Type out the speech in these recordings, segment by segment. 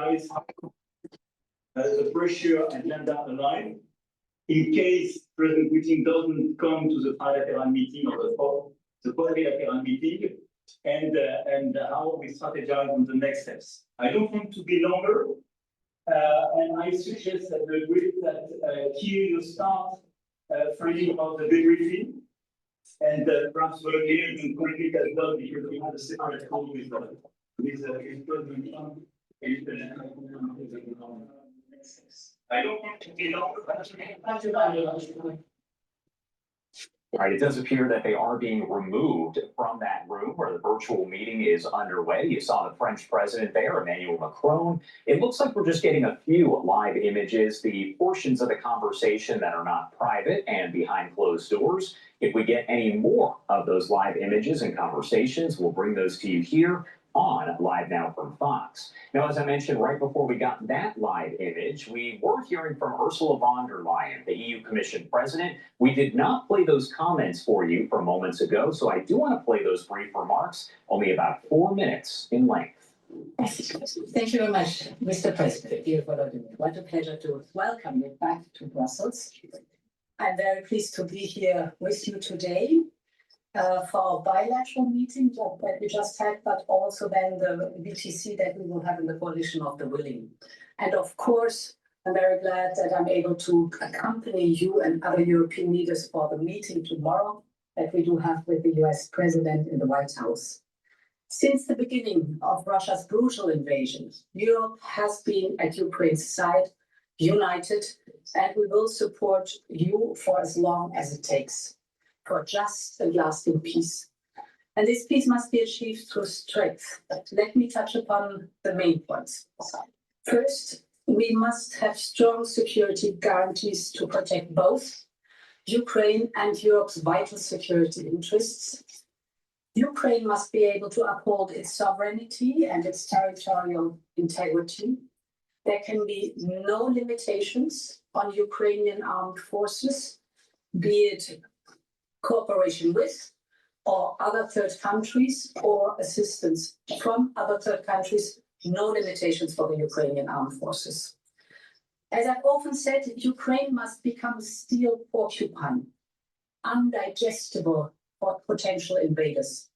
guys, the pressure agenda alive. In case President Putin doesn't come to the bilateral meeting or the quadrilateral meeting, and how we strategize on the next steps. I don't want to be longer, and I suggest that the group that here you start framing about the debriefing, and perhaps volunteer and complete as well, because we have a separate call with President Trump. I don't want to be longer. All right, it does appear that they are being removed from that room where the virtual meeting is underway. You saw the French president there, Emmanuel Macron. It looks like we're just getting a few live images, the portions of the conversation that are not private and behind closed doors. If we get any more of those live images and conversations, we'll bring those to you here on Live Now from Fox. Now, as I mentioned right before we got that live image, we were hearing from Ursula von der Leyen, the EU Commission president. We did not play those comments for you from moments ago, so I do want to play those brief remarks, only about 4 minutes in length. Thank you very much, Mr. President. Dear Volodymyr, what a pleasure to welcome you back to Brussels. I'm very pleased to be here with you today. For our bilateral meeting that we just had, but also then the BTC that we will have in the coalition of the willing. And of course, I'm very glad that I'm able to accompany you and other European leaders for the meeting tomorrow that we do have with the US President in the White House. Since the beginning of Russia's brutal invasion, Europe has been at Ukraine's side, united, and we will support you for as long as it takes, for just and lasting peace. And this peace must be achieved through strength. Let me touch upon the main points. First, we must have strong security guarantees to protect both Ukraine and Europe's vital security interests. Ukraine must be able to uphold its sovereignty and its territorial integrity. There can be no limitations on Ukrainian armed forces, be it cooperation with or other third countries or assistance from other third countries, no limitations for the Ukrainian armed forces. As I've often said, Ukraine must become a steel porcupine, undigestible for potential invaders.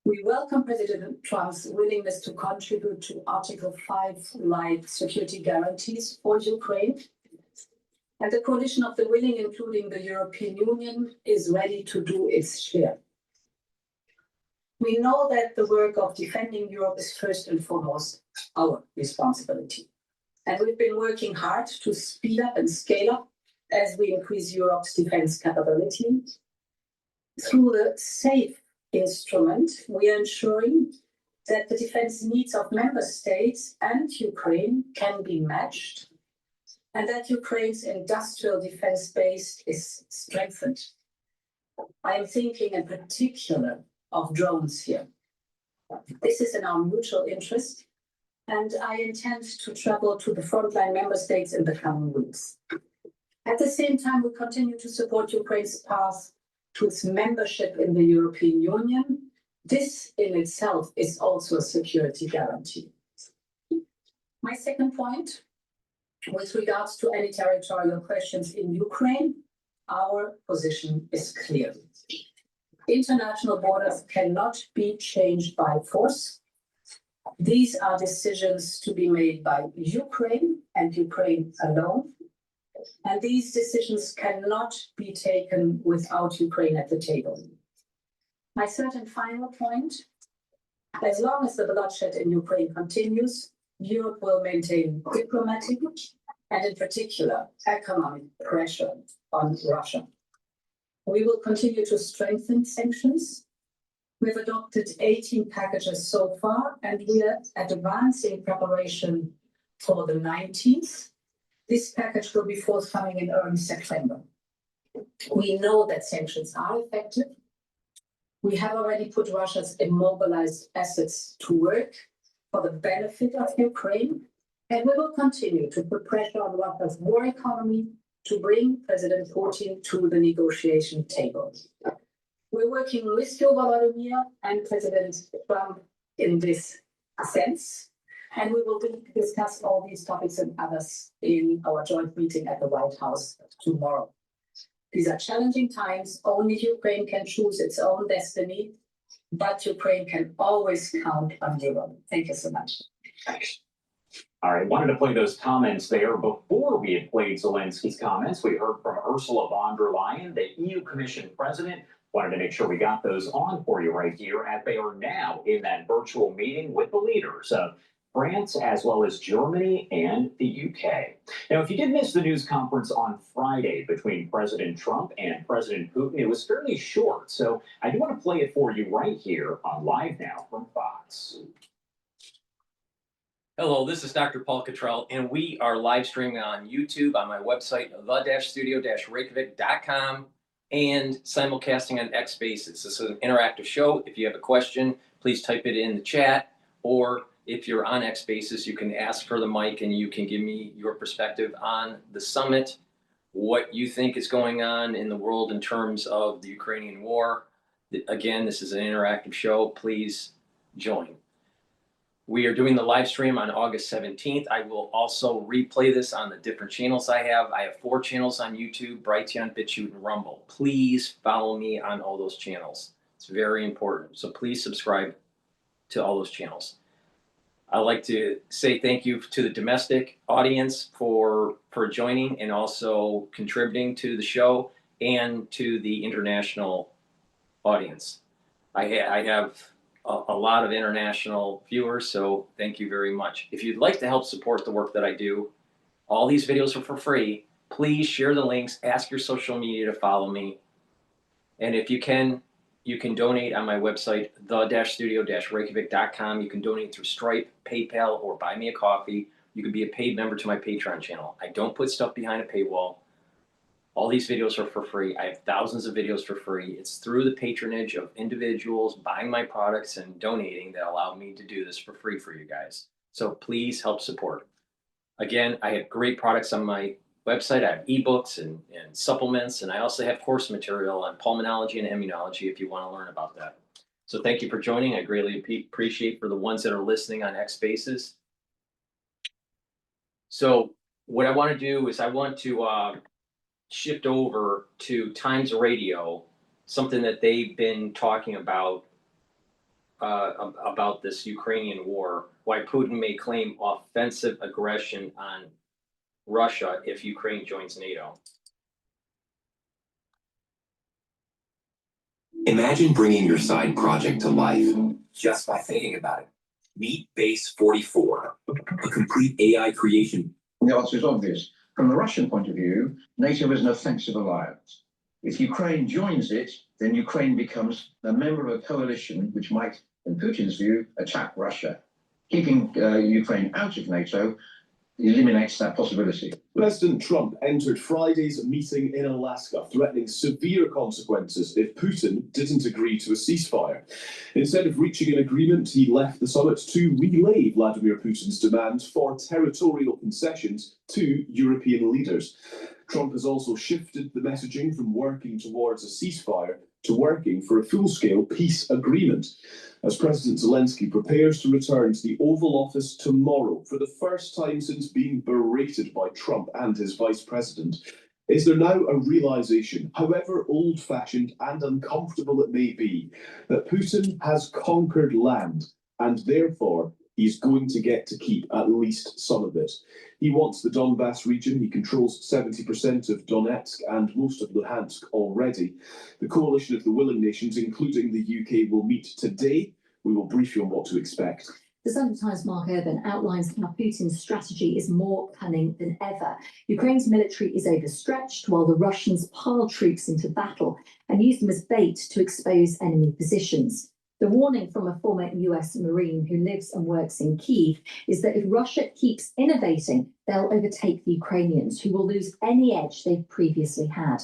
We welcome President Trump's willingness to contribute to Article 5-like security guarantees for Ukraine. And the coalition of the willing, including the European Union, is ready to do its share. We know that the work of defending Europe is first and foremost our responsibility. And we've been working hard to speed up and scale up as we increase Europe's defense capability. Through the SAFE instrument, we are ensuring that the defense needs of member states and Ukraine can be matched, and that Ukraine's industrial defense base is strengthened. I am thinking in particular of drones here. This is in our mutual interest, and I intend to travel to the frontline member states in the coming weeks. At the same time, we continue to support Ukraine's path to its membership in the European Union. This in itself is also a security guarantee. My second point, with regards to any territorial questions in Ukraine, our position is clear. International borders cannot be changed by force. These are decisions to be made by Ukraine and Ukraine alone. And these decisions cannot be taken without Ukraine at the table. My third and final point, as long as the bloodshed in Ukraine continues, Europe will maintain diplomatic and in particular economic pressure on Russia. We will continue to strengthen sanctions. We've adopted 18 packages so far, and we are advancing preparation for the 19th. This package will be forthcoming in early September. We know that sanctions are effective. We have already put Russia's immobilized assets to work for the benefit of Ukraine, and we will continue to put pressure on Russia's war economy to bring President Putin to the negotiation table. We're working with you, Volodymyr, and President Trump in this sense. And we will discuss all these topics and others in our joint meeting at the White House tomorrow. These are challenging times. Only Ukraine can choose its own destiny, but Ukraine can always count on Europe. Thank you so much. All right, wanted to play those comments there. Before we had played Zelensky's comments, we heard from Ursula von der Leyen, the EU Commission president. Wanted to make sure we got those on for you right here, as they are now in that virtual meeting with the leaders of France, as well as Germany and the UK. Now, if you did miss the news conference on Friday between President Trump and President Putin, it was fairly short. So I do want to play it for you right here on Live Now from Fox. Hello, this is DrPaulCottrell, and we are live streaming on YouTube on my website, the-studio-reykjavik.com, and simulcasting on X Spaces. This is an interactive show. If you have a question, please type it in the chat, or if you're on X Spaces, you can ask for the mic and you can give me your perspective on the summit, what you think is going on in the world in terms of the Ukrainian war. Again, this is an interactive show. Please join. We are doing the live stream on August 17th. I will also replay this on the different channels I have. I have 4 channels on YouTube: Brighteon, Bitchute, and Rumble. Please follow me on all those channels. It's very important. So please subscribe to all those channels. I'd like to say thank you to the domestic audience for joining and also contributing to the show, and to the international audience. I have a lot of international viewers, so thank you very much. If you'd like to help support the work that I do, all these videos are for free. Please share the links, ask your social media to follow me. And if you can donate on my website, the-studio-reykjavik.com. You can donate through Stripe, PayPal, or buy me a coffee. You can be a paid member to my Patreon channel. I don't put stuff behind a paywall. All these videos are for free. I have thousands of videos for free. It's through the patronage of individuals buying my products and donating that allow me to do this for free for you guys. So please help support. Again, I have great products on my website. I have ebooks and supplements, and I also have course material on pulmonology and immunology if you want to learn about that. So thank you for joining. I greatly appreciate for the ones that are listening on X Spaces. So what I want to do is I want to shift over to Times Radio, something that they've been talking about this Ukrainian war, why Putin may claim offensive aggression on Russia if Ukraine joins NATO. Imagine bringing your side project to life just by thinking about it. Meet Base 44, a complete AI creation. The answer is obvious. From the Russian point of view, NATO is an offensive alliance. If Ukraine joins it, then Ukraine becomes a member of a coalition which might, in Putin's view, attack Russia. Keeping Ukraine out of NATO eliminates that possibility. President Trump entered Friday's meeting in Alaska, threatening severe consequences if Putin didn't agree to a ceasefire. Instead of reaching an agreement, he left the summit to relay Vladimir Putin's demand for territorial concessions to European leaders. Trump has also shifted the messaging from working towards a ceasefire to working for a full-scale peace agreement, as President Zelensky prepares to return to the Oval Office tomorrow for the first time since being berated by Trump and his vice president. Is there now a realization, however old-fashioned and uncomfortable it may be, that Putin has conquered land and therefore he's going to get to keep at least some of it? He wants the Donbass region. He controls 70% of Donetsk and most of Luhansk already. The coalition of the willing nations, including the UK, will meet today. We will brief you on what to expect. The Sunday Times' Mark Urban outlines how Putin's strategy is more cunning than ever. Ukraine's military is overstretched while the Russians pile troops into battle and use them as bait to expose enemy positions. The warning from a former US Marine who lives and works in Kyiv is that if Russia keeps innovating, they'll overtake the Ukrainians, who will lose any edge they've previously had.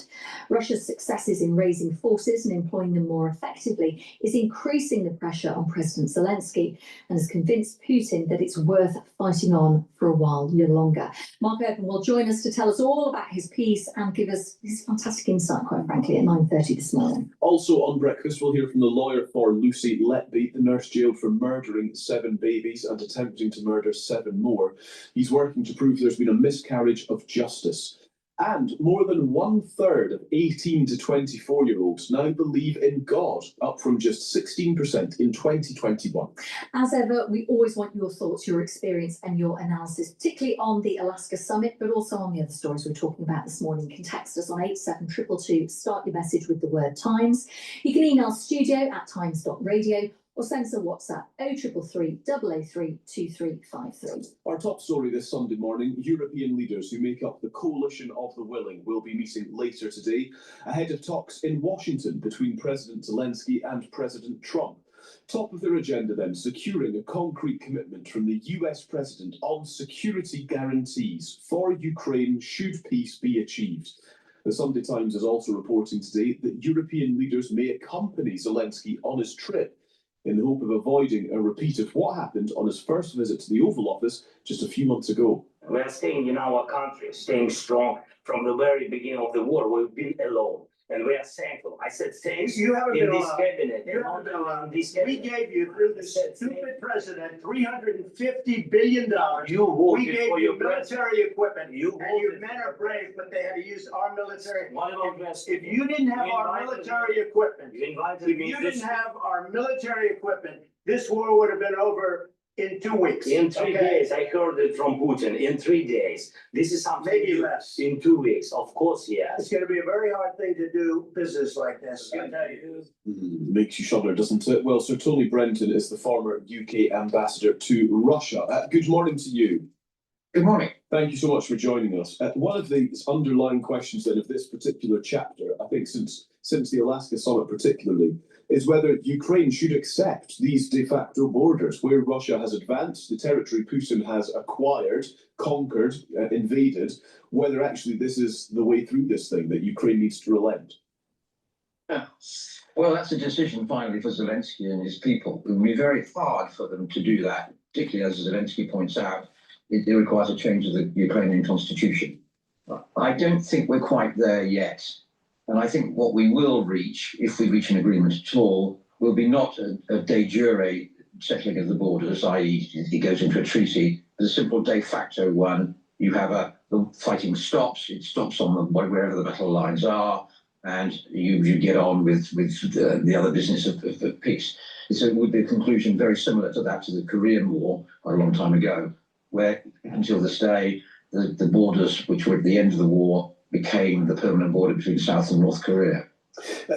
Russia's successes in raising forces and employing them more effectively is increasing the pressure on President Zelensky and has convinced Putin that it's worth fighting on for a while longer. Mark Urban will join us to tell us all about his piece and give us his fantastic insight, quite frankly, at 9:30 this morning. Also on breakfast, we'll hear from the lawyer for Lucy Letby, the nurse jailed for murdering 7 babies and attempting to murder 7 more. He's working to prove there's been a miscarriage of justice. And more than 1/3 of 18 to 24-year-olds now believe in God, up from just 16% in 2021. As ever, we always want your thoughts, your experience and your analysis, particularly on the Alaska summit, but also on the other stories we're talking about this morning. You can text us on 87222, start your message with the word Times. You can email studio@times.radio or send us a WhatsApp 0333 003 2353. Our top story this Sunday morning, European leaders who make up the Coalition of the Willing will be meeting later today, ahead of talks in Washington between President Zelensky and President Trump. Top of their agenda then, securing a concrete commitment from the US President on security guarantees for Ukraine should peace be achieved. The Sunday Times is also reporting today that European leaders may accompany Zelensky on his trip in the hope of avoiding a repeat of what happened on his first visit to the Oval Office just a few months ago. We are staying in our country, staying strong from the very beginning of the war. We've been alone, and we are thankful. I said thanks You haven't in been this allowed. cabinet. You haven't been allowed. This We cabinet. gave you, through the stupid president, $350 billion. You We voted gave for you your president. military equipment. You And your voted men for are brave, but they had to use our military. What about West? If you didn't have You our invited military equipment, You invited if me you to didn't have our military equipment, this war would have been over in 2 weeks. in 3 okay? days. I heard it from Putin. In 3 days. This is something Maybe you- less. In 2 weeks, of course, It's yes. gonna be a very hard thing to do business like this. I tell you. Makes you shudder, doesn't it? Well, Sir Tony Brenton is the former UK ambassador to Russia. Good morning to you. Good morning. Thank you so much for joining us. One of the underlying questions then of this particular chapter, I think since the Alaska summit particularly, is whether Ukraine should accept these de facto borders where Russia has advanced the territory Putin has acquired, conquered, invaded, whether actually this is the way through this thing, that Ukraine needs to relent. Well, that's a decision finally for Zelensky and his people. It will be very hard for them to do that, particularly as Zelensky points out, it requires a change of the Ukrainian constitution. I don't think we're quite there yet. And I think what we will reach, if we reach an agreement at all, will be not a de jure settling of the borders, i.e. it goes into a treaty, but a simple de facto one. You have the fighting stops, it stops on wherever the battle lines are, and you get on with the other business of peace. So it would be a conclusion very similar to that to the Korean War a long time ago, where until this day, the borders which were at the end of the war became the permanent border between South and North Korea.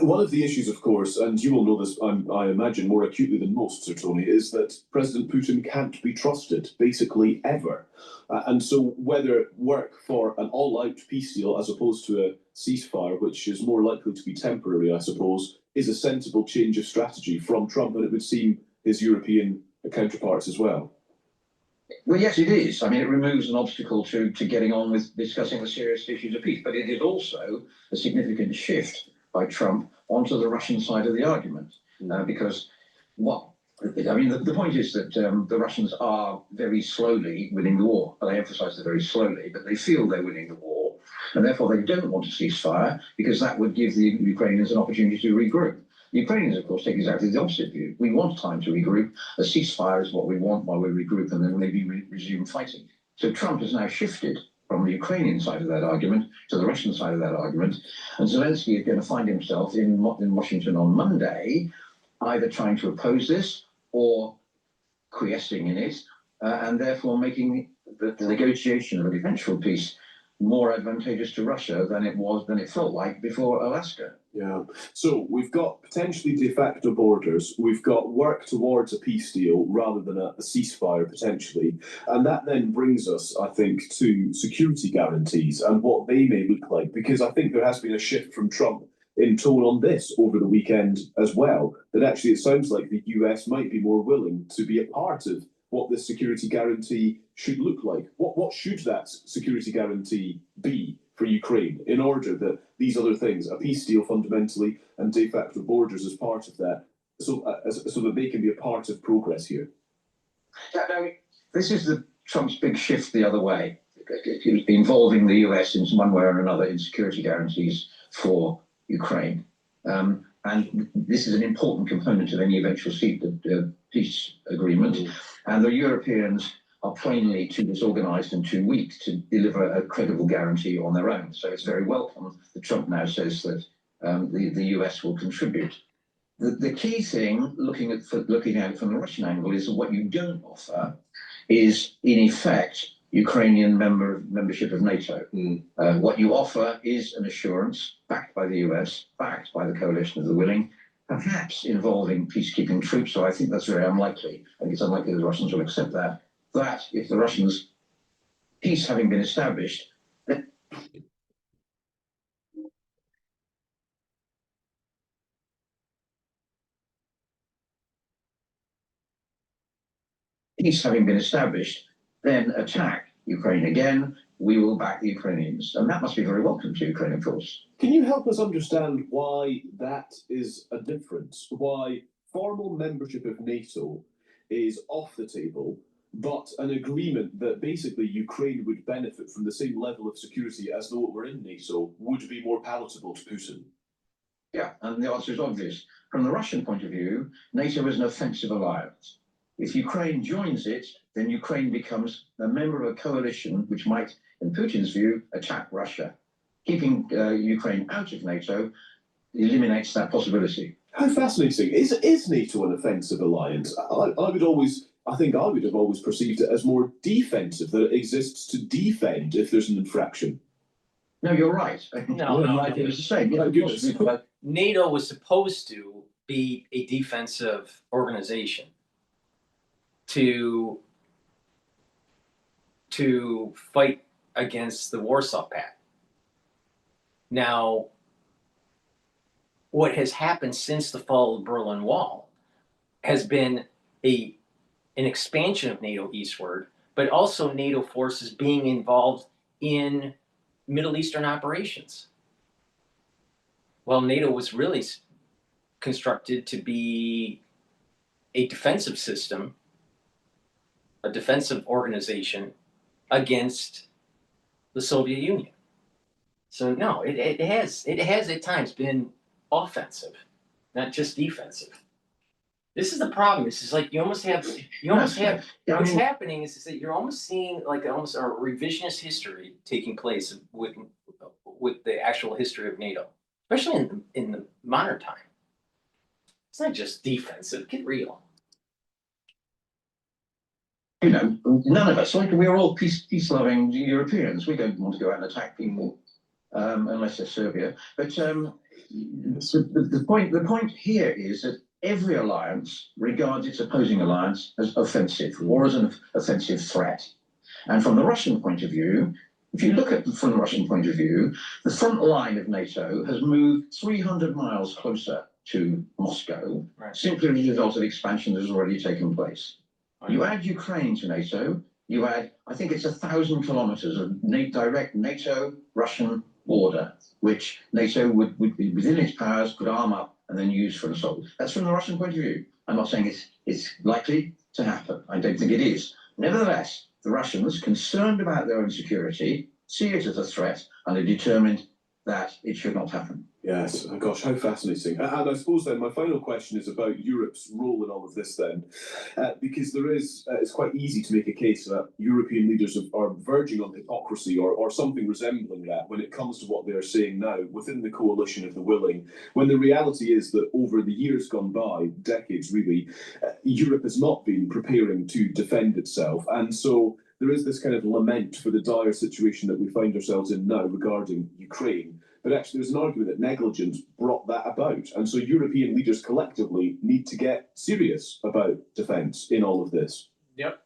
One of the issues, of course, and you will know this, I imagine, more acutely than most, Sir Tony, is that President Putin can't be trusted, basically ever. And so whether work for an all-out peace deal as opposed to a ceasefire, which is more likely to be temporary, I suppose, is a sensible change of strategy from Trump, and it would seem his European counterparts as well. Well, yes, it is. I mean, it removes an obstacle to getting on with discussing the serious issues of peace, but it is also a significant shift by Trump onto the Russian side of the argument. Because the point is that the Russians are very slowly winning the war. But I emphasize they're very slowly, but they feel they're winning the war. And therefore they don't want a ceasefire because that would give the Ukrainians an opportunity to regroup. The Ukrainians, of course, take exactly the opposite view. We want time to regroup. A ceasefire is what we want while we regroup and then maybe resume fighting. So Trump has now shifted from the Ukrainian side of that argument to the Russian side of that argument. And Zelensky is going to find himself in Washington on Monday, either trying to oppose this or quiescing in it, and therefore making the negotiation of an eventual peace more advantageous to Russia than it felt like before Alaska. Yeah. So we've got potentially de facto borders. We've got work towards a peace deal rather than a ceasefire potentially. And that then brings us, I think, to security guarantees and what they may look like, because I think there has been a shift from Trump in tone on this over the weekend as well, that actually it sounds like the US might be more willing to be a part of what this security guarantee should look like. What should that security guarantee be for Ukraine in order that these other things, a peace deal fundamentally and de facto borders as part of that, so that they can be a part of progress here? Yeah, no, this is Trump's big shift the other way, involving the US in one way or another in security guarantees for Ukraine. And this is an important component of any eventual peace agreement. And the Europeans are plainly too disorganized and too weak to deliver a credible guarantee on their own. So it's very welcome that Trump now says that the US will contribute. The key thing, looking at it from the Russian angle, is that what you don't offer is, in effect, Ukrainian membership of NATO. What you offer is an assurance, backed by the US, backed by the coalition of the willing, perhaps involving peacekeeping troops. So I think that's very unlikely. I think it's unlikely the Russians will accept that. That if the Russians, peace having been established, then attack Ukraine again. We will back the Ukrainians. And that must be very welcome to Ukraine, of course. Can you help us understand why that is a difference? Why formal membership of NATO is off the table, but an agreement that basically Ukraine would benefit from the same level of security as though it were in NATO would be more palatable to Putin? Yeah, and the answer is obvious. From the Russian point of view, NATO is an offensive alliance. If Ukraine joins it, then Ukraine becomes a member of a coalition which might, in Putin's view, attack Russia. Keeping Ukraine out of NATO eliminates that possibility. How fascinating. Is NATO an offensive alliance? I think I would have always perceived it as more defensive, that it exists to defend if there's an infraction. No, you're right. No, I think it's the same. Yeah, of course. NATO was supposed to be a defensive organization to fight against the Warsaw Pact. Now, what has happened since the fall of the Berlin Wall has been an expansion of NATO eastward, but also NATO forces being involved in Middle Eastern operations. Well, NATO was really constructed to be a defensive system, a defensive organization against the Soviet Union. So no, it has at times been offensive, not just defensive. This is the problem. This is like what's happening is that you're almost seeing like almost a revisionist history taking place with the actual history of NATO, especially in the modern time. It's not just defensive. Get real. You know, none of us, like we're all peace-loving Europeans. We don't want to go out and attack people unless they're Serbia. But the point here is that every alliance regards its opposing alliance as offensive or as an offensive threat. And from the Russian point of view, if you look at it from the Russian point of view, the front line of NATO has moved 300 miles closer to Moscow, simply as a result of expansion that has already taken place. You add Ukraine to NATO, you add, I think it's 1,000 kilometers of direct NATO-Russian border, which NATO would be within its powers, could arm up and then use for an assault. That's from the Russian point of view. I'm not saying it's likely to happen. I don't think it is. Nevertheless, the Russians, concerned about their own security, see it as a threat and are determined that it should not happen. Yes, gosh, how fascinating. And I suppose then my final question is about Europe's role in all of this then, because it's quite easy to make a case that European leaders are verging on hypocrisy or something resembling that when it comes to what they are saying now within the coalition of the willing, when the reality is that over the years gone by, decades really, Europe has not been preparing to defend itself. And so there is this kind of lament for the dire situation that we find ourselves in now regarding Ukraine. But actually, there's an argument that negligence brought that about. And so European leaders collectively need to get serious about defence in all of this. Yep.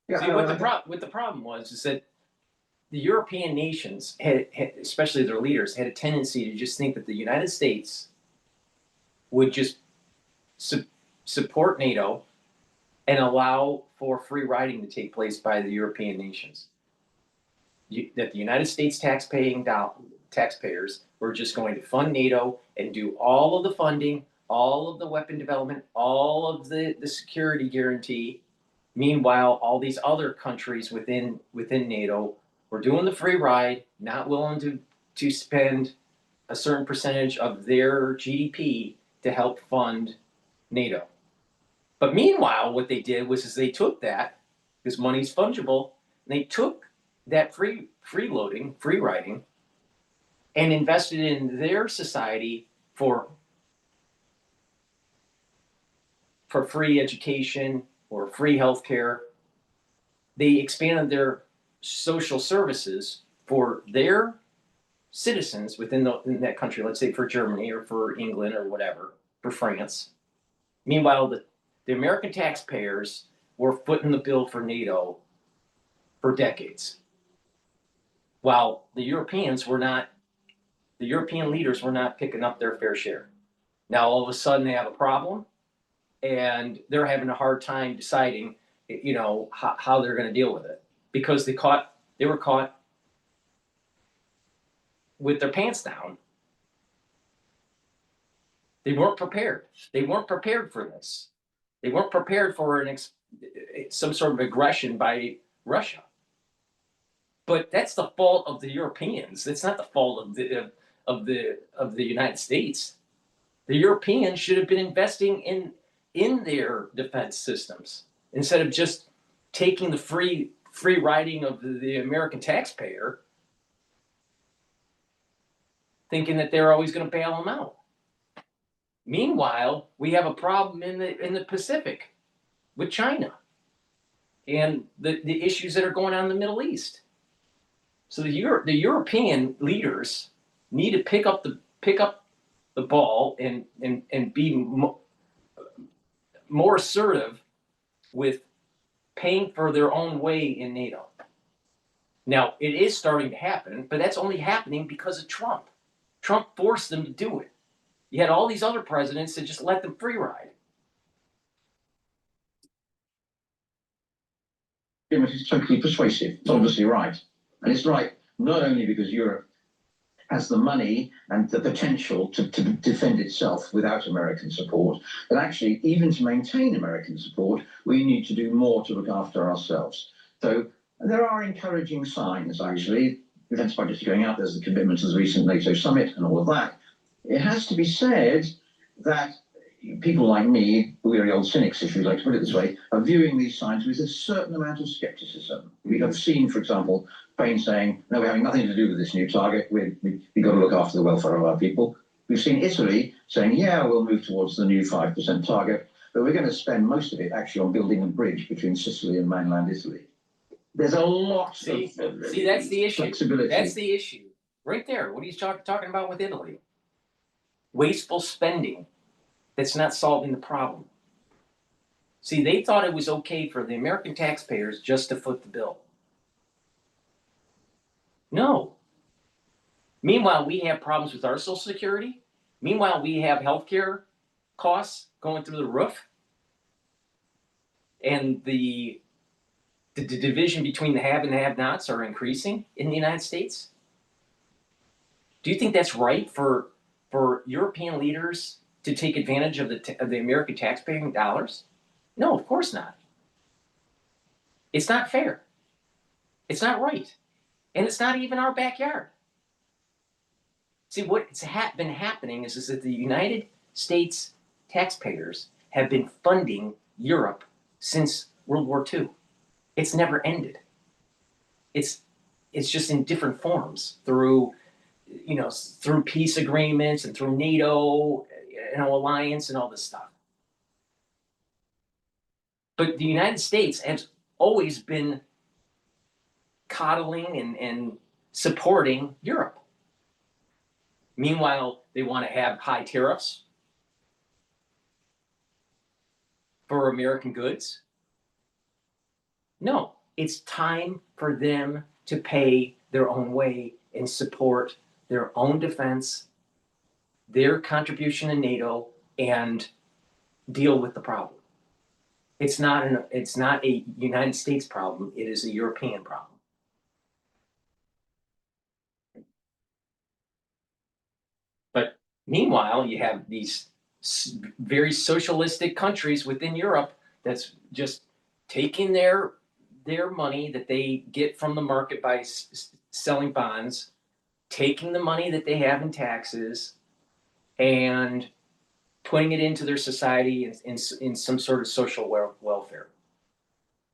Yeah, see, what the problem was is that the European nations, had, especially their leaders, had a tendency to just think that the United States would just support NATO and allow for free riding to take place by the European nations. That the United States taxpayers were just going to fund NATO and do all of the funding, all of the weapon development, all of the security guarantee. Meanwhile, all these other countries within NATO were doing the free ride, not willing to spend a certain percentage of their GDP to help fund NATO. But meanwhile, what they did was they took that, because money's fungible, and they took that free riding, and invested in their society for free education or free healthcare. They expanded their social services for their citizens within that country, let's say for Germany or for England or whatever, for France. Meanwhile, the American taxpayers were footing the bill for NATO for decades, while the European leaders were not picking up their fair share. Now, all of a sudden, they have a problem, and they're having a hard time deciding, how they're going to deal with it, because they were caught with their pants down. They weren't prepared. They weren't prepared for this. They weren't prepared for some sort of aggression by Russia. But that's the fault of the Europeans. That's not the fault of the United States. The Europeans should have been investing in their defense systems instead of just taking the free riding of the American taxpayer, thinking that they're always going to bail them out. Meanwhile, we have a problem in the Pacific with China and the issues that are going on in the Middle East. So the European leaders need to pick up the ball and be more assertive with paying for their own way in NATO. Now, it is starting to happen, but that's only happening because of Trump. Trump forced them to do it. You had all these other presidents that just let them free ride. It's totally persuasive. It's obviously right. And it's right not only because Europe has the money and the potential to defend itself without American support, but actually, even to maintain American support, we need to do more to look after ourselves. So there are encouraging signs, actually. Defense budgets are going up. There's the commitment to the recent NATO summit and all of that. It has to be said that people like me, weary old cynics, if you like to put it this way, are viewing these signs with a certain amount of skepticism. We have seen, for example, Spain saying, no, we're having nothing to do with this new target. We've got to look after the welfare of our people. We've seen Italy saying, yeah, we'll move towards the new 5% target, but we're going to spend most of it actually on building a bridge between Sicily and mainland Italy. There's a lot of See, that's the issue. flexibility. That's the issue. Right there. What are you talking about with Italy? Wasteful spending that's not solving the problem. See, they thought it was okay for the American taxpayers just to foot the bill. No. Meanwhile, we have problems with our Social Security. Meanwhile, we have healthcare costs going through the roof. And the division between the have and have-nots are increasing in the United States. Do you think that's right for European leaders to take advantage of the American taxpaying dollars? No, of course not. It's not fair. It's not right. And it's not even our backyard. See, what's been happening is that the United States taxpayers have been funding Europe since World War II. It's never ended. It's just in different forms through peace agreements and through NATO, alliance and all this stuff. But the United States has always been coddling and supporting Europe. Meanwhile, they want to have high tariffs for American goods. No, it's time for them to pay their own way and support their own defense, their contribution to NATO, and deal with the problem. It's not a United States problem. It is a European problem. But meanwhile, you have these very socialistic countries within Europe that's just taking their money that they get from the market by selling bonds, taking the money that they have in taxes, and putting it into their society in some sort of social welfare,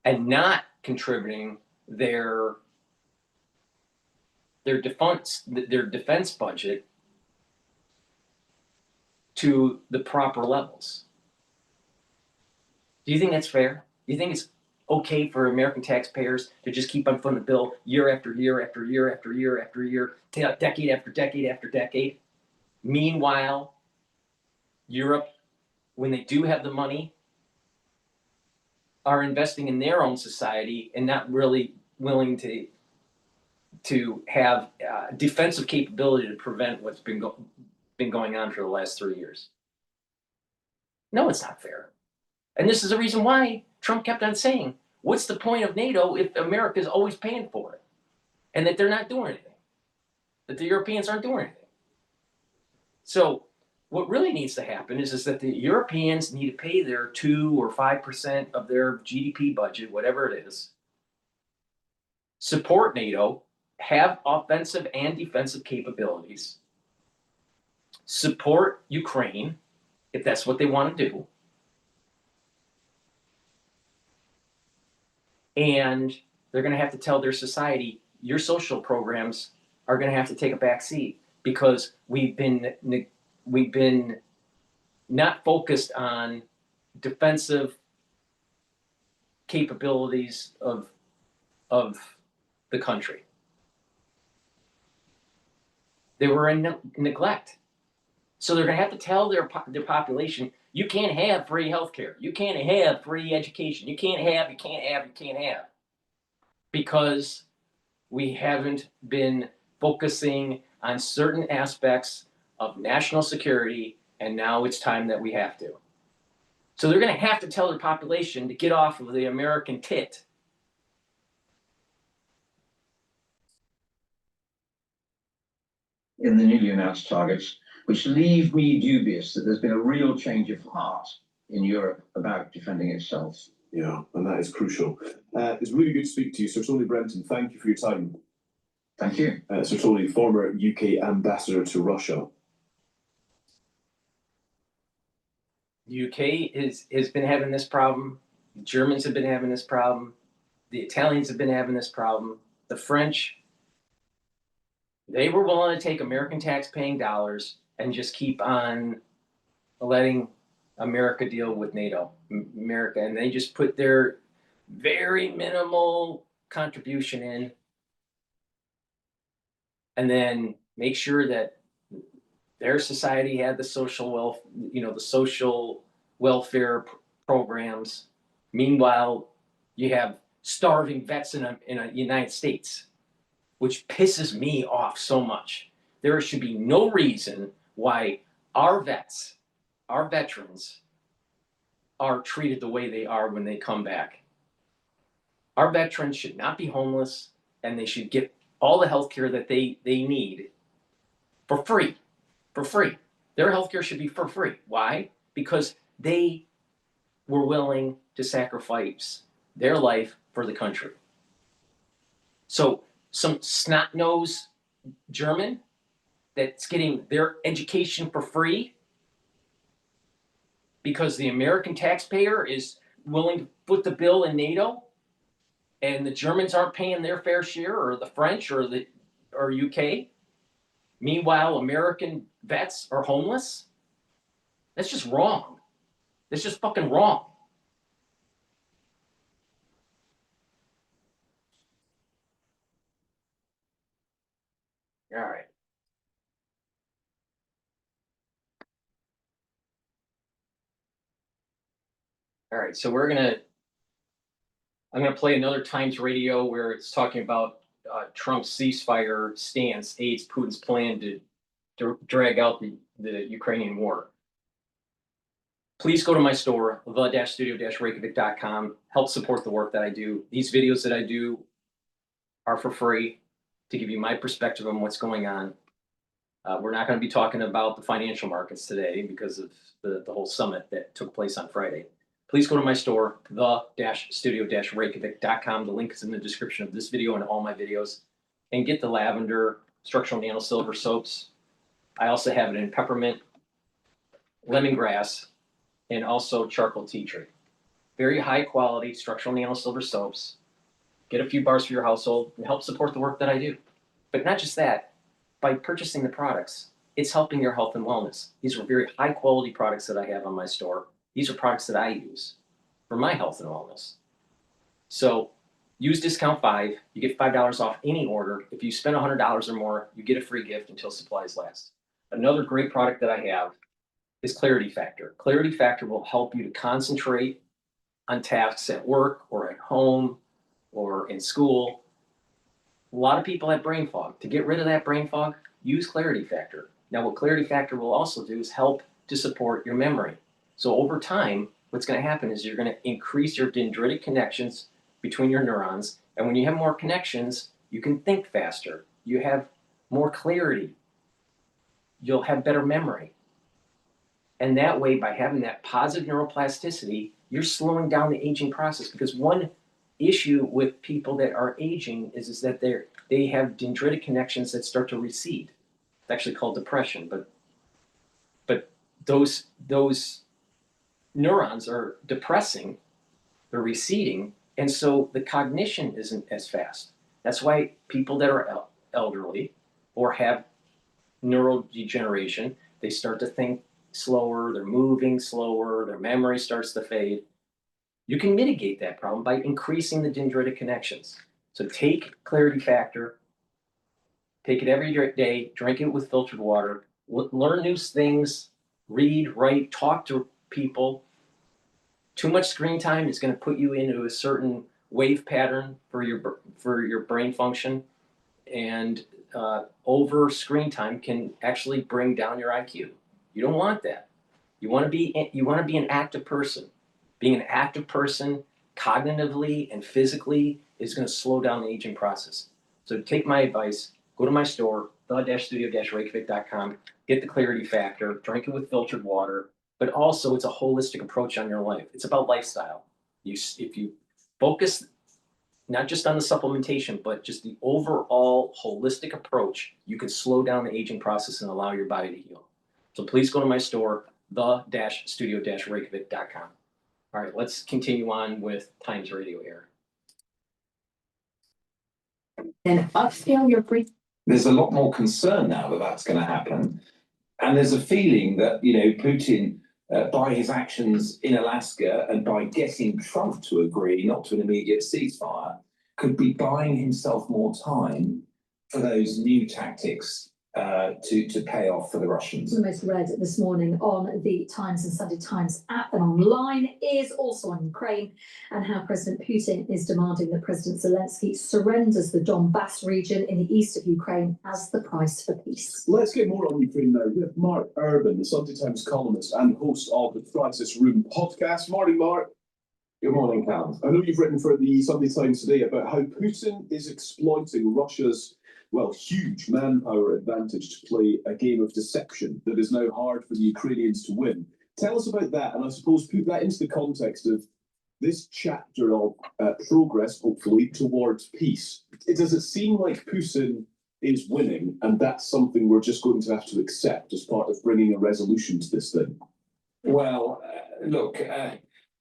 and not contributing their defense budget to the proper levels. Do you think that's fair? Do you think it's okay for American taxpayers to just keep on footing the bill year after year after year after year after year, decade after decade after decade? Meanwhile, Europe, when they do have the money, are investing in their own society and not really willing to have defensive capability to prevent what's been going on for the last 3 years. No, it's not fair. And this is the reason why Trump kept on saying, what's the point of NATO if America is always paying for it? And that they're not doing anything. That the Europeans aren't doing anything. So what really needs to happen is that the Europeans need to pay their 2 or 5% of their GDP budget, whatever it is, support NATO, have offensive and defensive capabilities, support Ukraine, if that's what they want to do, and they're going to have to tell their society, your social programs are going to have to take a back seat because we've been not focused on defensive capabilities of the country. They were in neglect. So they're going to have to tell their population, you can't have free healthcare. You can't have free education. You can't have. Because we haven't been focusing on certain aspects of national security, and now it's time that we have to. So they're going to have to tell their population to get off of the American tit. In the newly announced targets, which leave me dubious that there's been a real change of heart in Europe about defending itself. Yeah, and that is crucial. It's really good to speak to you, Sir Tony Brenton. Thank you for your time. Thank you. Sir Tony, former UK ambassador to Russia. The UK has been having this problem. The Germans have been having this problem. The Italians have been having this problem. The French, they were willing to take American tax-paying dollars and just keep on letting America deal with NATO, America, and they just put their very minimal contribution in, and then make sure that their society had the social welfare programs. Meanwhile, you have starving vets in a United States, which pisses me off so much. There should be no reason why our vets, our veterans, are treated the way they are when they come back. Our veterans should not be homeless, and they should get all the health care that they need for free. For free. Their health care should be for free. Why? Because they were willing to sacrifice their life for the country. So some snot-nosed German that's getting their education for free because the American taxpayer is willing to foot the bill in NATO, and the Germans aren't paying their fair share, or the French, or UK. Meanwhile, American vets are homeless. That's just wrong. That's just fucking wrong. All right. All right, so I'm gonna play another Times Radio where it's talking about Trump's ceasefire stance aids Putin's plan to drag out the Ukrainian war. please go to my store, the-studio-reykjavik.com. Help support the work that I do. These videos that I do are for free to give you my perspective on what's going on. We're not going to be talking about the financial markets today because of the whole summit that took place on Friday. Please go to my store, the-studio-reykjavik.com. The link is in the description of this video and all my videos. And get the lavender structural nano silver soaps. I also have it in peppermint, lemongrass, and also charcoal tea tree. Very high quality structural nano silver soaps. Get a few bars for your household and help support the work that I do. But not just that, by purchasing the products, it's helping your health and wellness. These are very high quality products that I have on my store. These are products that I use for my health and wellness. So use discount 5, you get $5 off any order. If you spend $100 or more, you get a free gift until supplies last. Another great product that I have is Clarity Factor. Clarity Factor will help you to concentrate on tasks at work or at home or in school. A lot of people have brain fog. To get rid of that brain fog, use Clarity Factor. Now, what Clarity Factor will also do is help to support your memory. So over time, what's going to happen is you're going to increase your dendritic connections between your neurons. And when you have more connections, you can think faster. You have more clarity. You'll have better memory. And that way, by having that positive neuroplasticity, you're slowing down the aging process. Because one issue with people that are aging is that they have dendritic connections that start to recede. It's actually called depression, but those neurons are depressing, they're receding, and so the cognition isn't as fast. That's why people that are elderly or have neurodegeneration, they start to think slower, they're moving slower, their memory starts to fade. You can mitigate that problem by increasing the dendritic connections. So take Clarity Factor, take it every day, drink it with filtered water, learn new things, read, write, talk to people. Too much screen time is going to put you into a certain wave pattern for your brain function, and over screen time can actually bring down your IQ. You don't want that. You want to be an active person. Being an active person cognitively and physically is going to slow down the aging process. So take my advice, go to my store, the-studio-reykjavik.com, get the Clarity Factor, drink it with filtered water, but also it's a holistic approach on your life. It's about lifestyle. If you focus not just on the supplementation, but just the overall holistic approach, you can slow down the aging process and allow your body to heal. So please go to my store, the-studio-reykjavik.com. All right, let's continue on with Times Radio here. Then upscale your free. There's a lot more concern now that that's going to happen. And there's a feeling that, Putin, by his actions in Alaska and by getting Trump to agree not to an immediate ceasefire, could be buying himself more time for those new tactics to pay off for the Russians. The most read this morning on the Times and Sunday Times app and online is also on Ukraine and how President Putin is demanding that President Zelensky surrenders the Donbass region in the east of Ukraine as the price for peace. Let's get more on Ukraine now with Mark Urban, the Sunday Times columnist and host of the Crisis Room podcast. Morning, Mark. Good morning, Cal. I know you've written for the Sunday Times today about how Putin is exploiting Russia's huge manpower advantage to play a game of deception that is now hard for the Ukrainians to win. Tell us about that, and I suppose put that into the context of this chapter of progress, hopefully, towards peace. Does it seem like Putin is winning, and that's something we're just going to have to accept as part of bringing a resolution to this thing? Well, look,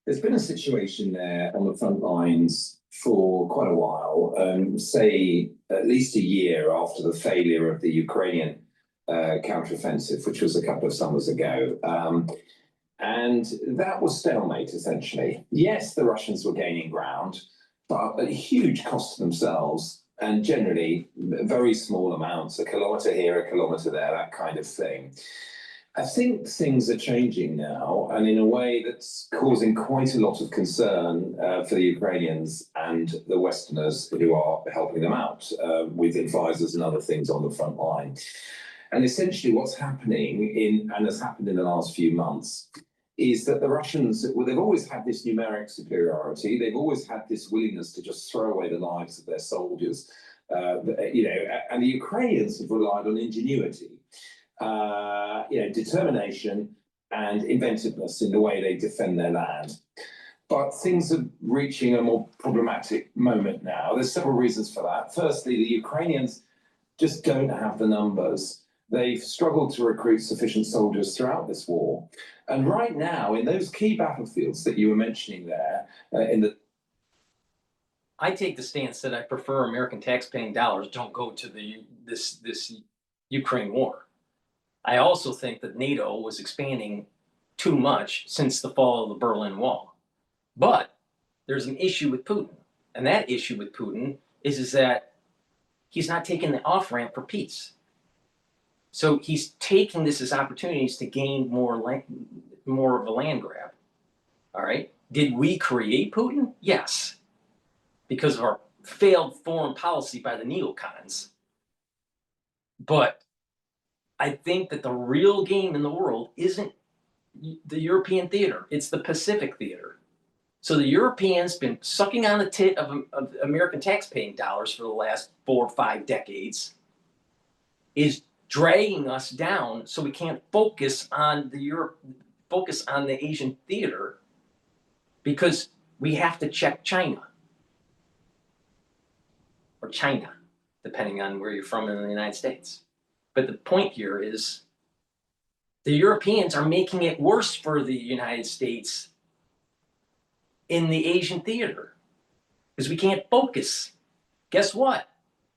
there's been a situation there on the front lines for quite a while, say at least a year after the failure of the Ukrainian counteroffensive, which was a couple of summers ago. And that was stalemate, essentially. Yes, the Russians were gaining ground, but at huge cost to themselves, and generally very small amounts, a kilometre here, a kilometre there, that kind of thing. I think things are changing now, and in a way that's causing quite a lot of concern for the Ukrainians and the Westerners who are helping them out with advisors and other things on the front line. And essentially what's happening and has happened in the last few months, is that the Russians, well, they've always had this numeric superiority. They've always had this willingness to just throw away the lives of their soldiers, you know, and the Ukrainians have relied on ingenuity, you know, determination and inventiveness in the way they defend their land. But things are reaching a more problematic moment now. There's several reasons for that. Firstly, the Ukrainians just don't have the numbers. They've struggled to recruit sufficient soldiers throughout this war. And right now, in those key battlefields that you were mentioning there, I take the stance that I prefer American taxpaying dollars don't go to this Ukraine war. I also think that NATO was expanding too much since the fall of the Berlin Wall. But there's an issue with Putin. And that issue with Putin is that he's not taking the off-ramp for peace. So he's taking this as opportunities to gain more of a land grab. All right. Did we create Putin? Yes. Because of our failed foreign policy by the neocons. But I think that the real game in the world isn't the European theater. It's the Pacific theater. So the Europeans been sucking on the tit of American taxpaying dollars for the last 4 or 5 decades, is dragging us down so we can't focus on the Asian theater, because we have to check China, or China, depending on where you're from in the United States. But the point here is the Europeans are making it worse for the United States in the Asian theater, because we can't focus. Guess what?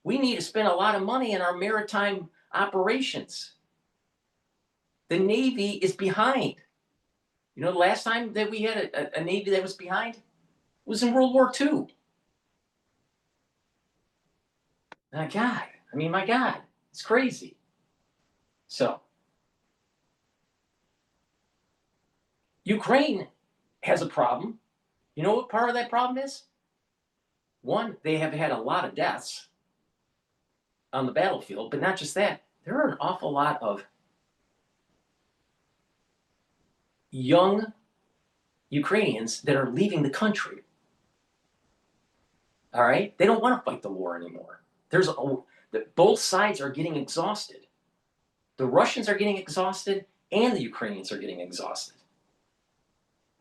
We need to spend a lot of money in our maritime operations. The Navy is behind. You know, the last time that we had a Navy that was behind was in World War II. My God, it's crazy. So, Ukraine has a problem. You know what part of that problem is? One, they have had a lot of deaths on the battlefield, but not just that. There are an awful lot of young Ukrainians that are leaving the country. All right? They don't want to fight the war anymore. Both sides are getting exhausted. The Russians are getting exhausted, and the Ukrainians are getting exhausted.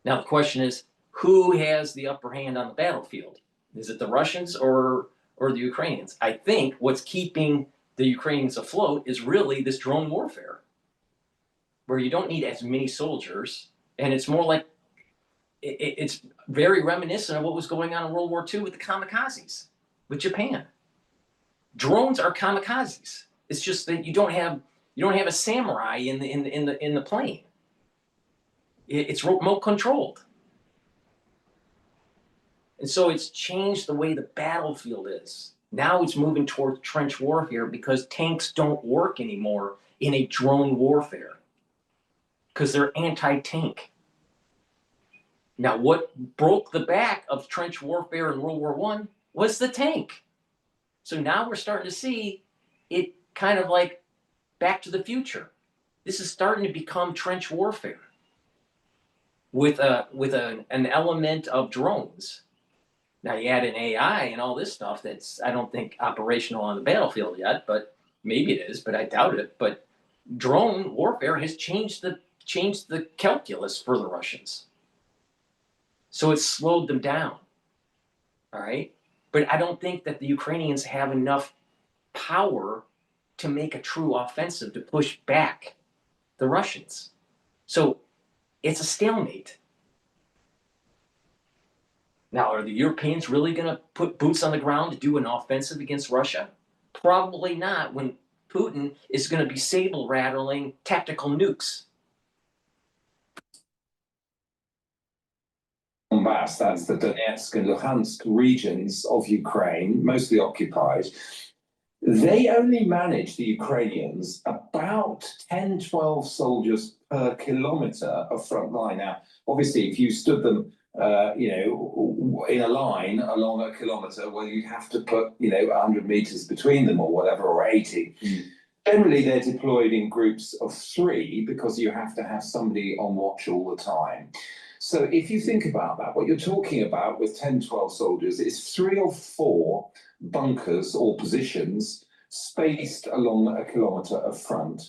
Now the question is, who has the upper hand on the battlefield? Is it the Russians or the Ukrainians? I think what's keeping the Ukrainians afloat is really this drone warfare, where you don't need as many soldiers, and it's more like it's very reminiscent of what was going on in World War II with the kamikazes, with Japan. Drones are kamikazes. It's just that you don't have a samurai in the plane. It's remote controlled. And so it's changed the way the battlefield is. Now it's moving towards trench warfare, because tanks don't work anymore in a drone warfare, because they're anti-tank. Now, what broke the back of trench warfare in World War I was the tank. So now we're starting to see it kind of like Back to the Future. This is starting to become trench warfare with an element of drones. Now you add in AI and all this stuff that's, I don't think, operational on the battlefield yet, but maybe it is, but I doubt it. But drone warfare has changed the calculus for the Russians. So it's slowed them down. All right? But I don't think that the Ukrainians have enough power to make a true offensive to push back the Russians. So it's a stalemate. Now, are the Europeans really going to put boots on the ground to do an offensive against Russia? Probably not, when Putin is going to be saber-rattling tactical nukes. Donbass, that's the Donetsk and Luhansk regions of Ukraine, mostly occupied. They only manage, the Ukrainians, about 10, 12 soldiers per kilometer of front line. Now, obviously, if you stood them in a line along a kilometer, well, you'd have to put, 100 meters between them or whatever, or 80. Generally, they're deployed in groups of 3 because you have to have somebody on watch all the time. So if you think about that, what you're talking about with 10, 12 soldiers is 3 or 4 bunkers or positions spaced along a kilometre of front.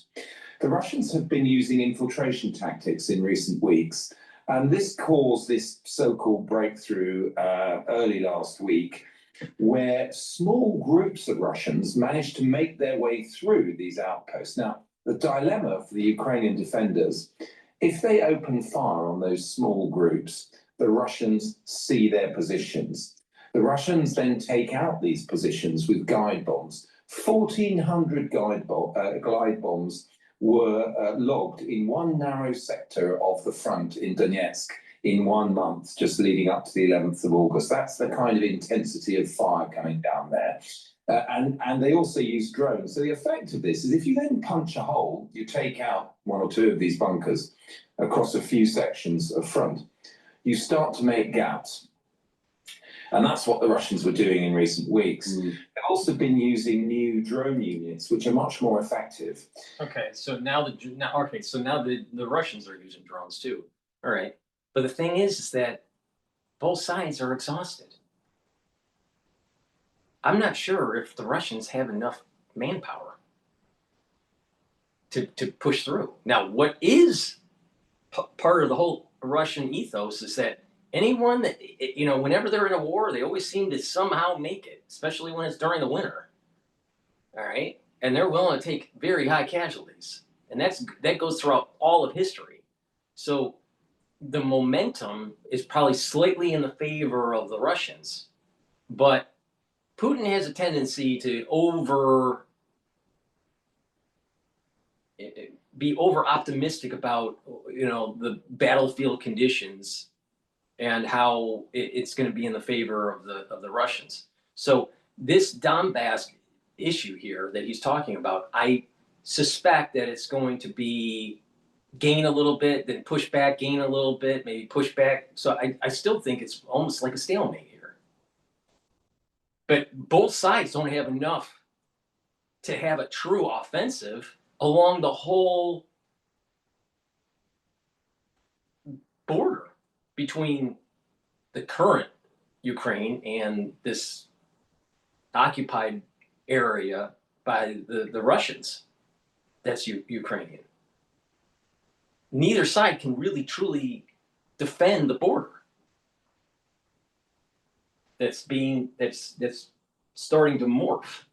The Russians have been using infiltration tactics in recent weeks, and this caused this so-called breakthrough early last week, where small groups of Russians managed to make their way through these outposts. Now, the dilemma for the Ukrainian defenders, if they open fire on those small groups, the Russians see their positions. The Russians then take out these positions with guide bombs. 1,400 glide bombs were logged in one narrow sector of the front in Donetsk in 1 month, just leading up to the 11th of August. That's the kind of intensity of fire coming down there. And they also use drones. So the effect of this is if you then punch a hole, you take out 1 or 2 of these bunkers across a few sections of front, you start to make gaps. And that's what the Russians were doing in recent weeks. They've also been using new drone units, which are much more effective. Okay, so now the Russians are using drones too. All right. But the thing is that both sides are exhausted. I'm not sure if the Russians have enough manpower to push through. Now, what is part of the whole Russian ethos is that anyone that, whenever they're in a war, they always seem to somehow make it, especially when it's during the winter. All right? And they're willing to take very high casualties. And that goes throughout all of history. So the momentum is probably slightly in the favor of the Russians, but Putin has a tendency to be over optimistic about the battlefield conditions and how it's going to be in the favor of the Russians. So this Donbass issue here that he's talking about, I suspect that it's going to be gain a little bit, then push back, gain a little bit, maybe push back. So I still think it's almost like a stalemate here. But both sides don't have enough to have a true offensive along the whole border between the current Ukraine and this occupied area by the Russians. That's Ukrainian. Neither side can really truly defend the border that's starting to morph.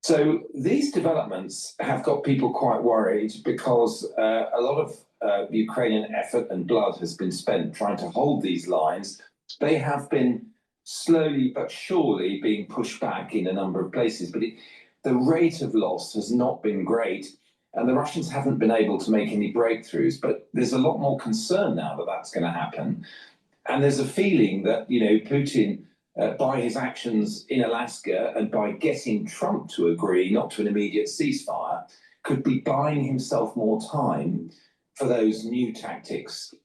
So these developments have got people quite worried because a lot of Ukrainian effort and blood has been spent trying to hold these lines. They have been slowly but surely being pushed back in a number of places, but the rate of loss has not been great, and the Russians haven't been able to make any breakthroughs. But there's a lot more concern now that that's going to happen, and there's a feeling that Putin, by his actions in Alaska and by getting Trump to agree not to an immediate ceasefire, could be buying himself more time for those new tactics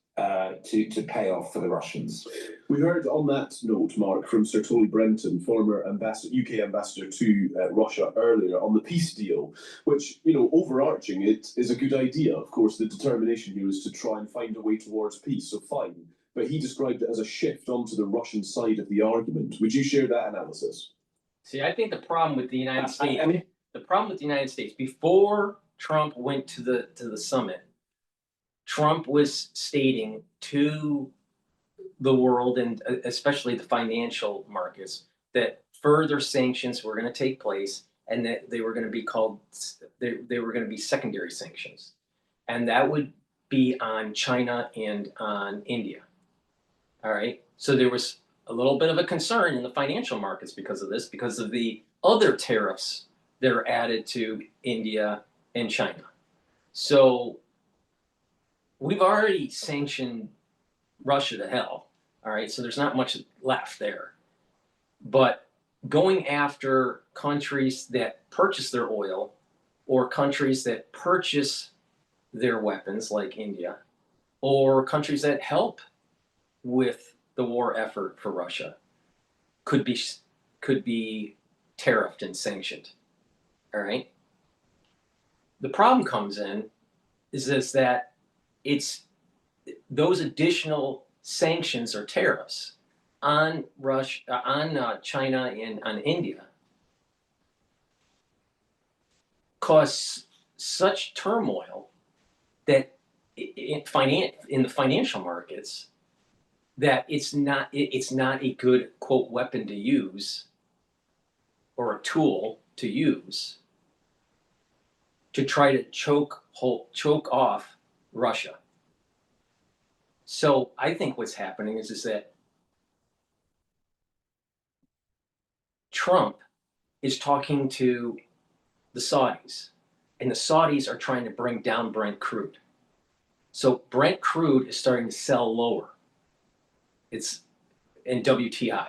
to pay off for the Russians. We heard on that note, Mark, from Sir Tony Brenton, former UK ambassador to Russia earlier, on the peace deal, which, overarching it is a good idea. Of course, the determination here is to try and find a way towards peace, so fine. But he described it as a shift onto the Russian side of the argument. Would you share that analysis? See, I think the problem with the United States, before Trump went to the summit, Trump was stating to the world, and especially the financial markets, that further sanctions were going to take place, and that they were going to be they were going to be secondary sanctions, and that would be on China and on India. All right. So there was a little bit of a concern in the financial markets because of this, because of the other tariffs that are added to India and China. So we've already sanctioned Russia to hell. All right. So there's not much left there. But going after countries that purchase their oil or countries that purchase their weapons, like India, or countries that help with the war effort for Russia, could be tariffed and sanctioned. All right. The problem comes in is that it's those additional sanctions or tariffs on Russia, on China, and on India cause such turmoil that in the financial markets that it's not a good quote weapon to use or a tool to use to try to choke off Russia. So I think what's happening is that Trump is talking to the Saudis, and the Saudis are trying to bring down Brent crude. So Brent crude is starting to sell lower. It's in WTI.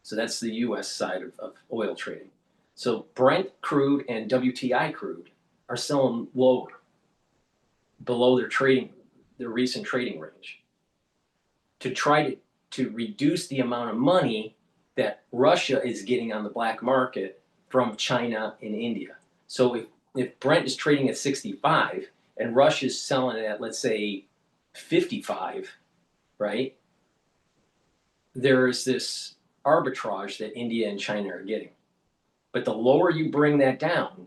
So that's the US side of oil trading. So Brent crude and WTI crude are selling lower, below their recent trading range, to try to reduce the amount of money that Russia is getting on the black market from China and India. So if Brent is trading at 65 and Russia's selling it at, let's say, 55, right? There's this arbitrage that India and China are getting. But the lower you bring that down,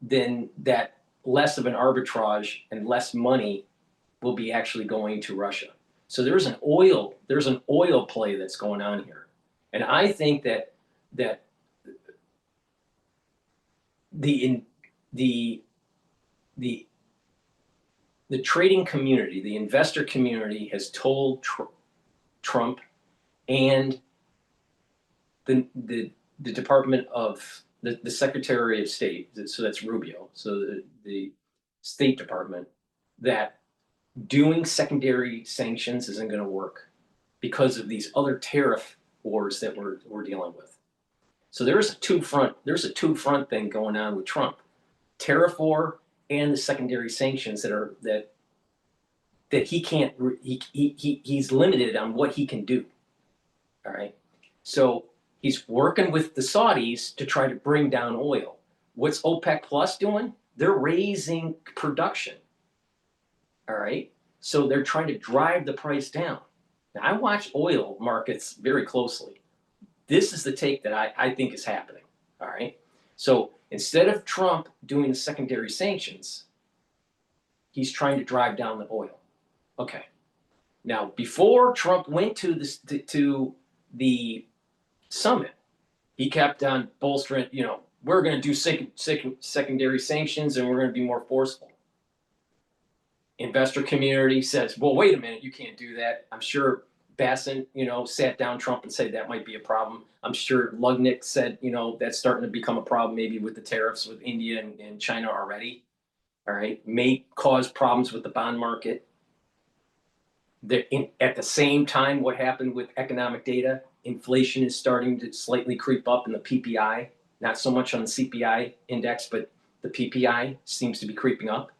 then that less of an arbitrage and less money will be actually going to Russia. So there's an oil play that's going on here. And I think that the trading community, the investor community, has told Trump and the Department of the Secretary of State, so that's Rubio, so the State Department, that doing secondary sanctions isn't going to work because of these other tariff wars that we're dealing with. So there's a two-front thing going on with Trump: tariff war and the secondary sanctions that he can't. He's limited on what he can do. All right, so he's working with the Saudis to try to bring down oil. What's OPEC Plus doing? They're raising production. All right, so they're trying to drive the price down. Now, I watch oil markets very closely. This is the take that I think is happening. All right, so instead of Trump doing the secondary sanctions, he's trying to drive down the oil. Okay, now before Trump went to the summit, he kept on bolstering, we're going to do secondary sanctions and we're going to be more forceful. Investor community says, well, wait a minute, you can't do that. I'm sure Bassin, sat down Trump and said that might be a problem. I'm sure Lugnick said, that's starting to become a problem maybe with the tariffs with India and China already. All right, may cause problems with the bond market. At the same time, what happened with economic data, inflation is starting to slightly creep up in the PPI, not so much on the CPI index, but the PPI seems to be creeping up.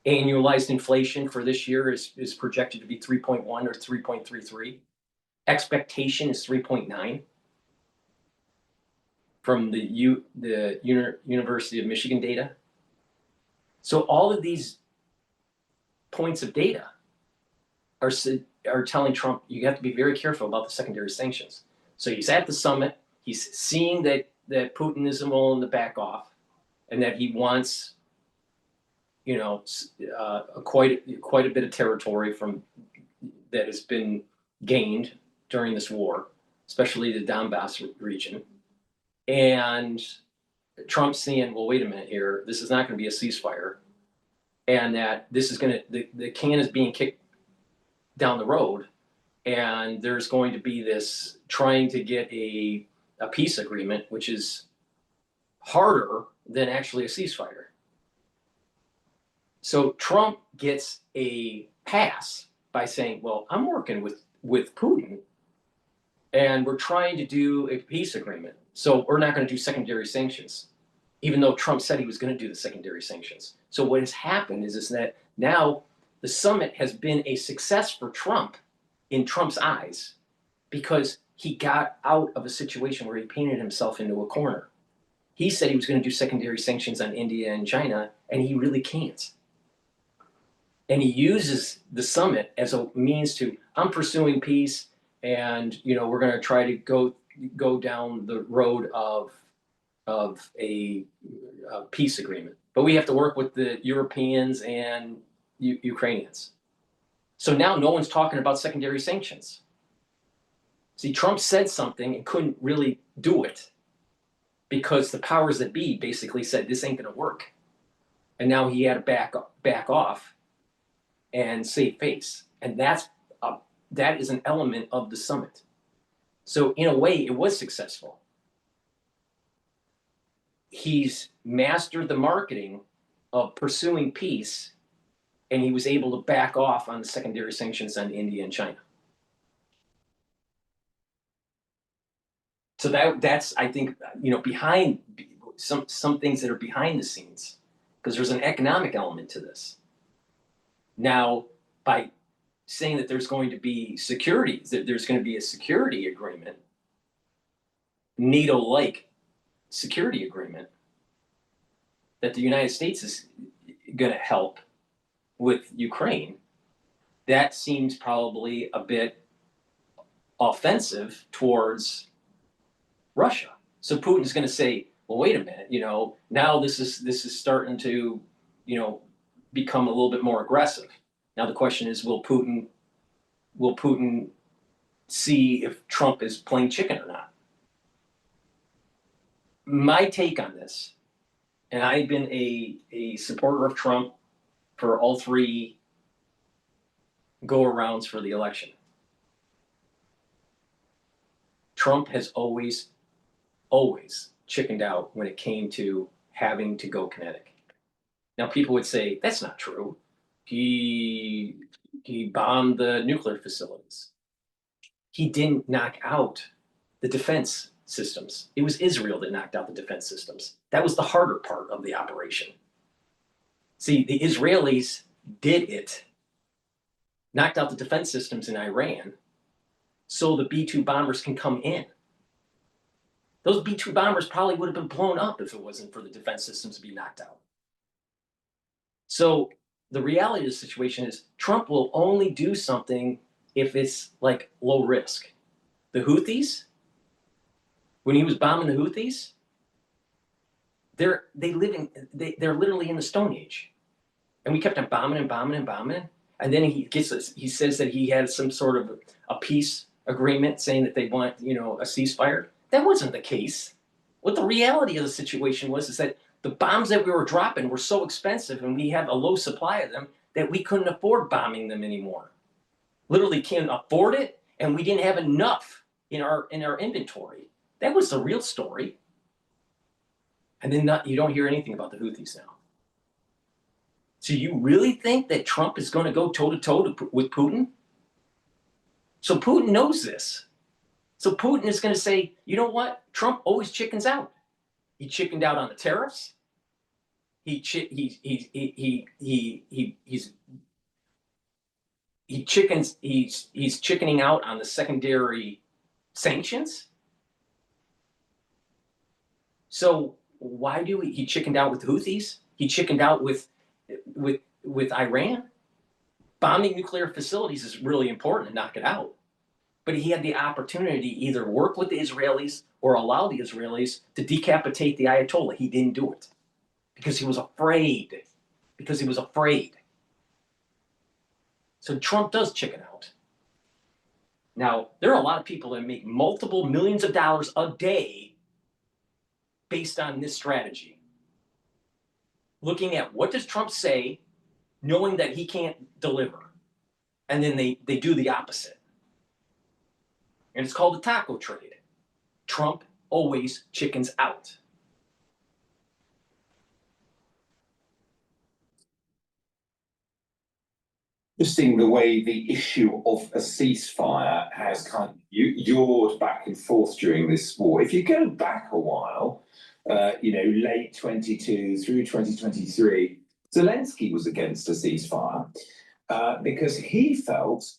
Annualized inflation for this year is projected to be 3.1 or 3.33. Expectation is 3.9 from the University of Michigan data. So all of these points of data are telling Trump, you have to be very careful about the secondary sanctions. So he's at the summit. He's seeing that Putin isn't willing to back off, and that he wants, quite a bit of territory that has been gained during this war, especially the Donbass region. And Trump's saying, well, wait a minute here, this is not going to be a ceasefire, and that this is the can is being kicked down the road, and there's going to be this trying to get a peace agreement, which is harder than actually a ceasefire. So Trump gets a pass by saying, well, I'm working with Putin, and we're trying to do a peace agreement. So we're not going to do secondary sanctions, even though Trump said he was going to do the secondary sanctions. So what has happened is that now the summit has been a success for Trump in Trump's eyes, because he got out of a situation where he painted himself into a corner. He said he was going to do secondary sanctions on India and China, and he really can't. And he uses the summit as a means to, I'm pursuing peace, and we're going to try to go down the road of a peace agreement. But we have to work with the Europeans and Ukrainians. So now no one's talking about secondary sanctions. See, Trump said something and couldn't really do it because the powers that be basically said this ain't going to work. And now he had to back off and save face. And that is an element of the summit. So in a way, it was successful. He's mastered the marketing of pursuing peace, and he was able to back off on the secondary sanctions on India and China. So that's, I think, behind some things that are behind the scenes, because there's an economic element to this. Now, by saying that there's going to be security, that there's going to be a security agreement, NATO-like security agreement, that the United States is going to help with Ukraine, that seems probably a bit offensive towards Russia. So Putin's going to say, well, wait a minute, now this is starting to, become a little bit more aggressive. Now the question is, will Putin see if Trump is playing chicken or not? My take on this, and I've been a supporter of Trump for all three go-arounds for the election. Trump has always chickened out when it came to having to go kinetic. Now, people would say, that's not true. He bombed the nuclear facilities. He didn't knock out the defense systems. It was Israel that knocked out the defense systems. That was the harder part of the operation. See, the Israelis did it, knocked out the defense systems in Iran, so the B-2 bombers can come in. Those B-2 bombers probably would have been blown up if it wasn't for the defense systems to be knocked out. So the reality of the situation is Trump will only do something if it's like low risk. The Houthis, when he was bombing the Houthis, they're literally in the Stone Age. And we kept on bombing and bombing and bombing. And then he says that he had some sort of a peace agreement saying that they want, a ceasefire. That wasn't the case. What the reality of the situation was is that the bombs that we were dropping were so expensive and we had a low supply of them that we couldn't afford bombing them anymore. Literally can't afford it, and we didn't have enough in our inventory. That was the real story. And then you don't hear anything about the Houthis now. So you really think that Trump is going to go toe-to-toe with Putin? So Putin knows this. So Putin is going to say, you know what? Trump always chickens out. He chickened out on the tariffs. He's chickening out on the secondary sanctions. So why he chickened out with Houthis? He chickened out with Iran. Bombing nuclear facilities is really important to knock it out. But he had the opportunity to either work with the Israelis or allow the Israelis to decapitate the Ayatollah. He didn't do it because he was afraid. So Trump does chicken out. Now, there are a lot of people that make multiple millions of dollars a day based on this strategy. Looking at what does Trump say, knowing that he can't deliver. And then they do the opposite. And it's called the taco trade. Trump always chickens out. Interesting the way the issue of a ceasefire has kind of yawed back and forth during this war. If you go back a while, late 22 through 2023, Zelensky was against a ceasefire because he felt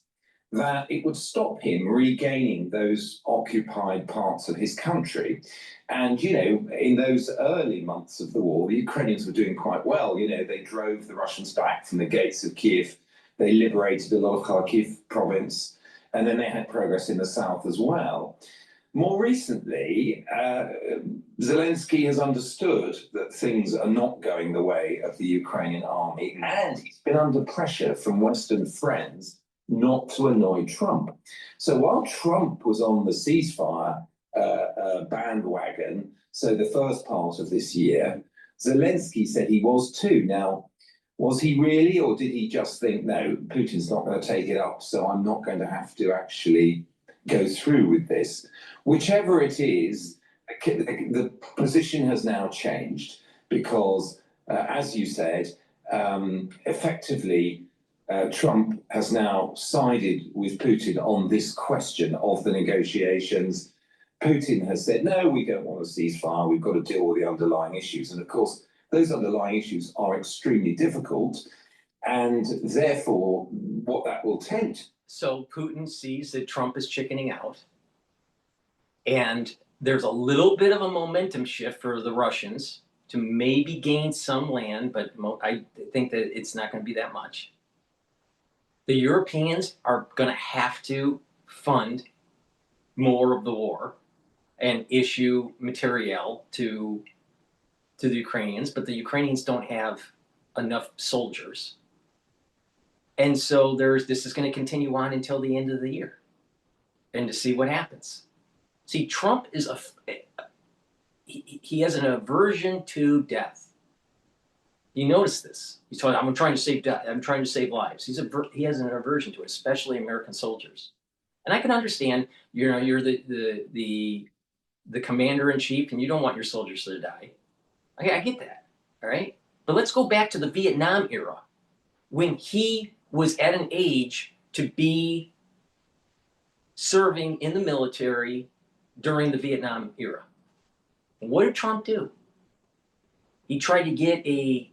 that it would stop him regaining those occupied parts of his country. And, you know, in those early months of the war, the Ukrainians were doing quite well. You know, they drove the Russians back from the gates of Kiev. They liberated a lot of Kharkiv province, and then they had progress in the south as well. More recently, Zelensky has understood that things are not going the way of the Ukrainian army, and he's been under pressure from Western friends not to annoy Trump. So while Trump was on the ceasefire bandwagon, so the first part of this year, Zelensky said he was too. Now, was he really, or did he just think, no, Putin's not going to take it up, so I'm not going to have to actually go through with this? Whichever it is, the position has now changed because, as you said, effectively, Trump has now sided with Putin on this question of the negotiations. Putin has said, no, we don't want a ceasefire. We've got to deal with the underlying issues. And of course, those underlying issues are extremely difficult. And therefore, what that will tend. So Putin sees that Trump is chickening out. And there's a little bit of a momentum shift for the Russians to maybe gain some land, but I think that it's not going to be that much. The Europeans are going to have to fund more of the war and issue materiel to the Ukrainians, but the Ukrainians don't have enough soldiers. And so this is going to continue on until the end of the year and to see what happens. See, Trump is he has an aversion to death. You notice this. He's talking, I'm trying to save death. I'm trying to save lives. He has an aversion to it, especially American soldiers. And I can understand, you know, you're the commander in chief and you don't want your soldiers to die. I get that. All right. But let's go back to the Vietnam era when he was at an age to be serving in the military during the Vietnam era. What did Trump do? He tried to get a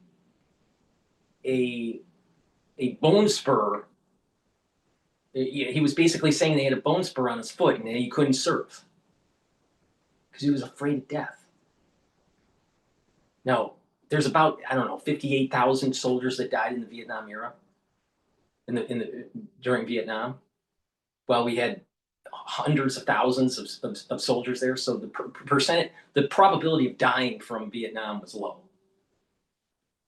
bone spur. He was basically saying they had a bone spur on his foot and he couldn't serve because he was afraid of death. Now, there's about, I don't know, 58,000 soldiers that died in the Vietnam era, during Vietnam. Well, we had hundreds of thousands of soldiers there, so the probability of dying from Vietnam was low.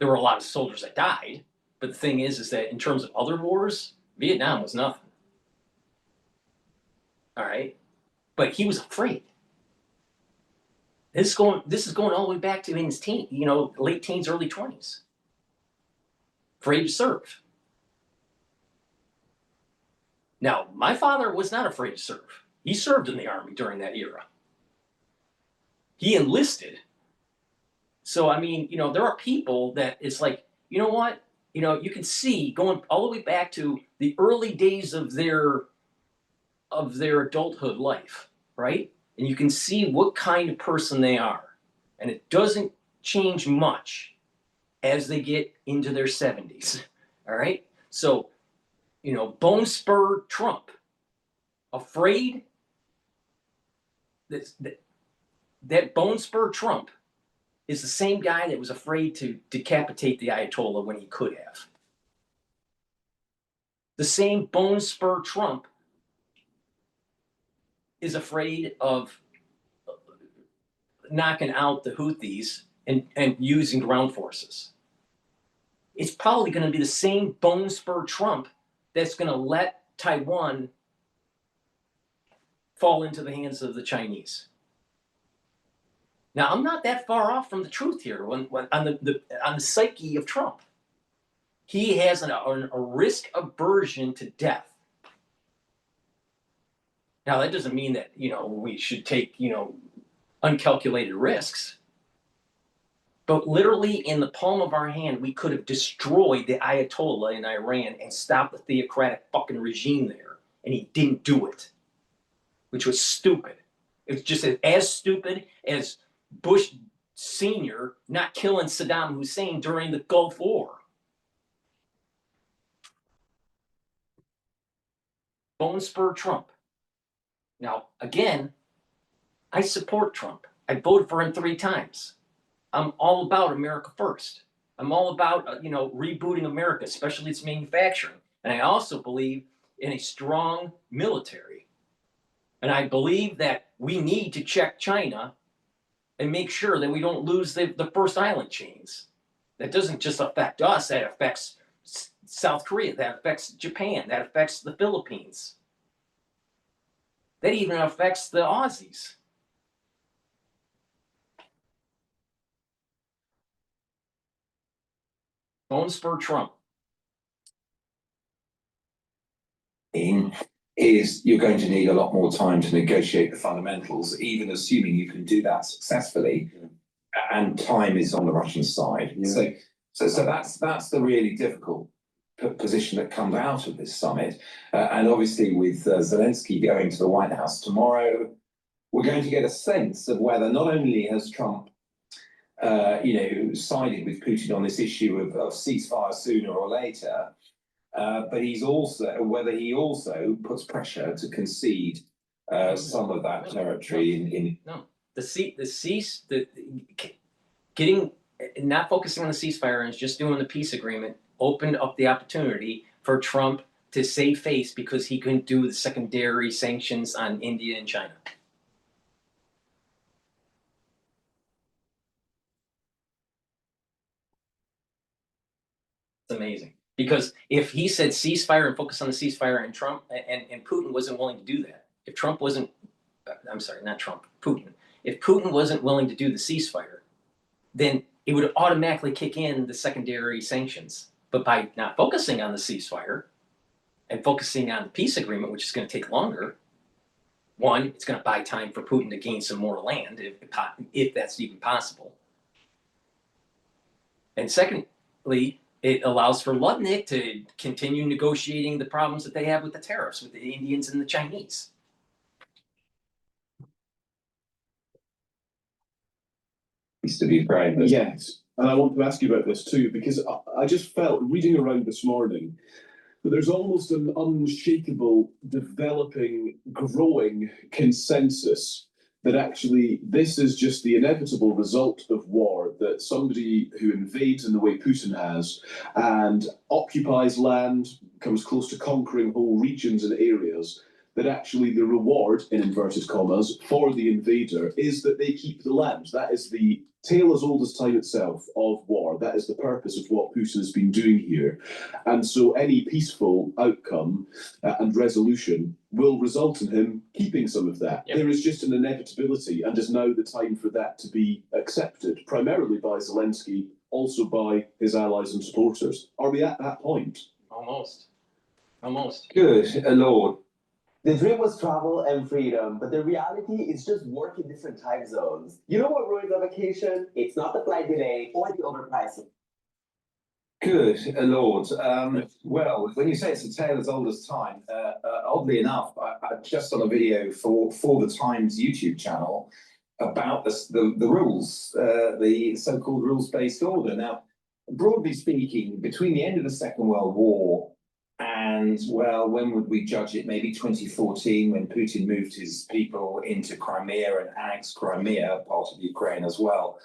There were a lot of soldiers that died, but the thing is that in terms of other wars, Vietnam was nothing. All right, but he was afraid. This is going all the way back to in his late teens, early 20s. Afraid to serve. Now, my father was not afraid to serve. He served in the army during that era. He enlisted. So, I mean, there are people that it's like, you know what? You can see going all the way back to the early days of their adulthood life, right? And you can see what kind of person they are. And it doesn't change much as they get into their 70s. All right? So, bone spur Trump, afraid that bone spur Trump is the same guy that was afraid to decapitate the Ayatollah when he could have. The same bone spur Trump is afraid of knocking out the Houthis and using ground forces. It's probably going to be the same bone spur Trump that's going to let Taiwan fall into the hands of the Chinese. Now, I'm not that far off from the truth here on the psyche of Trump. He has a risk aversion to death. Now, that doesn't mean that, we should take, uncalculated risks. But literally in the palm of our hand, we could have destroyed the Ayatollah in Iran and stopped the theocratic fucking regime there. And he didn't do it, which was stupid. It was just as stupid as Bush Sr. not killing Saddam Hussein during the Gulf War. Bone spur Trump. Now, again, I support Trump. I voted for him 3 times. I'm all about America first. I'm all about, rebooting America, especially its manufacturing. And I also believe in a strong military. And I believe that we need to check China and make sure that we don't lose the first island chains. That doesn't just affect us, that affects South Korea, that affects Japan, that affects the Philippines. That even affects the Aussies. Bone spur Trump. Is you're going to need a lot more time to negotiate the fundamentals, even assuming you can do that successfully, and time is on the Russian side. Yeah. So that's the really difficult position that comes out of this summit. And obviously with Zelensky going to the White House tomorrow, we're going to get a sense of whether not only has Trump sided with Putin on this issue of ceasefire sooner or later, but whether he also puts pressure to concede some of that territory not focusing on the ceasefire and just doing the peace agreement opened up the opportunity for Trump to save face because he couldn't do the secondary sanctions on India and China. It's amazing. Because if he said ceasefire and focus on the ceasefire and Trump and Putin wasn't willing to do that, if Trump wasn't, I'm sorry, not Trump, Putin, if Putin wasn't willing to do the ceasefire, then it would automatically kick in the secondary sanctions. But by not focusing on the ceasefire and focusing on the peace agreement, which is going to take longer, one, it's going to buy time for Putin to gain some more land, if that's even possible. And secondly, it allows for Lutnick to continue negotiating the problems that they have with the tariffs with the Indians and the Chinese. to be Ukraine. Yes, and I want to ask you about this too, because I just felt reading around this morning that there's almost an unshakable, developing, growing consensus that actually this is just the inevitable result of war, that somebody who invades in the way Putin has and occupies land, comes close to conquering whole regions and areas, that actually the reward, in inverted commas, for the invader is that they keep the land. That is the tale as old as time itself of war. That is the purpose of what Putin has been doing here. And so any peaceful outcome and resolution will result in him keeping some of that. Yep. There is just an inevitability, and is now the time for that to be accepted, primarily by Zelensky, also by his allies and supporters. Are we at that point? Almost. Almost. Good Lord. The dream was travel and freedom, but the reality is just work in different time zones. You know what ruins a vacation? It's not the flight delay or the overpricing. Good Lord. Well, when you say it's a tale as old as time, oddly enough, I just on a video for the Times YouTube channel about the rules, the so-called rules-based order. Now, broadly speaking, between the end of the Second World War and, well, when would we judge it? Maybe 2014, when Putin moved his people into Crimea and annexed Crimea, part of Ukraine as well.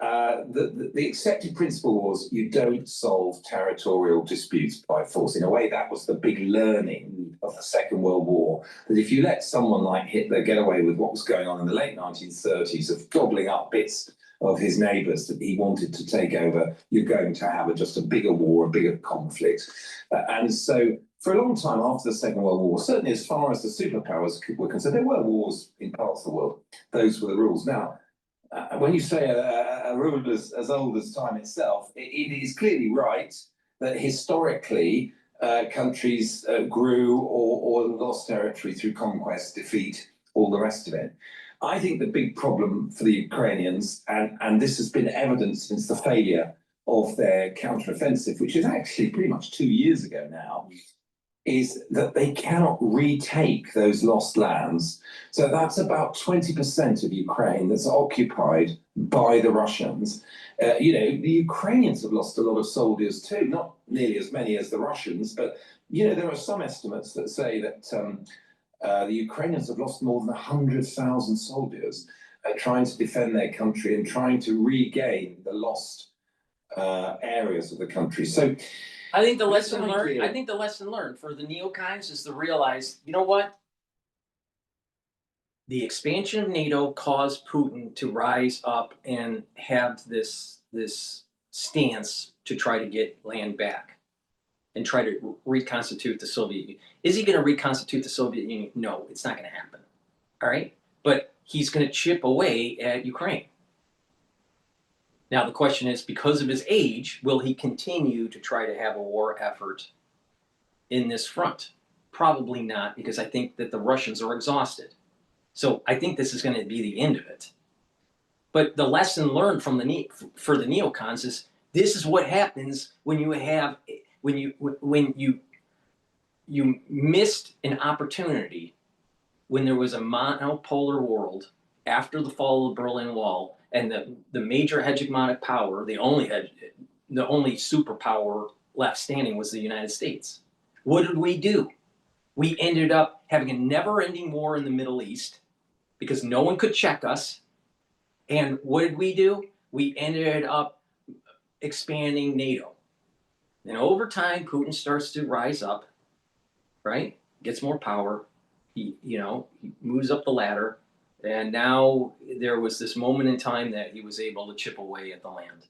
The accepted principle was you don't solve territorial disputes by force. In a way, that was the big learning of the Second World War, that if you let someone like Hitler get away with what was going on in the late 1930s of gobbling up bits of his neighbours that he wanted to take over, you're going to have just a bigger war, a bigger conflict. And so for a long time after the Second World War, certainly as far as the superpowers were concerned, there were wars in parts of the world. Those were the rules. Now, when you say a rule as old as time itself, it is clearly right that historically countries grew or lost territory through conquest, defeat, all the rest of it. I think the big problem for the Ukrainians, and this has been evident since the failure of their counteroffensive, which is actually pretty much 2 years ago now, is that they cannot retake those lost lands. So that's about 20% of Ukraine that's occupied by the Russians. The Ukrainians have lost a lot of soldiers too, nearly as many as the Russians, but you know there are some estimates that say that the Ukrainians have lost more than 100,000 soldiers trying to defend their country and trying to regain the lost areas of the country. So I think the This lesson learned. idea- I think the lesson learned for the neocons is to realize, you know what? The expansion of NATO caused Putin to rise up and have this stance to try to get land back and try to reconstitute the Soviet Union. Is he going to reconstitute the Soviet Union? No, it's not going to happen. All right, but he's going to chip away at Ukraine. Now the question is, because of his age, will he continue to try to have a war effort in this front? Probably not, because I think that the Russians are exhausted. So I think this is going to be the end of it. But the lesson learned from for the neocons is this is what happens when you have when you missed an opportunity when there was a monopolar world after the fall of the Berlin Wall, and the major hegemonic power, the only superpower left standing was the United States. What did we do? We ended up having a never-ending war in the Middle East because no one could check us. And what did we do? We ended up expanding NATO. And over time, Putin starts to rise up, right? Gets more power. He moves up the ladder. And now there was this moment in time that he was able to chip away at the land.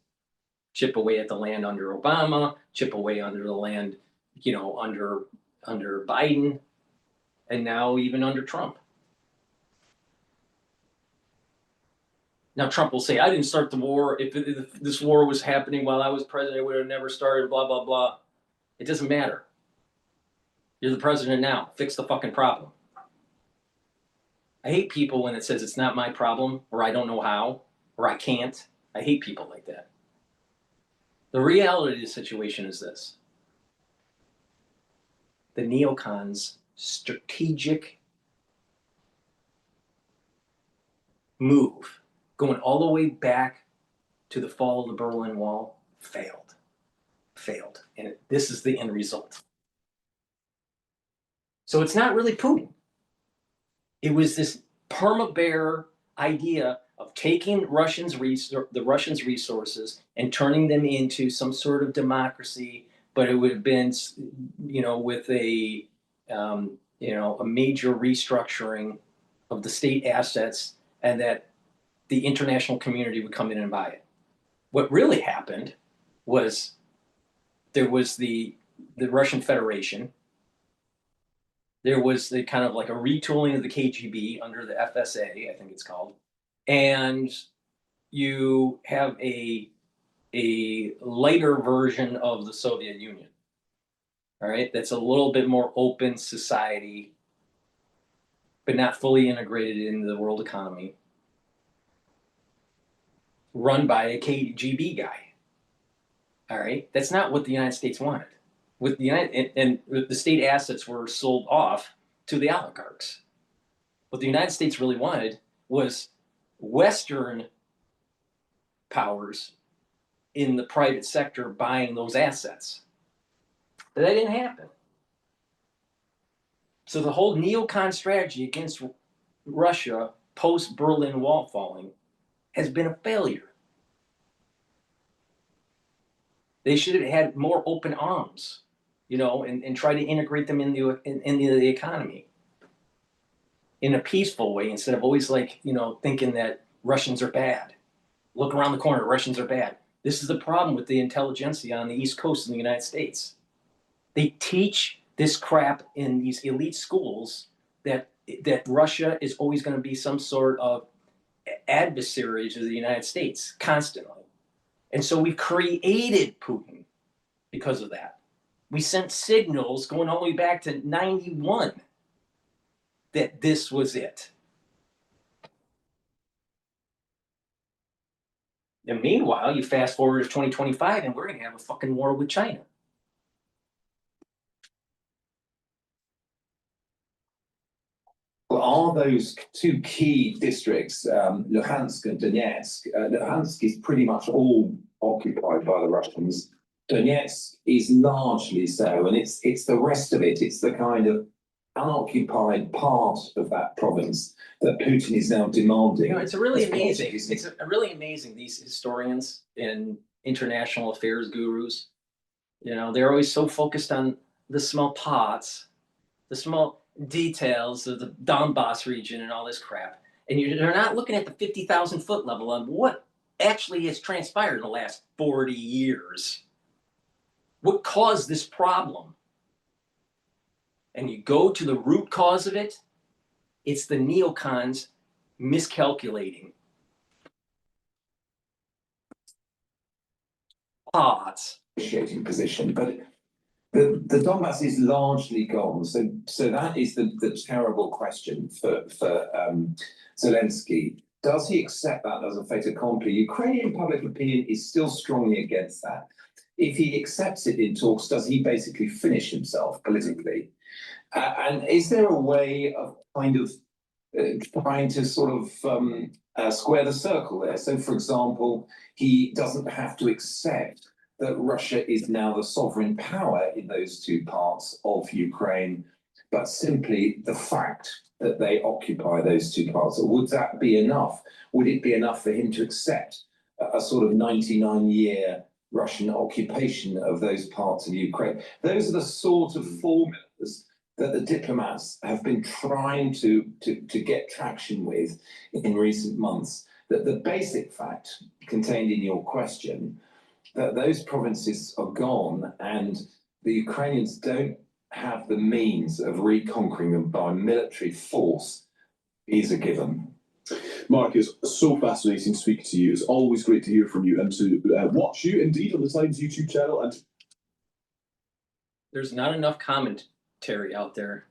Chip away at the land under Obama, chip away under the land, under Biden, and now even under Trump. Now Trump will say, I didn't start the war. If this war was happening while I was president, it would have never started, blah, blah, blah. It doesn't matter. You're the president now. Fix the fucking problem. I hate people when it says it's not my problem, or I don't know how, or I can't. I hate people like that. The reality of the situation is this. The neocons' strategic move, going all the way back to the fall of the Berlin Wall, failed. And this is the end result. So it's not really Putin. It was this perma-bear idea of taking the Russians' resources and turning them into some sort of democracy, but it would have been, with a major restructuring of the state assets, and that the international community would come in and buy it. What really happened was there was the Russian Federation. There was the kind of like a retooling of the KGB under the FSA, I think it's called. And you have a lighter version of the Soviet Union. All right, that's a little bit more open society, but not fully integrated into the world economy, run by a KGB guy. All right, that's not what the United States wanted. With the the state assets were sold off to the oligarchs. What the United States really wanted was Western powers in the private sector buying those assets. But that didn't happen. So the whole neocon strategy against Russia post-Berlin Wall falling has been a failure. They should have had more open arms, and try to integrate them into the economy in a peaceful way, instead of always thinking that Russians are bad. Look around the corner, Russians are bad. This is the problem with the intelligentsia on the East Coast in the United States. They teach this crap in these elite schools that Russia is always going to be some sort of adversary to the United States constantly. And so we created Putin because of that. We sent signals going all the way back to 91 that this was it. And meanwhile, you fast forward to 2025 and we're going to have a fucking war with China. Well, are those two key districts, Luhansk and Donetsk? Luhansk is pretty much all occupied by the Russians. Donetsk is largely so, and it's the rest of it. It's the kind of unoccupied part of that province that Putin is now demanding. You know, it's really As amazing. Portuguese- It's really amazing, these historians and international affairs gurus. You know, they're always so focused on the small pots, the small details of the Donbass region and all this crap. And they're not looking at the 50,000-foot level on what actually has transpired in the last 40 years. What caused this problem? And you go to the root cause of it, it's the neocons miscalculating. Pots. Negotiating position, but the Donbass is largely gone. So that is the terrible question for Zelensky. Does he accept that as a fait accompli? Ukrainian public opinion is still strongly against that. If he accepts it in talks, does he basically finish himself politically? And is there a way of kind of trying to sort of square the circle there? So, for example, he doesn't have to accept that Russia is now the sovereign power in those two parts of Ukraine, but simply the fact that they occupy those two parts. Would that be enough? Would it be enough for him to accept a sort of 99-year Russian occupation of those parts of Ukraine? Those are the sort of formulas that the diplomats have been trying to get traction with in recent months. That the basic fact contained in your question, that those provinces are gone and the Ukrainians don't have the means of reconquering them by military force, is a given. Mark, it's so fascinating to speak to you. It's always great to hear from you and to watch you, indeed, on the Times YouTube channel. And There's not enough commentary out there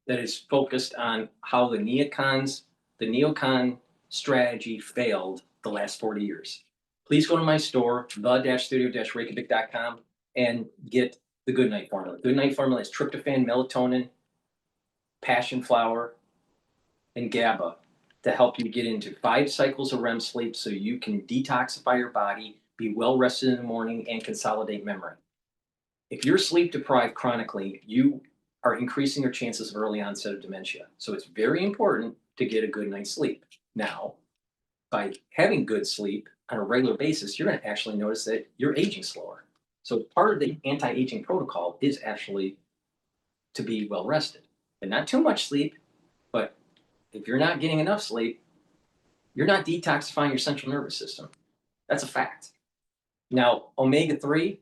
that is focused on how the neocon strategy failed the last 40 years. Please go to my store, the-studio-reykjavik.com, and get the Good Night Formula. Good Night Formula is tryptophan, melatonin, passion flower, and GABA to help you get into 5 cycles of REM sleep so you can detoxify your body, be well rested in the morning, and consolidate memory. If you're sleep deprived chronically, you are increasing your chances of early onset of dementia. So it's very important to get a good night's sleep. Now, by having good sleep on a regular basis, you're going to actually notice that you're aging slower. So part of the anti-aging protocol is actually to be well rested. And not too much sleep, but if you're not getting enough sleep, you're not detoxifying your central nervous system. That's a fact. Now, omega-3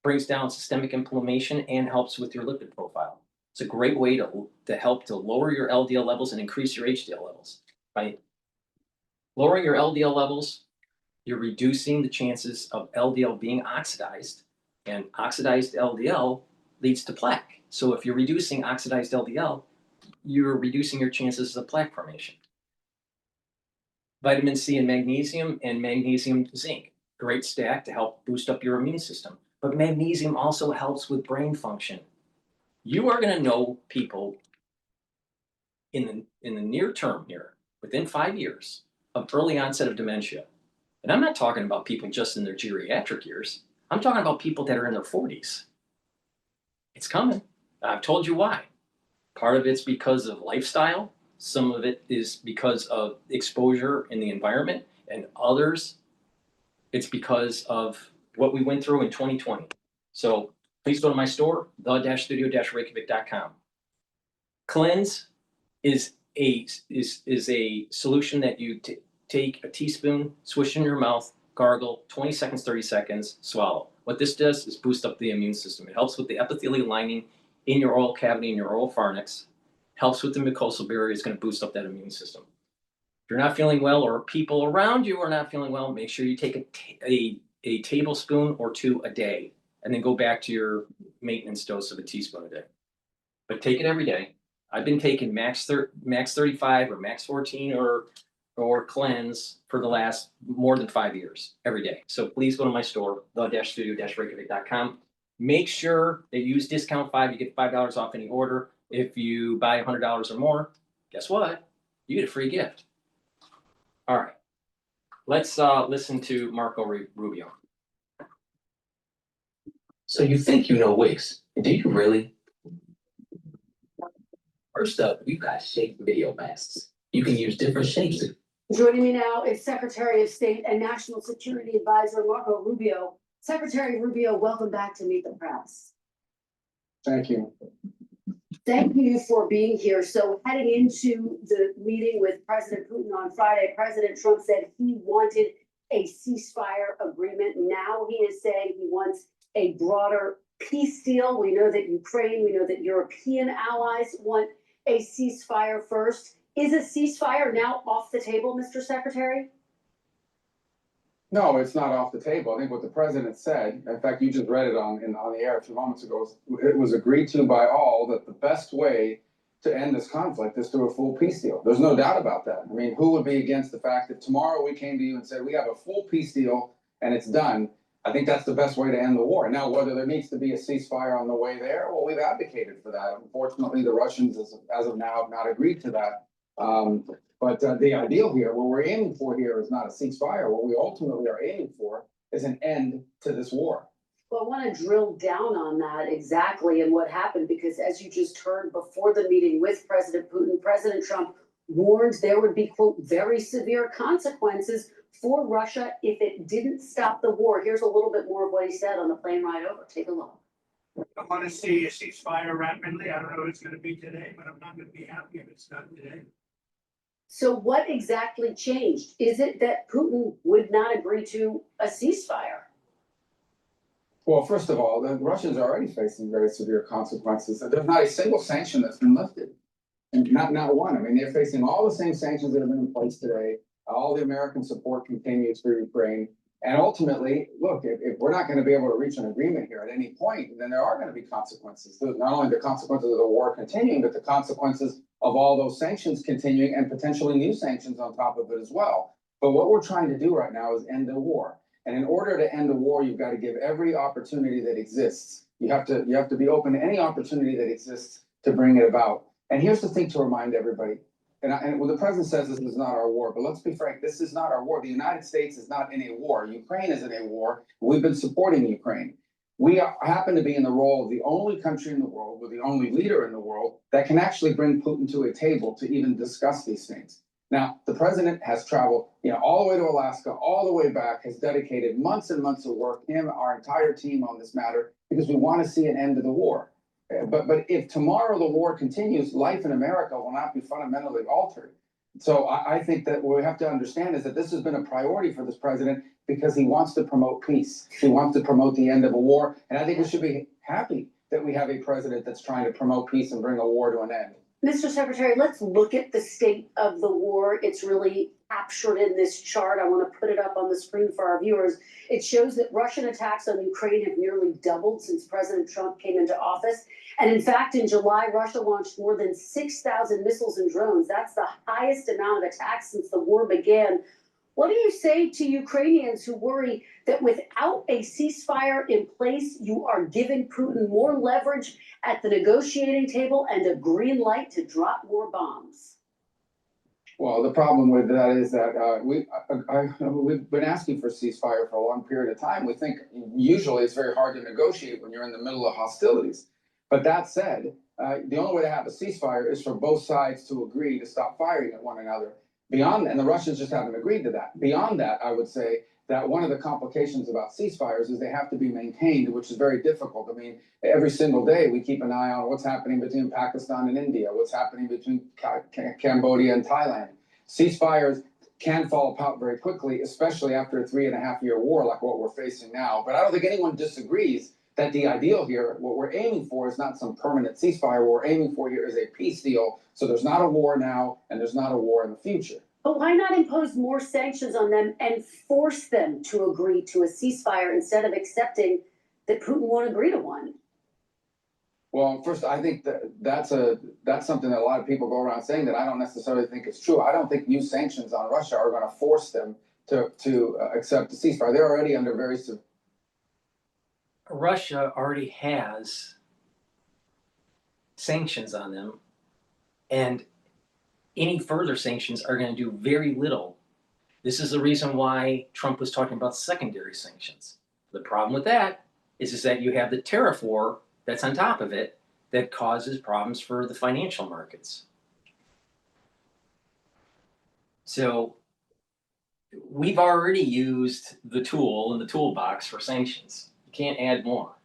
brings down systemic inflammation and helps with your lipid profile. It's a great way to help to lower your LDL levels and increase your HDL levels. By lowering your LDL levels, you're reducing the chances of LDL being oxidized, and oxidized LDL leads to plaque. So if you're reducing oxidized LDL, you're reducing your chances of plaque formation. Vitamin C and magnesium zinc, great stack to help boost up your immune system. But magnesium also helps with brain function. You are going to know people in the near term here, within 5 years, of early onset of dementia. And I'm not talking about people just in their geriatric years. I'm talking about people that are in their 40s. It's coming. I've told you why. Part of it's because of lifestyle. Some of it is because of exposure in the environment. And others, it's because of what we went through in 2020. So please go to my store, the-studio-reykjavik.com. Cleanse is a solution that you take a teaspoon, swish in your mouth, gargle, 20 seconds, 30 seconds, swallow. What this does is boost up the immune system. It helps with the epithelial lining in your oral cavity and your oral pharynx, helps with the mucosal barrier. It's going to boost up that immune system. If you're not feeling well or people around you are not feeling well, make sure you take a tablespoon or 2 a day, and then go back to your maintenance dose of a teaspoon a day. But take it every day. I've been taking max 35 or max 14 or cleanse for the last more than 5 years every day. So please go to my store, the-studio-reykjavik.com. Make sure that you use discount 5. You get $5 off any order. If you buy $100 or more, guess what? You get a free gift. All right. Let's listen to Marco Rubio. So you think you know Wix? Do you really? First up, we've got shaped video masks. You can use different shapes. Joining me now is Secretary of State and National Security Advisor Marco Rubio. Secretary Rubio, welcome back to Meet the Press. Thank you. Thank you for being here. So heading into the meeting with President Putin on Friday, President Trump said he wanted a ceasefire agreement. Now he is saying he wants a broader peace deal. We know that Ukraine, we know that European allies want a ceasefire first. Is a ceasefire now off the table, Mr. Secretary? No, it's not off the table. I think what the president said, in fact, you just read it on the air a few moments ago, it was agreed to by all that the best way to end this conflict is through a full peace deal. There's no doubt about that. I mean, who would be against the fact that tomorrow we came to you and said, we have a full peace deal and it's done? I think that's the best way to end the war. Now, whether there needs to be a ceasefire on the way there, well, we've advocated for that. Unfortunately, the Russians, as of now, have not agreed to that. But the ideal here, what we're aiming for here is not a ceasefire. What we ultimately are aiming for is an end to this war. Well, I want to drill down on that exactly and what happened, because as you just heard before the meeting with President Putin, President Trump warned there would be, quote, very severe consequences for Russia if it didn't stop the war. Here's a little bit more of what he said on the plane ride over. Take a look. I want to see a ceasefire rapidly. I don't know if it's going to be today, but I'm not going to be happy if it's not today. So what exactly changed? Is it that Putin would not agree to a ceasefire? Well, first of all, the Russians are already facing very severe consequences. There's not a single sanction that's been lifted. And not one. I mean, they're facing all the same sanctions that have been in place today. All the American support continues for Ukraine. And ultimately, look, if we're not going to be able to reach an agreement here at any point, then there are going to be consequences. Not only the consequences of the war continuing, but the consequences of all those sanctions continuing and potentially new sanctions on top of it as well. But what we're trying to do right now is end the war. And in order to end the war, you've got to give every opportunity that exists. You have to be open to any opportunity that exists to bring it about. And here's the thing to remind everybody. And when the president says this is not our war, but let's be frank, this is not our war. The United States is not in a war. Ukraine is in a war. We've been supporting Ukraine. We happen to be in the role of the only country in the world, we're the only leader in the world that can actually bring Putin to a table to even discuss these things. Now, the president has traveled, all the way to Alaska, all the way back, has dedicated months and months of work, our entire team on this matter, because we want to see an end to the war. But if tomorrow the war continues, life in America will not be fundamentally altered. So I think that what we have to understand is that this has been a priority for this president because he wants to promote peace. He wants to promote the end of a war. And I think we should be happy that we have a president that's trying to promote peace and bring a war to an end. Mr. Secretary, let's look at the state of the war. It's really captured in this chart. I want to put it up on the screen for our viewers. It shows that Russian attacks on Ukraine have nearly doubled since President Trump came into office. And in fact, in July, Russia launched more than 6,000 missiles and drones. That's the highest amount of attacks since the war began. What do you say to Ukrainians who worry that without a ceasefire in place, you are giving Putin more leverage at the negotiating table and a green light to drop more bombs? Well, the problem with that is that we've been asking for a ceasefire for a long period of time. We think usually it's very hard to negotiate when you're in the middle of hostilities. But that said, the only way to have a ceasefire is for both sides to agree to stop firing at one another. Beyond that, and the Russians just haven't agreed to that. Beyond that, I would say that one of the complications about ceasefires is they have to be maintained, which is very difficult. I mean, every single day we keep an eye on what's happening between Pakistan and India, what's happening between Cambodia and Thailand. Ceasefires can fall apart very quickly, especially after a 3.5-year war like what we're facing now. But I don't think anyone disagrees that the ideal here, what we're aiming for is not some permanent ceasefire. What we're aiming for here is a peace deal. So there's not a war now and there's not a war in the future. But why not impose more sanctions on them and force them to agree to a ceasefire instead of accepting that Putin won't agree to one? Well, first, I think that's something that a lot of people go around saying that I don't necessarily think is true. I don't think new sanctions on Russia are going to force them to accept the ceasefire. They're already under very severe. Russia already has sanctions on them, and any further sanctions are going to do very little. This is the reason why Trump was talking about secondary sanctions. The problem with that is that you have the tariff war that's on top of it that causes problems for the financial markets. So we've already used the tool in the toolbox for sanctions. You can't add more.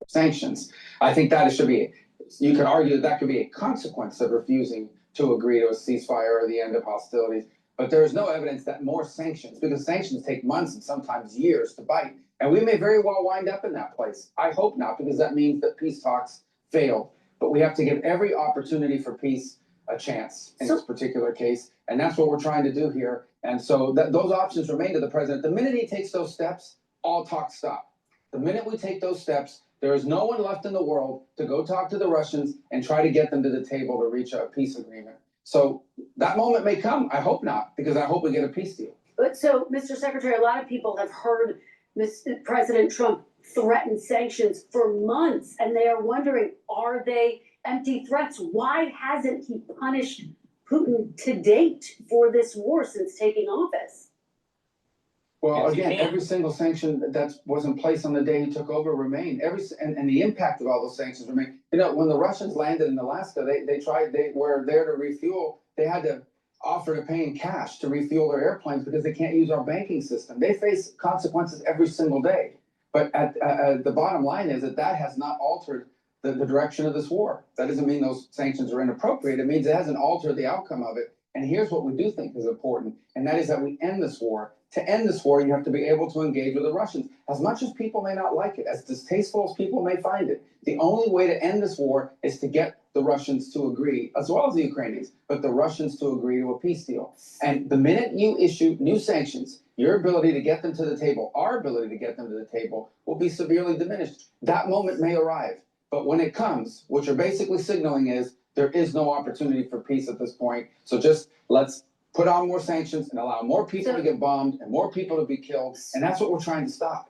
Sanctions. I think that should be, you could argue that that could be a consequence of refusing to agree to a ceasefire or the end of hostilities. But there is no evidence that more sanctions, because sanctions take months and sometimes years to bite. And we may very well wind up in that place. I hope not, because that means that peace talks failed. But we have to give every opportunity for peace a chance in this particular case. And that's what we're trying to do here. And so those options remain to the president. The minute he takes those steps, all talk stop. The minute we take those steps, there is no one left in the world to go talk to the Russians and try to get them to the table to reach a peace agreement. So that moment may come. I hope not, because I hope we get a peace deal. But so, Mr. Secretary, a lot of people have heard President Trump threaten sanctions for months, and they are wondering, are they empty threats? Why hasn't he punished Putin to date for this war since taking office? Well, again, every single sanction that was in place on the day he took over remained. And the impact of all those sanctions remain. You know, when the Russians landed in Alaska, they were there to refuel. They had to offer to pay in cash to refuel their airplanes because they can't use our banking system. They face consequences every single day. But the bottom line is that has not altered the direction of this war. That doesn't mean those sanctions are inappropriate. It means it hasn't altered the outcome of it. And here's what we do think is important, and that is that we end this war. To end this war, you have to be able to engage with the Russians. As much as people may not like it, as distasteful as people may find it, the only way to end this war is to get the Russians to agree, as well as the Ukrainians, but the Russians to agree to a peace deal. And the minute you issue new sanctions, your ability to get them to the table, our ability to get them to the table, will be severely diminished. That moment may arrive, but when it comes, what you're basically signaling is there is no opportunity for peace at this point. So just let's put on more sanctions and allow more people to get bombed and more people to be killed. And that's what we're trying to stop.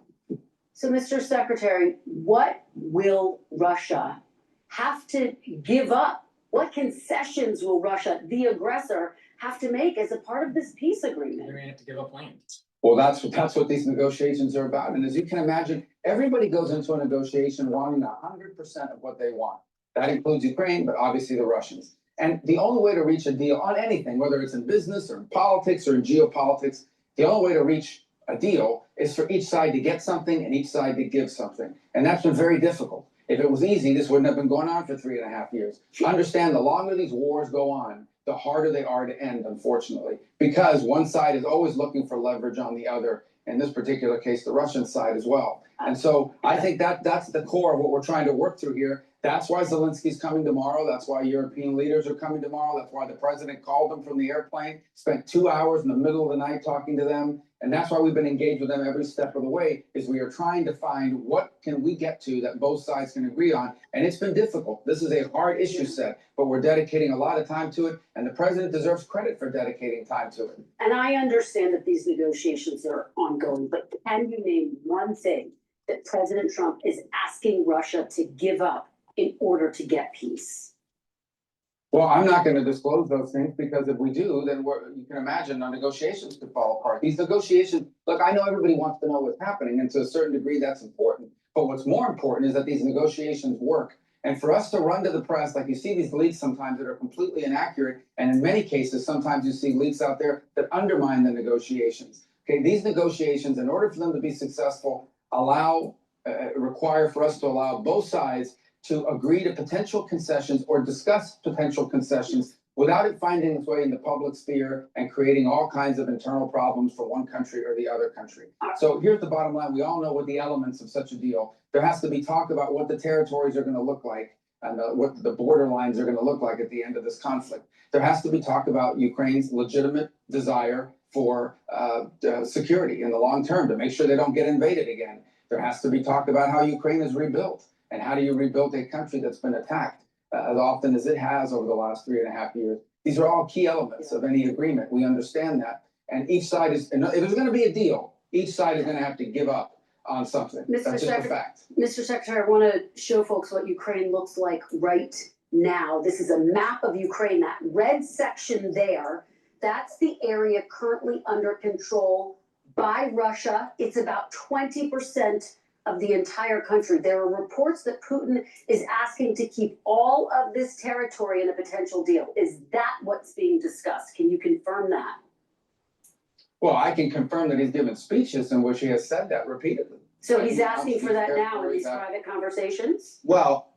So, Mr. Secretary, what will Russia have to give up? What concessions will Russia, the aggressor, have to make as a part of this peace agreement? They're going to have to give up land. Well, that's what these negotiations are about. And as you can imagine, everybody goes into a negotiation wanting 100% of what they want. That includes Ukraine, but obviously the Russians. And the only way to reach a deal on anything, whether it's in business or in politics or in geopolitics, the only way to reach a deal is for each side to get something and each side to give something. And that's been very difficult. If it was easy, this wouldn't have been going on for 3.5 years. Understand, the longer these wars go on, the harder they are to end, unfortunately, because one side is always looking for leverage on the other. In this particular case, the Russian side as well. And so I think that's the core of what we're trying to work through here. That's why Zelensky's coming tomorrow. That's why European leaders are coming tomorrow. That's why the president called them from the airplane, spent 2 hours in the middle of the night talking to them. And that's why we've been engaged with them every step of the way, is we are trying to find what can we get to that both sides can agree on. And it's been difficult. This is a hard issue set, but we're dedicating a lot of time to it. And the president deserves credit for dedicating time to it. And I understand that these negotiations are ongoing, but can you name one thing that President Trump is asking Russia to give up in order to get peace? Well, I'm not going to disclose those things, because if we do, then you can imagine our negotiations could fall apart. These negotiations, look, I know everybody wants to know what's happening, and to a certain degree that's important. But what's more important is that these negotiations work. And for us to run to the press, like you see these leaks sometimes that are completely inaccurate, and in many cases, sometimes you see leaks out there that undermine the negotiations. Okay, these negotiations, in order for them to be successful, require for us to allow both sides to agree to potential concessions or discuss potential concessions without it finding its way in the public sphere and creating all kinds of internal problems for one country or the other country. So here's the bottom line. We all know what the elements of such a deal. There has to be talk about what the territories are going to look like and what the border lines are going to look like at the end of this conflict. There has to be talk about Ukraine's legitimate desire for security in the long term to make sure they don't get invaded again. There has to be talk about how Ukraine is rebuilt. And how do you rebuild a country that's been attacked as often as it has over the last 3.5 years? These are all key elements of any agreement. We understand that. And each side is, if there's going to be a deal, each side is going to have to give up on something. That's just a fact. Mr. Secretary, I want to show folks what Ukraine looks like right now. This is a map of Ukraine. That red section there, that's the area currently under control by Russia. It's about 20% of the entire country. There are reports that Putin is asking to keep all of this territory in a potential deal. Is that what's being discussed? Can you confirm that? Well, I can confirm that he's given speeches in which he has said that repeatedly. So he's asking for that now in these private conversations? Well,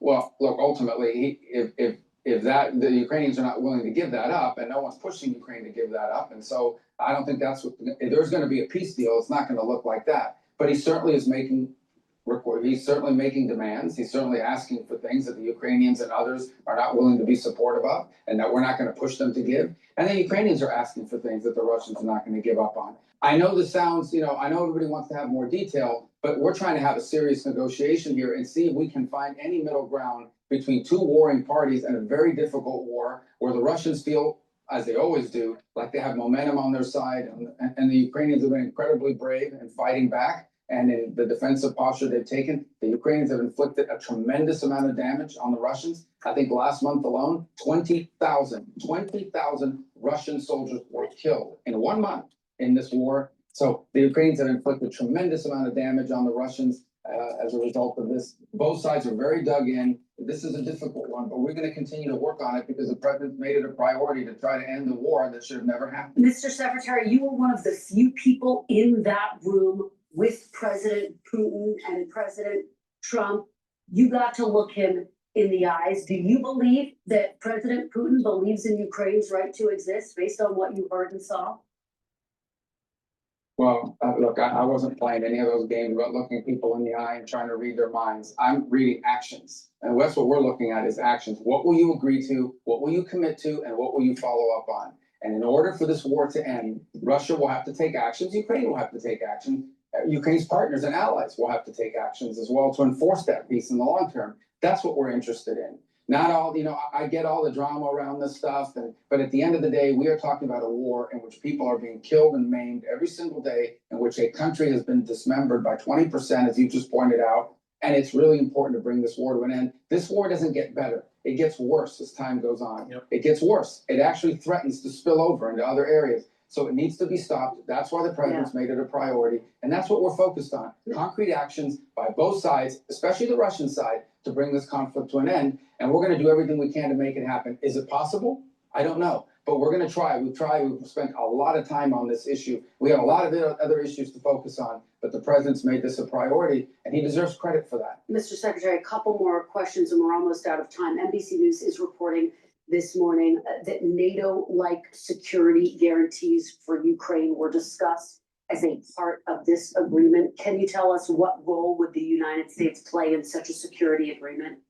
look, ultimately, if that, the Ukrainians are not willing to give that up, and no one's pushing Ukraine to give that up, and so I don't think that's what, if there's gonna be a peace deal, it's not gonna look like that. But he certainly is he's certainly making demands, he's certainly asking for things that the Ukrainians and others are not willing to be supportive of, and that we're not gonna push them to give. And the Ukrainians are asking for things that the Russians are not gonna give up on. I know this sounds, I know everybody wants to have more detail, but we're trying to have a serious negotiation here and see if we can find any middle ground between two warring parties in a very difficult war where the Russians feel, as they always do, like they have momentum on their side, and the Ukrainians have been incredibly brave in fighting back. And in the defensive posture they've taken, the Ukrainians have inflicted a tremendous amount of damage on the Russians. I think last month alone, 20,000 Russian soldiers were killed in 1 month in this war. So the Ukrainians have inflicted a tremendous amount of damage on the Russians as a result of this. Both sides are very dug in. This is a difficult one, but we're going to continue to work on it because the president made it a priority to try to end the war that should have never happened. Mr. Secretary, you were one of the few people in that room with President Putin and President Trump. You got to look him in the eyes. Do you believe that President Putin believes in Ukraine's right to exist based on what you heard and saw? Well, look, I wasn't playing any of those games about looking people in the eye and trying to read their minds. I'm reading actions. And that's what we're looking at is actions. What will you agree to? What will you commit to? And what will you follow up on? And in order for this war to end, Russia will have to take actions. Ukraine will have to take action. Ukraine's partners and allies will have to take actions as well to enforce that peace in the long term. That's what we're interested in. Not all, I get all the drama around this stuff, but at the end of the day, we are talking about a war in which people are being killed and maimed every single day, in which a country has been dismembered by 20%, as you just pointed out. And it's really important to bring this war to an end. This war doesn't get better. It gets worse as time goes on. Yep. It gets worse. It actually threatens to spill over into other areas. So it needs to be stopped. That's why the president's made it a priority. And that's what we're focused on. Concrete actions by both sides, especially the Russian side, to bring this conflict to an end. And we're going to do everything we can to make it happen. Is it possible? I don't know. But we're going to try. We've spent a lot of time on this issue. We have a lot of other issues to focus on. But the president's made this a priority, and he deserves credit for that. Mr. Secretary, a couple more questions, and we're almost out of time. NBC News is reporting this morning that NATO-like security guarantees for Ukraine were discussed as a part of this agreement. Can you tell us what role would the United States play in such a security agreement?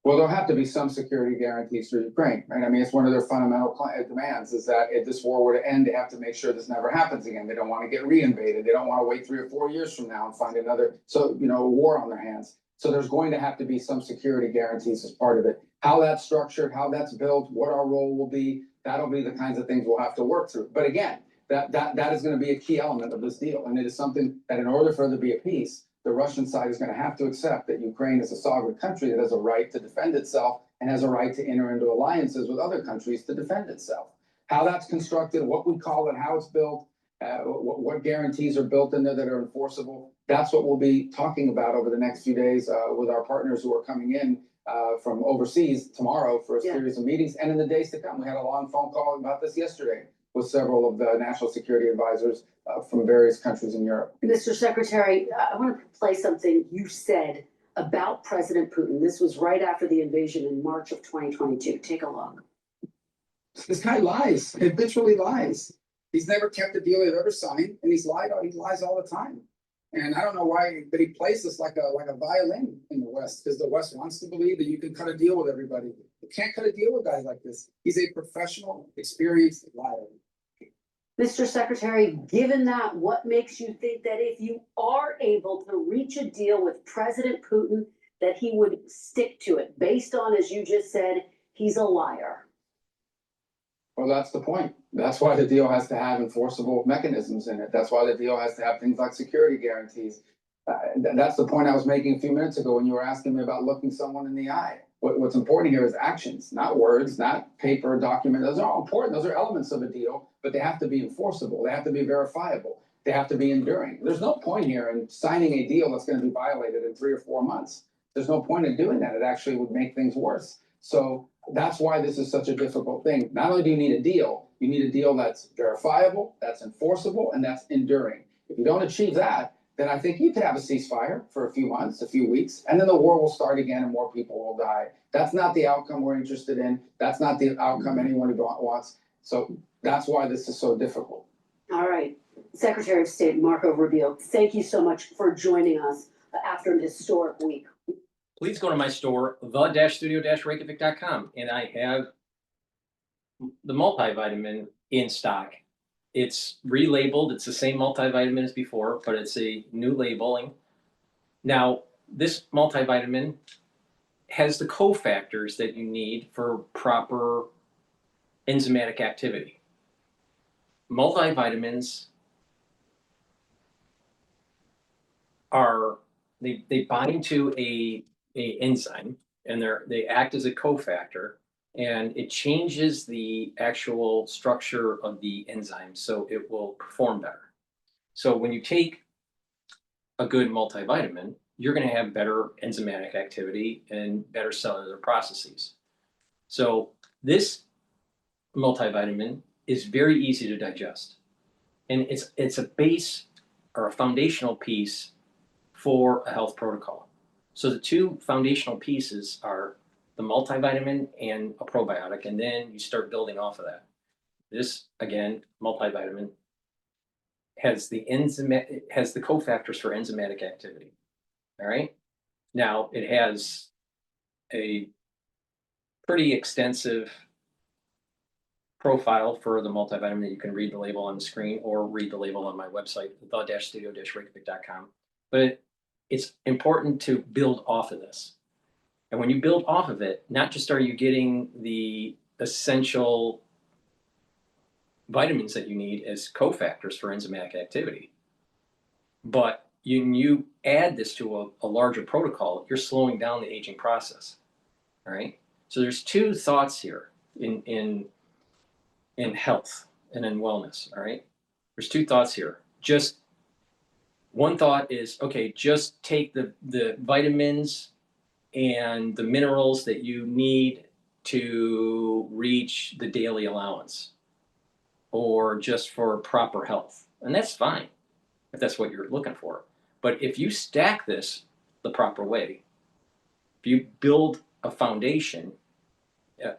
Well, there'll have to be some security guarantees for Ukraine, right? I mean, it's one of their fundamental demands is that if this war were to end, they have to make sure this never happens again. They don't want to get reinvaded. They don't want to wait 3 or 4 years from now and find another, war on their hands. So there's going to have to be some security guarantees as part of it. How that's structured, how that's built, what our role will be, that'll be the kinds of things we'll have to work through. But again, that is going to be a key element of this deal. And it is something that in order for there to be a peace, the Russian side is going to have to accept that Ukraine is a sovereign country that has a right to defend itself and has a right to enter into alliances with other countries to defend itself. How that's constructed, what we call it, how it's built, what guarantees are built in there that are enforceable, that's what we'll be talking about over the next few days with our partners who are coming in from overseas tomorrow for a series of meetings. And in the days to come, we had a long phone call about this yesterday with several of the national security advisors from various countries in Europe. Mr. Secretary, I want to play something you said about President Putin. This was right after the invasion in March of 2022. Take a look. This guy lies, habitually lies. He's never kept a deal he's ever signed, and he lies all the time. And I don't know why, but he plays this like a violin in the West, because the West wants to believe that you can cut a deal with everybody. You can't cut a deal with guys like this. He's a professional, experienced liar. Mr. Secretary, given that, what makes you think that if you are able to reach a deal with President Putin, that he would stick to it, based on, as you just said, he's a liar? Well, that's the point. That's why the deal has to have enforceable mechanisms in it. That's why the deal has to have things like security guarantees. That's the point I was making a few minutes ago when you were asking me about looking someone in the eye. What's important here is actions, not words, not paper, document. Those are all important. Those are elements of a deal, but they have to be enforceable. They have to be verifiable. They have to be enduring. There's no point here in signing a deal that's going to be violated in 3 or 4 months. There's no point in doing that. It actually would make things worse. So that's why this is such a difficult thing. Not only do you need a deal, you need a deal that's verifiable, that's enforceable, and that's enduring. If you don't achieve that, then I think you could have a ceasefire for a few months, a few weeks, and then the war will start again and more people will die. That's not the outcome we're interested in. That's not the outcome anyone wants. So that's why this is so difficult. All right. Secretary of State Marco Rubio, thank you so much for joining us after an historic week. Please go to my store, the-studio-reykjavik.com, and I have the multivitamin in stock. It's relabeled. It's the same multivitamin as before, but it's a new labeling. Now, this multivitamin has the cofactors that you need for proper enzymatic activity. Multivitamins are, they bind to a enzyme, and they act as a cofactor, and it changes the actual structure of the enzyme so it will perform better. So when you take a good multivitamin, you're going to have better enzymatic activity and better cellular processes. So this multivitamin is very easy to digest, and it's a base or a foundational piece for a health protocol. So the two foundational pieces are the multivitamin and a probiotic, and then you start building off of that. This, again, multivitamin has the cofactors for enzymatic activity. All right. Now it has a pretty extensive profile for the multivitamin that you can read the label on the screen or read the label on my website, the-studio-reykjavik.com. But it's important to build off of this. And when you build off of it, not just are you getting the essential vitamins that you need as cofactors for enzymatic activity, but you add this to a larger protocol, you're slowing down the aging process. All right. So there's two thoughts here in health and in wellness. All right. There's two thoughts here. Just one thought is, okay, just take the vitamins and the minerals that you need to reach the daily allowance or just for proper health. And that's fine if that's what you're looking for. But if you stack this the proper way, if you build a foundation and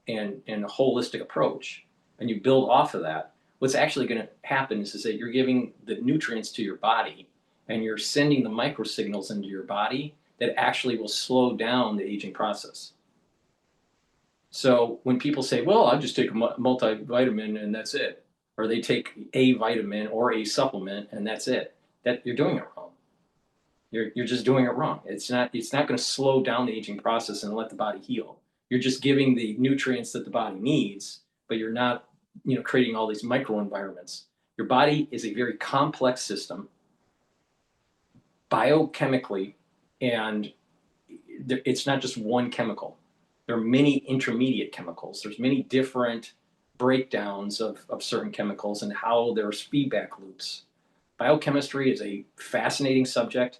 a holistic approach, and you build off of that, what's actually going to happen is that you're giving the nutrients to your body, and you're sending the microsignals into your body that actually will slow down the aging process. So when people say, well, I'll just take a multivitamin and that's it, or they take a vitamin or a supplement and that's it, that you're doing it wrong. You're just doing it wrong. It's not going to slow down the aging process and let the body heal. You're just giving the nutrients that the body needs, but you're not, creating all these microenvironments. Your body is a very complex system biochemically, and it's not just one chemical. There are many intermediate chemicals. There's many different breakdowns of certain chemicals and how there's feedback loops. Biochemistry is a fascinating subject.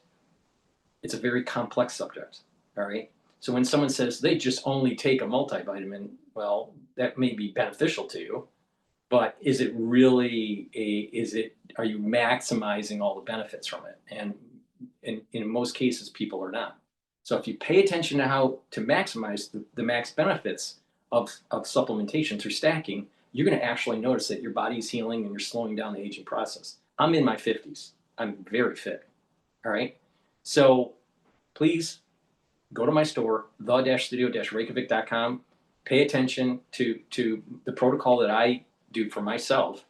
It's a very complex subject, all right? So when someone says they just only take a multivitamin, well, that may be beneficial to you, but is it really are you maximizing all the benefits from it? And in most cases, people are not. So if you pay attention to how to maximize the max benefits of supplementation through stacking, you're going to actually notice that your body is healing and you're slowing down the aging process. I'm in my 50s. I'm very fit. All right. So please go to my store, the-studio-reykjavik.com. Pay attention to the protocol that I do for myself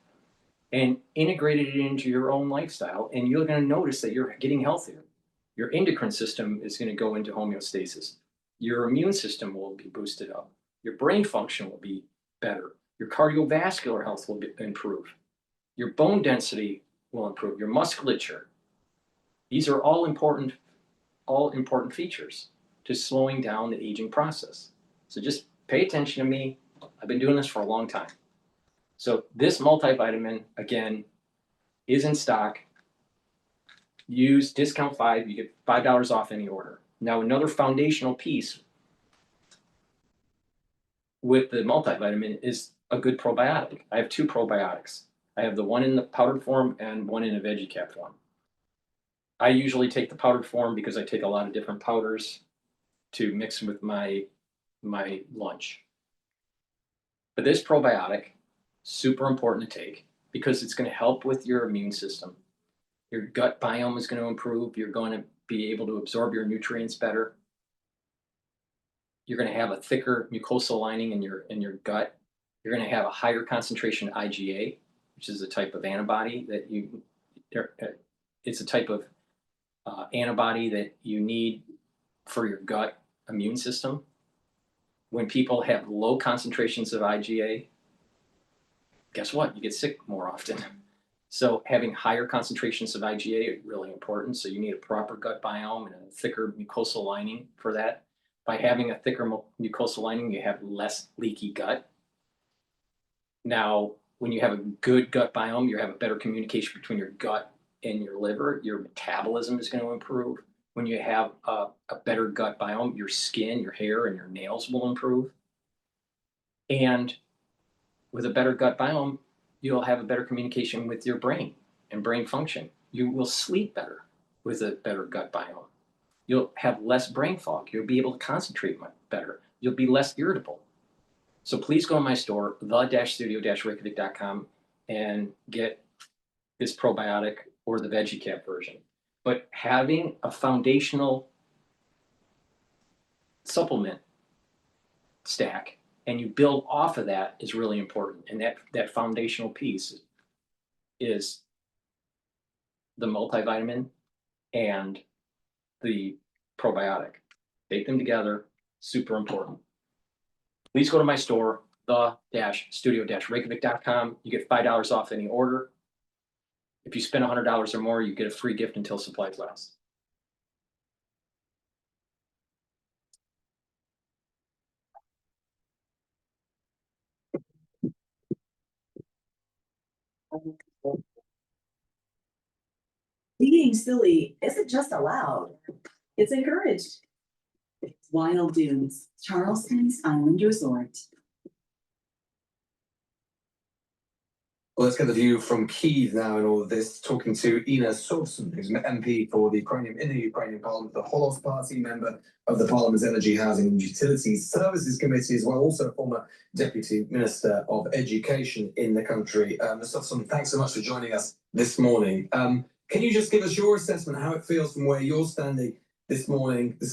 and integrate it into your own lifestyle. And you're going to notice that you're getting healthier. Your endocrine system is going to go into homeostasis. Your immune system will be boosted up. Your brain function will be better. Your cardiovascular health will improve. Your bone density will improve. Your musculature. These are all important features to slowing down the aging process. So just pay attention to me. I've been doing this for a long time. So this multivitamin, again, is in stock. Use discount 5, you get $5 off any order. Now another foundational piece with the multivitamin is a good probiotic. I have 2 probiotics. I have the one in the powdered form and one in a veggie cap form. I usually take the powdered form because I take a lot of different powders to mix with my lunch. But this probiotic, super important to take because it's going to help with your immune system. Your gut biome is going to improve. You're going to be able to absorb your nutrients better. You're going to have a thicker mucosal lining in your gut. You're going to have a higher concentration of IgA, which is a type of antibody that it's a type of antibody that you need for your gut immune system. When people have low concentrations of IgA, guess what? You get sick more often. So having higher concentrations of IgA are really important. So you need a proper gut biome and a thicker mucosal lining for that. By having a thicker mucosal lining, you have less leaky gut. Now, when you have a good gut biome, you have a better communication between your gut and your liver. Your metabolism is going to improve. When you have a better gut biome, your skin, your hair, and your nails will improve. And with a better gut biome, you'll have a better communication with your brain and brain function. You will sleep better with a better gut biome. You'll have less brain fog. You'll be able to concentrate better. You'll be less irritable. So please go to my store, the-studio-reykjavik.com, and get this probiotic or the veggie cap version. But having a foundational supplement stack and you build off of that is really important. And that foundational piece is the multivitamin and the probiotic. Take them together, super important. Please go to my store, the-studio-reykjavik.com. You get $5 off any order. If you spend $100 or more, you get a free gift until supplies last. Being silly isn't just allowed, it's encouraged. Wild Dunes, Charleston's Island Resort. Well, let's get the view from Kyiv now in all of this, talking to Ina Sovsun, who's an MP in the Ukrainian Parliament, the Holos Party, member of the Parliament's Energy, Housing and Utilities Services Committee, as well, also a former Deputy Minister of Education in the country. Ms. Sovsun, thanks so much for joining us this morning. Can you just give us your assessment, how it feels from where you're standing this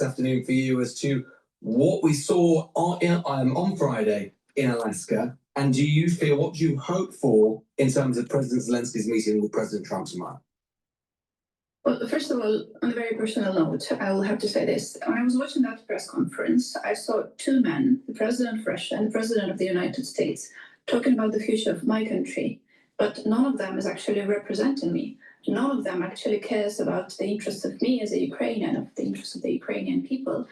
afternoon for you, as to what we saw on Friday in Alaska? And what do you hope for in terms of President Zelensky's meeting with President Trump tomorrow? Well, first of all, on a very personal note, I will have to say this. When I was watching that press conference, I saw 2 men, the President of Russia and the President of the United States, talking about the future of my country. But none of them is actually representing me. None of them actually cares about the interests of me as a Ukrainian, of the interests of the Ukrainian people.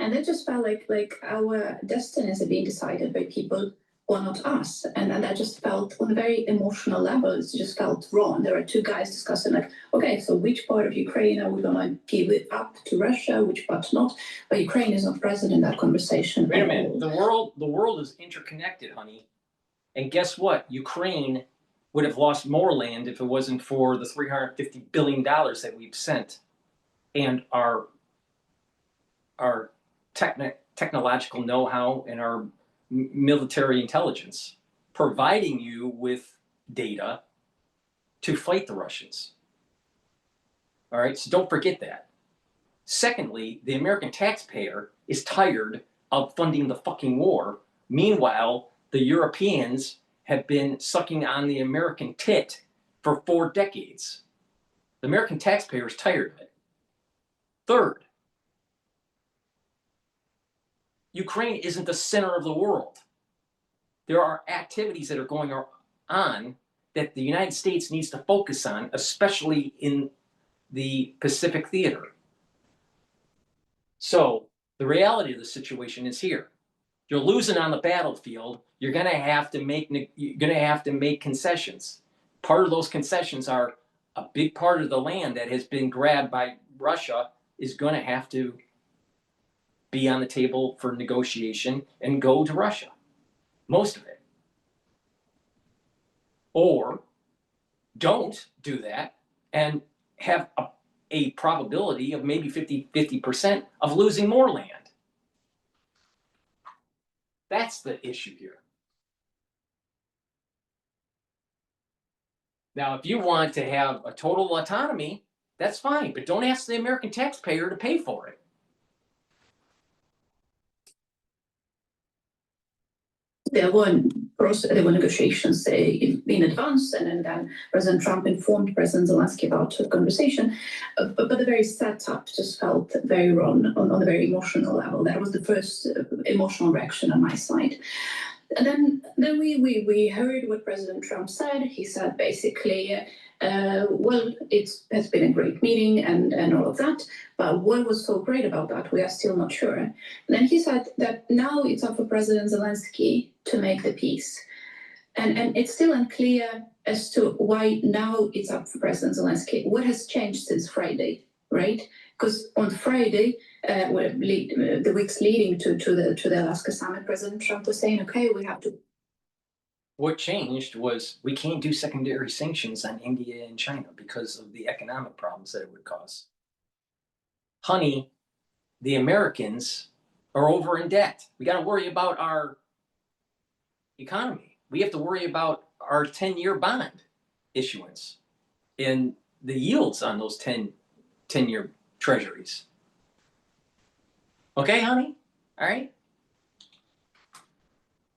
And it just felt like our destinies are being decided by people who are not us. And I just felt on a very emotional level, it just felt wrong. There were 2 guys discussing okay, so which part of Ukraine are we going to give it up to Russia, which part not? But Ukraine is not present in that conversation. Wait a minute, the world is interconnected, honey. And guess what? Ukraine would have lost more land if it wasn't for the $350 billion that we've sent and our technological know-how and our military intelligence, providing you with data to fight the Russians. All right, so don't forget that. Secondly, the American taxpayer is tired of funding the fucking war. Meanwhile, the Europeans have been sucking on the American tit for 4 decades. The American taxpayer is tired of it. Third, Ukraine isn't the center of the world. There are activities that are going on that the United States needs to focus on, especially in the Pacific theater. So The reality of the situation is here. You're losing on the battlefield. You're going to have to make concessions. Part of those concessions are a big part of the land that has been grabbed by Russia is going to have to be on the table for negotiation and go to Russia. Most of it. Or don't do that and have a probability of maybe 50% of losing more land. That's the issue here. Now, if you want to have a total autonomy, that's fine, but don't ask the American taxpayer to pay for it. There were negotiations in advance, and then President Trump informed President Zelensky about the conversation. But the very setup just felt very wrong on a very emotional level. That was the first emotional reaction on my side. And then we heard what President Trump said. He said basically, well, it has been a great meeting and all of that, but what was so great about that, we are still not sure. And then he said that now it's up for President Zelensky to make the peace. And it's still unclear as to why now it's up for President Zelensky. What has changed since Friday, right? Because on Friday, the weeks leading to the Alaska summit, President Trump was saying, okay, we have to. What changed was we can't do secondary sanctions on India and China because of the economic problems that it would cause. Honey, the Americans are over in debt. We got to worry about our economy. We have to worry about our 10-year bond issuance and the yields on those 10-year treasuries. Okay, honey? All right?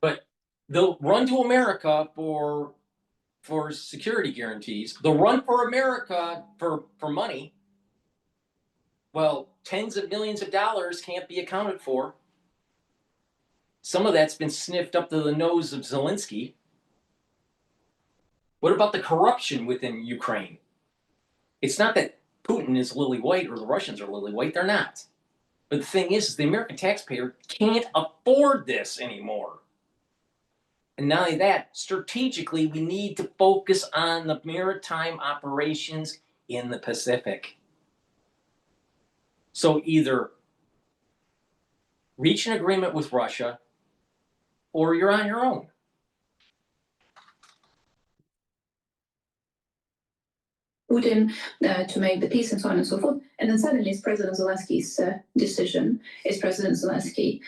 But they'll run to America for security guarantees. They'll run for America for money. Well, tens of millions of dollars can't be accounted for. Some of that's been sniffed up to the nose of Zelensky. What about the corruption within Ukraine? It's not that Putin is lily white or the Russians are lily white. They're not. But the thing is the American taxpayer can't afford this anymore. And not only that, strategically, we need to focus on the maritime operations in the Pacific. So either reach an agreement with Russia or you're on your own. Putin to make the peace and so on and so forth. And then suddenly it's President Zelensky's decision. It's President Zelensky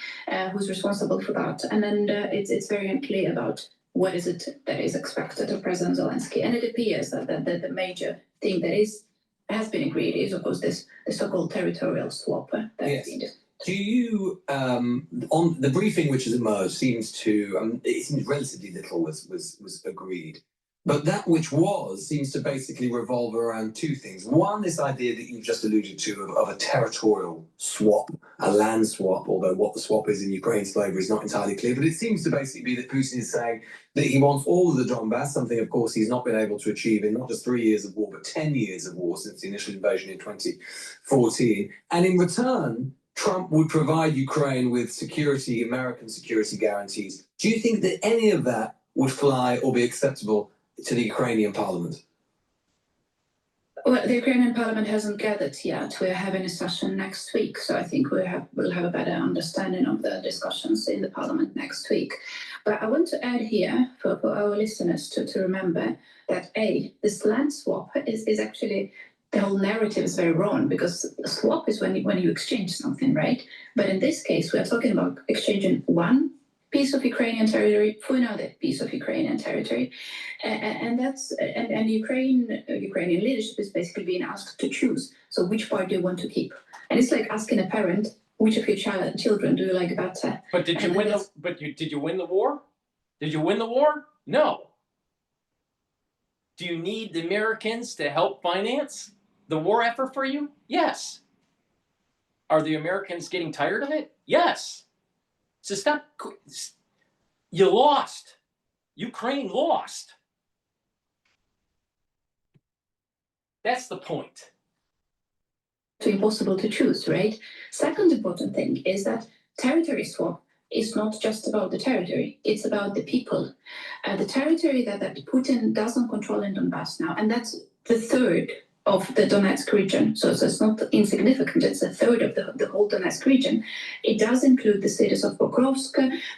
who's responsible for that. And then it's very unclear about what is it that is expected of President Zelensky. And it appears that the major thing that has been agreed is, of course, the so-called territorial swap. Yes. Do you, on the briefing which has emerged, seems to, it seems relatively little was agreed. But that which seems to basically revolve around two things. One, this idea that you've just alluded to of a territorial swap, a land swap, although what the swap is in Ukraine slavery is not entirely clear. But it seems to basically be that Putin is saying that he wants all of the Donbass, something, of course, he's not been able to achieve in not just 3 years of war, but 10 years of war since the initial invasion in 2014. And in return, Trump would provide Ukraine with security, American security guarantees. Do you think that any of that would fly or be acceptable to the Ukrainian parliament? Well, the Ukrainian parliament hasn't gathered yet. We're having a session next week, so I think we'll have a better understanding of the discussions in the parliament next week. But I want to add here for our listeners to remember that this land swap is actually, the whole narrative is very wrong, because a swap is when you exchange something, right? But in this case, we are talking about exchanging one piece of Ukrainian territory for another piece of Ukrainian territory, and Ukrainian leadership is basically being asked to choose. So which part do you want to keep? And it's like asking a parent, which of your children do you like better? But did you win the war? Did you win the war? No. Do you need the Americans to help finance the war effort for you? Yes. Are the Americans getting tired of it? Yes. So stop. You lost. Ukraine lost. That's the point. to impossible to choose, right? Second important thing is that territory swap is not just about the territory, it's about the people. The territory that Putin doesn't control in Donbass now, and that's the third of the Donetsk region. So it's not insignificant, it's a third of the whole Donetsk region. It does include the cities of Pokrovsk,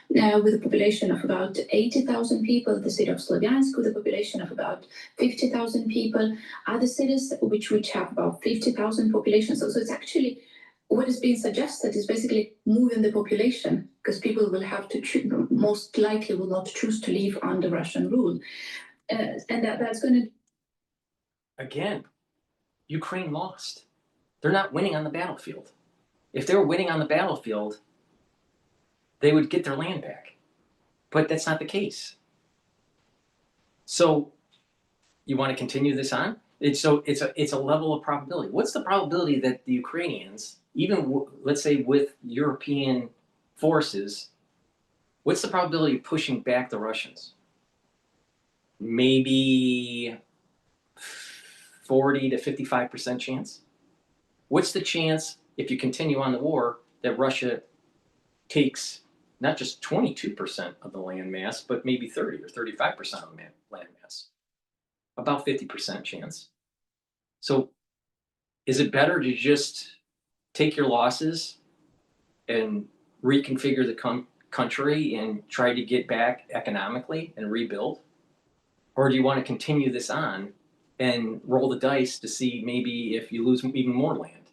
with a population of about 80,000 people, the city of Slovyansk with a population of about 50,000 people, other cities which have about 50,000 population. So it's actually, what is being suggested is basically moving the population, because people will have to choose, most likely will not choose to live under Russian rule. And that's going to... Again, Ukraine lost. They're not winning on the battlefield. If they were winning on the battlefield, they would get their land back. But that's not the case. So you want to continue this on? It's a level of probability. What's the probability that the Ukrainians, even let's say with European forces, what's the probability of pushing back the Russians? Maybe 40 to 55% chance. What's the chance, if you continue on the war, that Russia takes not just 22% of the land mass, but maybe 30 or 35% of the land mass? About 50% chance. So is it better to just take your losses and reconfigure the country and try to get back economically and rebuild? Or do you want to continue this on and roll the dice to see maybe if you lose even more land?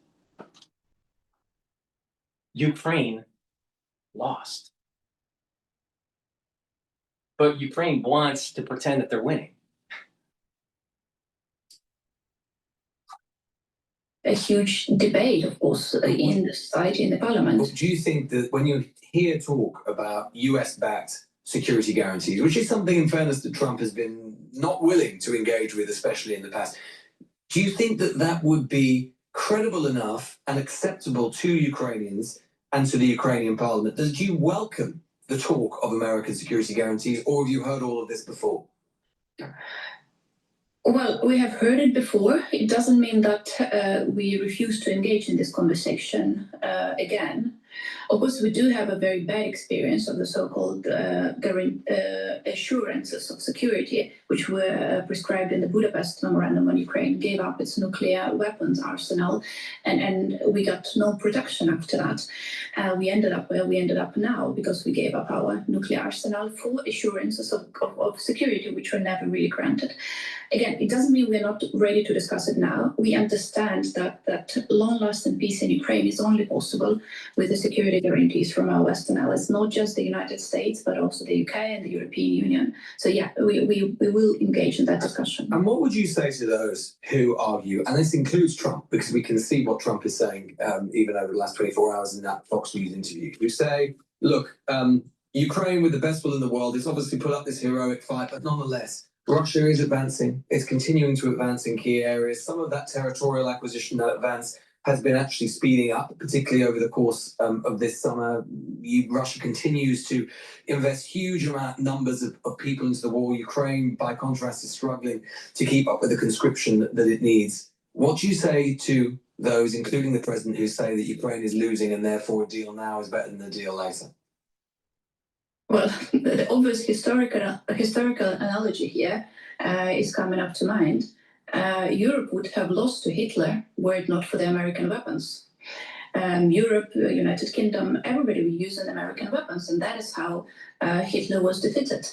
Ukraine lost. But Ukraine wants to pretend that they're winning. A huge debate, of course, in the society, in the parliament. Do you think that when you hear talk about US-backed security guarantees, which is something, in fairness, that Trump has been not willing to engage with, especially in the past, do you think that that would be credible enough and acceptable to Ukrainians and to the Ukrainian parliament? Did you welcome the talk of American security guarantees, or have you heard all of this before? Well, we have heard it before. It doesn't mean that we refuse to engage in this conversation again. Of course, we do have a very bad experience of the so-called assurances of security, which were prescribed in the Budapest Memorandum when Ukraine gave up its nuclear weapons arsenal, and we got no protection after that. We ended up where we ended up now because we gave up our nuclear arsenal for assurances of security, which were never really granted. Again, it doesn't mean we're not ready to discuss it now. We understand that long-lasting peace in Ukraine is only possible with the security guarantees from our Western allies, not just the United States, but also the UK and the European Union. So yeah, we will engage in that discussion. And what would you say to those who argue, and this includes Trump, because we can see what Trump is saying even over the last 24 hours in that Fox News interview, who say, look, Ukraine with the best will in the world is obviously put up this heroic fight, but nonetheless, Russia is advancing. It's continuing to advance in key areas. Some of that territorial acquisition, that advance, has been actually speeding up, particularly over the course of this summer. Russia continues to invest huge numbers of people into the war. Ukraine, by contrast, is struggling to keep up with the conscription that it needs. What do you say to those, including the president, who say that Ukraine is losing and therefore a deal now is better than a deal later? Well, the obvious historical analogy here is coming up to mind. Europe would have lost to Hitler were it not for the American weapons. Europe, United Kingdom, everybody was using American weapons, and that is how Hitler was defeated.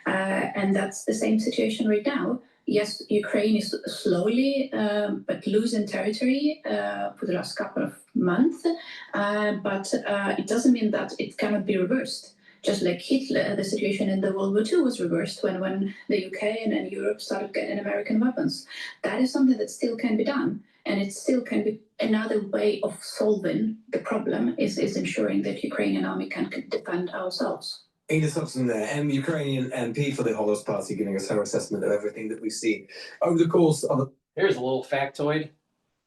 And that's the same situation right now. Yes, Ukraine is slowly but losing territory for the last couple of months, but it doesn't mean that it cannot be reversed. Just like Hitler, the situation in the World War II was reversed when the UK and Europe started getting American weapons. That is something that still can be done. And it still can be another way of solving the problem is ensuring that Ukrainian army can defend ourselves. Ina Sobson there, Ukrainian MP for the Holos Party, giving us her assessment of everything that we've seen over the course of... Here's a little factoid.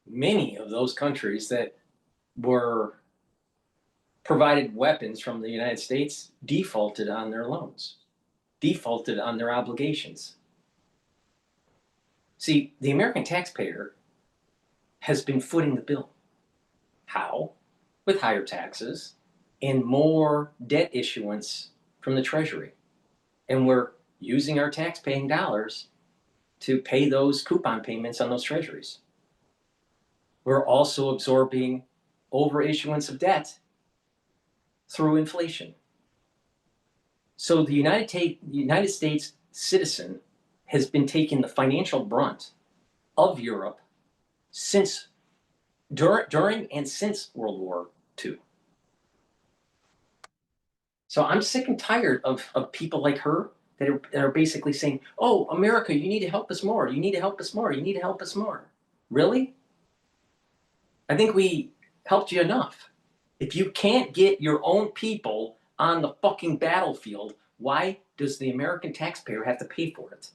Many of those countries that were provided weapons from the United States defaulted on their loans, defaulted on their obligations. See, the American taxpayer has been footing the bill. How? With higher taxes and more debt issuance from the Treasury. And we're using our tax-paying dollars to pay those coupon payments on those treasuries. We're also absorbing overissuance of debt through inflation. So the United States citizen has been taking the financial brunt of Europe since during and since World War II. So I'm sick and tired of people like her that are basically saying, oh, America, you need to help us more. You need to help us more. You need to help us more. Really? I think we helped you enough. If you can't get your own people on the fucking battlefield, why does the American taxpayer have to pay for it?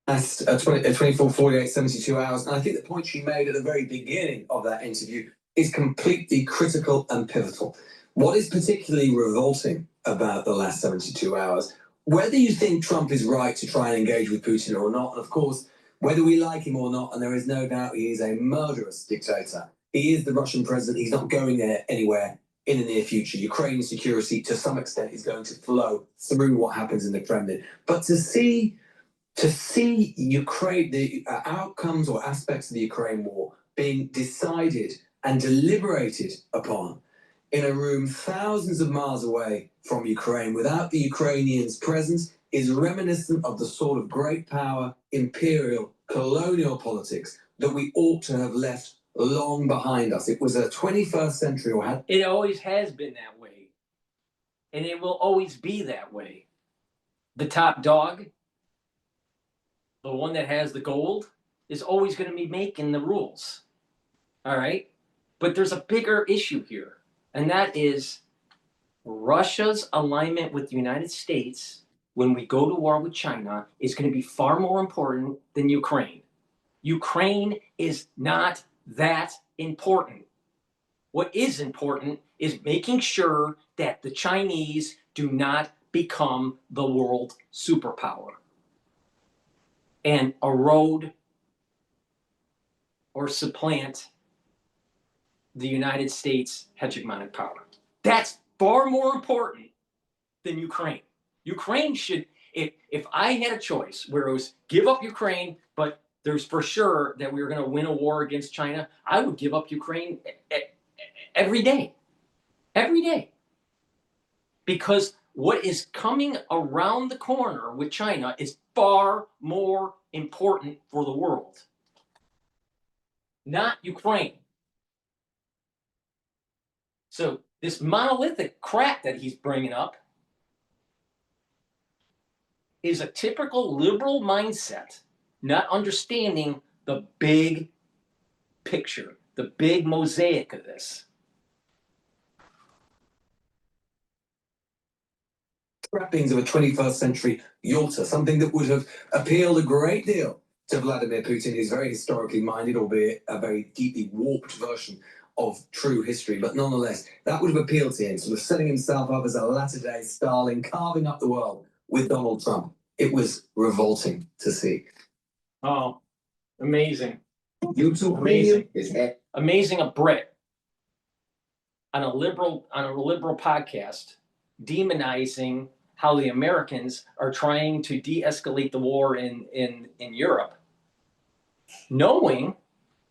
That's 24, 48, 72 hours. And I think the point she made at the very beginning of that interview is completely critical and pivotal. What is particularly revolting about the last 72 hours, whether you think Trump is right to try and engage with Putin or not, and of course, whether we like him or not, and there is no doubt he is a murderous dictator. He is the Russian president. He's not going there anywhere in the near future. Ukraine security, to some extent, is going to flow through what happens in the Kremlin. But to see Ukraine, the outcomes or aspects of the Ukraine war being decided and deliberated upon in a room thousands of miles away from Ukraine without the Ukrainians' presence is reminiscent of the sort of great power, imperial, colonial politics that we ought to have left long behind us. It was a 21st century or had. It always has been that way. And it will always be that way. The top dog, the one that has the gold, is always going to be making the rules. All right? But there's a bigger issue here, and that is Russia's alignment with the United States when we go to war with China is going to be far more important than Ukraine. Ukraine is not that important. What is important is making sure that the Chinese do not become the world superpower and erode or supplant the United States hegemonic power. That's far more important than Ukraine. Ukraine should, if I had a choice where it was give up Ukraine, but there's for sure that we were going to win a war against China, I would give up Ukraine every day. Every day. Because what is coming around the corner with China is far more important for the world. Not Ukraine. So this monolithic crap that he's bringing up is a typical liberal mindset, not understanding the big picture, the big mosaic of this. Trappings of a 21st century Yalta, something that would have appealed a great deal to Vladimir Putin. He's very historically minded, albeit a very deeply warped version of true history, but nonetheless, that would have appealed to him, sort of setting himself up as a latter-day Stalin, carving up the world with Donald Trump. It was revolting to see. Oh, amazing. Amazing. Amazing a Brit on a liberal podcast demonizing how the Americans are trying to de-escalate the war in Europe, knowing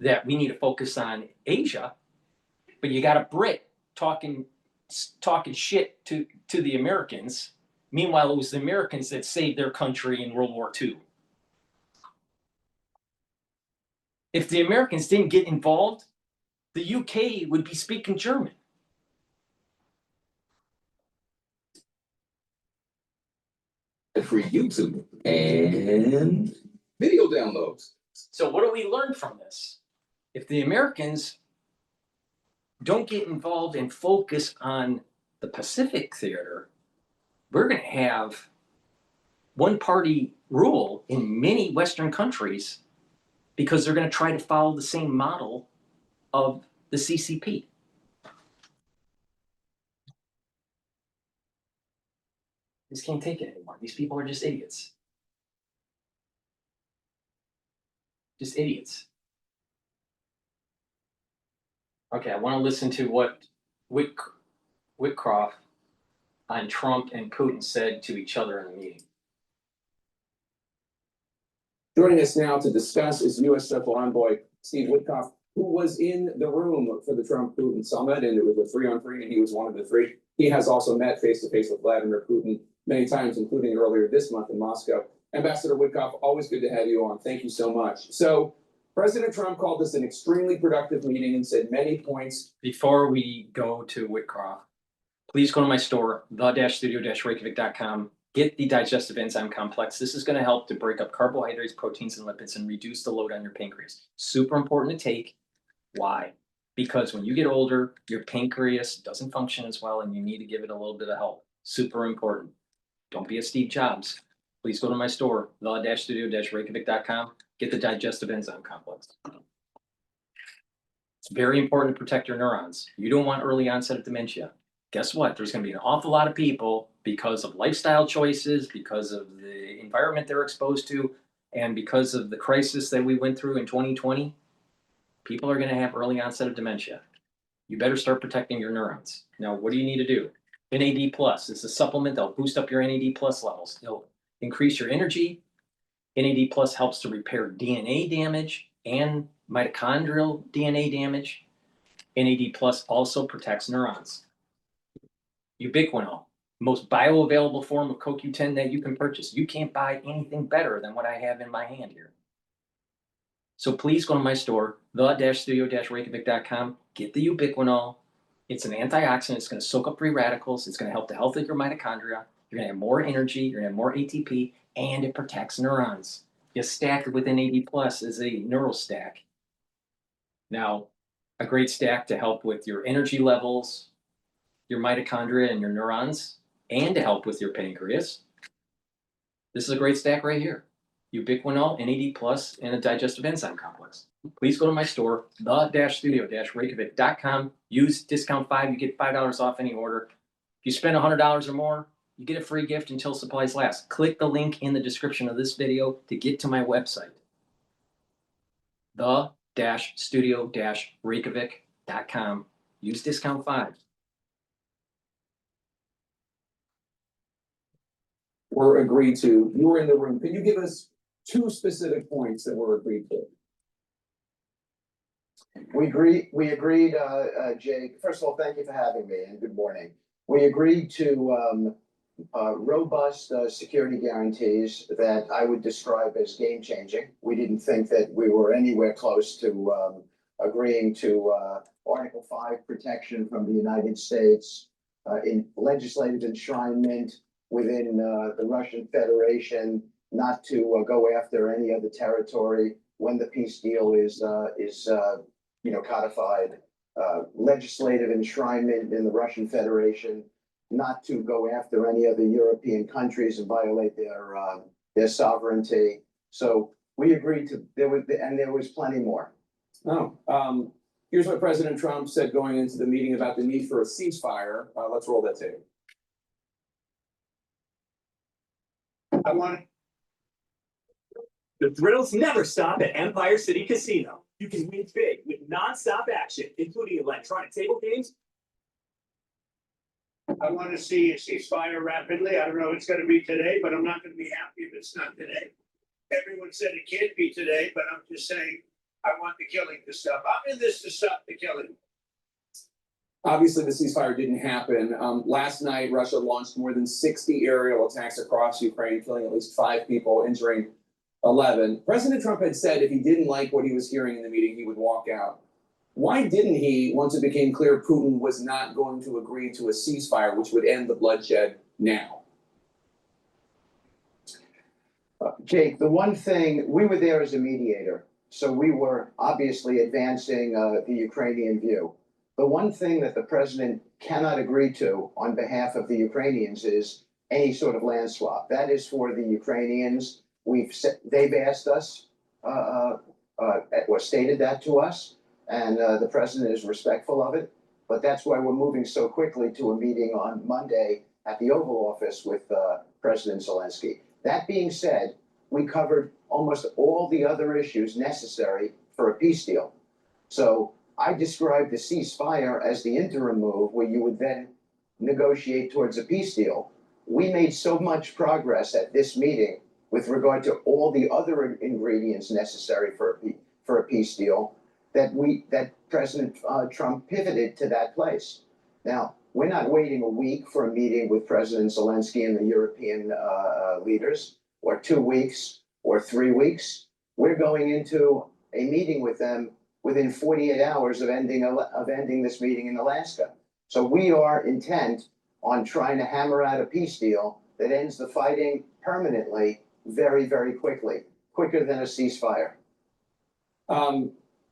that we need to focus on Asia, but you got a Brit talking shit to the Americans. Meanwhile, it was the Americans that saved their country in World War II. If the Americans didn't get involved, the UK would be speaking German. For YouTube and video downloads. So what do we learn from this? If the Americans don't get involved and focus on the Pacific theater, we're going to have one-party rule in many Western countries because they're going to try to follow the same model of the CCP. Just can't take it anymore. These people are just idiots. Just idiots. Okay, I want to listen to what Whitcroft on Trump and Putin said to each other in the meeting. Joining us now to discuss is U.S. Special Envoy Steve Witkoff, who was in the room for the Trump-Putin summit, and it was a 3-on-3, and he was one of the three. He has also met face-to-face with Vladimir Putin many times, including earlier this month in Moscow. Ambassador Witkoff, always good to have you on. Thank you so much. So President Trump called this an extremely productive meeting and said many points. Before we go to Whitcroft, please go to my store, the-studio-reykjavik.com. Get the digestive enzyme complex. This is going to help to break up carbohydrates, proteins, and lipids and reduce the load on your pancreas. Super important to take. Why? Because when you get older, your pancreas doesn't function as well and you need to give it a little bit of help. Super important. Don't be a Steve Jobs. Please go to my store, the-studio-reykjavik.com. Get the digestive enzyme complex. It's very important to protect your neurons. You don't want early onset of dementia. Guess what? There's going to be an awful lot of people, because of lifestyle choices, because of the environment they're exposed to, and because of the crisis that we went through in 2020, people are going to have early onset of dementia. You better start protecting your neurons. Now, what do you need to do? NAD+. It's a supplement that'll boost up your NAD+ levels. It'll increase your energy. NAD+ helps to repair DNA damage and mitochondrial DNA damage. NAD+ also protects neurons. Ubiquinol, most bioavailable form of CoQ10 that you can purchase. You can't buy anything better than what I have in my hand here. So please go to my store, the-studio-reykjavik.com. Get the Ubiquinol. It's an antioxidant. It's going to soak up free radicals. It's going to help the health of your mitochondria. You're going to have more energy. You're going to have more ATP, and it protects neurons. You stack it with NAD+ as a neural stack. Now, a great stack to help with your energy levels, your mitochondria and your neurons, and to help with your pancreas. This is a great stack right here. Ubiquinol, NAD+, and a digestive enzyme complex. Please go to my store, the-studio-reykjavik.com. Use discount 5, you get $5 off any order. If you spend $100 or more, you get a free gift until supplies last. Click the link in the description of this video to get to my website, the-studio-reykjavik.com. Use discount 5. Were agreed to. You were in the room. Can you give us 2 specific points that were agreed to? We agreed, Jake. First of all, thank you for having me and good morning. We agreed to robust security guarantees that I would describe as game changing. We didn't think that we were anywhere close to agreeing to Article 5 protection from the United States in legislative enshrinement within the Russian Federation, not to go after any other territory when the peace deal is codified. Legislative enshrinement in the Russian Federation, not to go after any other European countries and violate their sovereignty. So we agreed to there was plenty more. Here's what President Trump said going into the meeting about the need for a ceasefire. Let's roll that tape. The thrills never stop at Empire City Casino. You can win big with non-stop action, including electronic table games. I want to see a ceasefire rapidly. I don't know if it's going to be today, but I'm not going to be happy if it's not today. Everyone said it can't be today, but I'm just saying I want the killing to stop. I'm in this to stop the killing. Obviously, the ceasefire didn't happen. Last night, Russia launched more than 60 aerial attacks across Ukraine, killing at least 5 people, injuring 11. President Trump had said if he didn't like what he was hearing in the meeting, he would walk out. Why didn't he, once it became clear Putin was not going to agree to a ceasefire, which would end the bloodshed now? Jake, the one thing, we were there as a mediator, so we were obviously advancing the Ukrainian view. The one thing that the president cannot agree to on behalf of the Ukrainians is any sort of land swap. That is for the Ukrainians. They've asked us, or stated that to us, and the president is respectful of it. But that's why we're moving so quickly to a meeting on Monday at the Oval Office with President Zelensky. That being said, we covered almost all the other issues necessary for a peace deal. So I described the ceasefire as the interim move where you would then negotiate towards a peace deal. We made so much progress at this meeting with regard to all the other ingredients necessary for a peace deal that President Trump pivoted to that place. Now, we're not waiting a week for a meeting with President Zelensky and the European leaders, or 2 weeks, or 3 weeks. We're going into a meeting with them within 48 hours of ending this meeting in Alaska. So we are intent on trying to hammer out a peace deal that ends the fighting permanently very, very quickly, quicker than a ceasefire.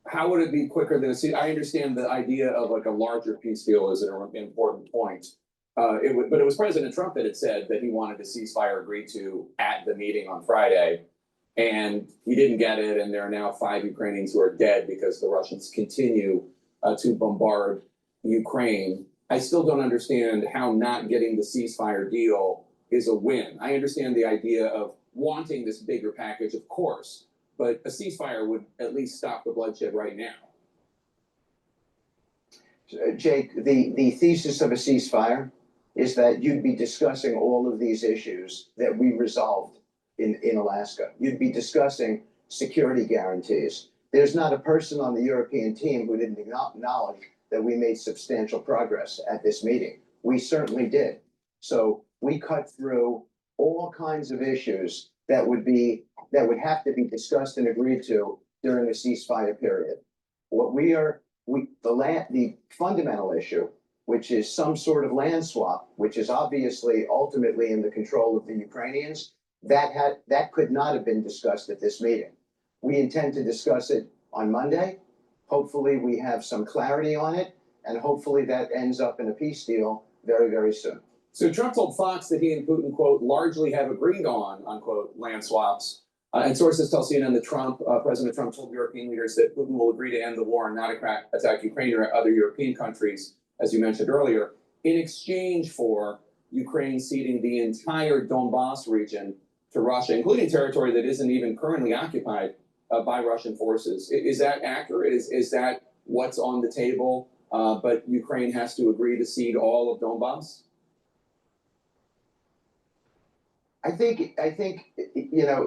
How would it be quicker than a ceasefire? I understand the idea of like a larger peace deal is an important point. But it was President Trump that had said that he wanted a ceasefire agreed to at the meeting on Friday. And he didn't get it, and there are now 5 Ukrainians who are dead because the Russians continue to bombard Ukraine. I still don't understand how not getting the ceasefire deal is a win. I understand the idea of wanting this bigger package, of course, but a ceasefire would at least stop the bloodshed right now. Jake, the thesis of a ceasefire is that you'd be discussing all of these issues that we resolved in Alaska. You'd be discussing security guarantees. There's not a person on the European team who didn't acknowledge that we made substantial progress at this meeting. We certainly did. So we cut through all kinds of issues that would have to be discussed and agreed to during the ceasefire period. The fundamental issue, which is some sort of land swap, which is obviously ultimately in the control of the Ukrainians, that could not have been discussed at this meeting. We intend to discuss it on Monday. Hopefully we have some clarity on it, and hopefully that ends up in a peace deal very, very soon. So Trump told Fox that he and Putin, quote, largely have agreed on, unquote, land swaps. And sources tell CNN that President Trump told European leaders that Putin will agree to end the war and not attack Ukraine or other European countries, as you mentioned earlier, in exchange for Ukraine ceding the entire Donbass region to Russia, including territory that isn't even currently occupied by Russian forces. Is that accurate? Is that what's on the table? But Ukraine has to agree to cede all of Donbass? I think,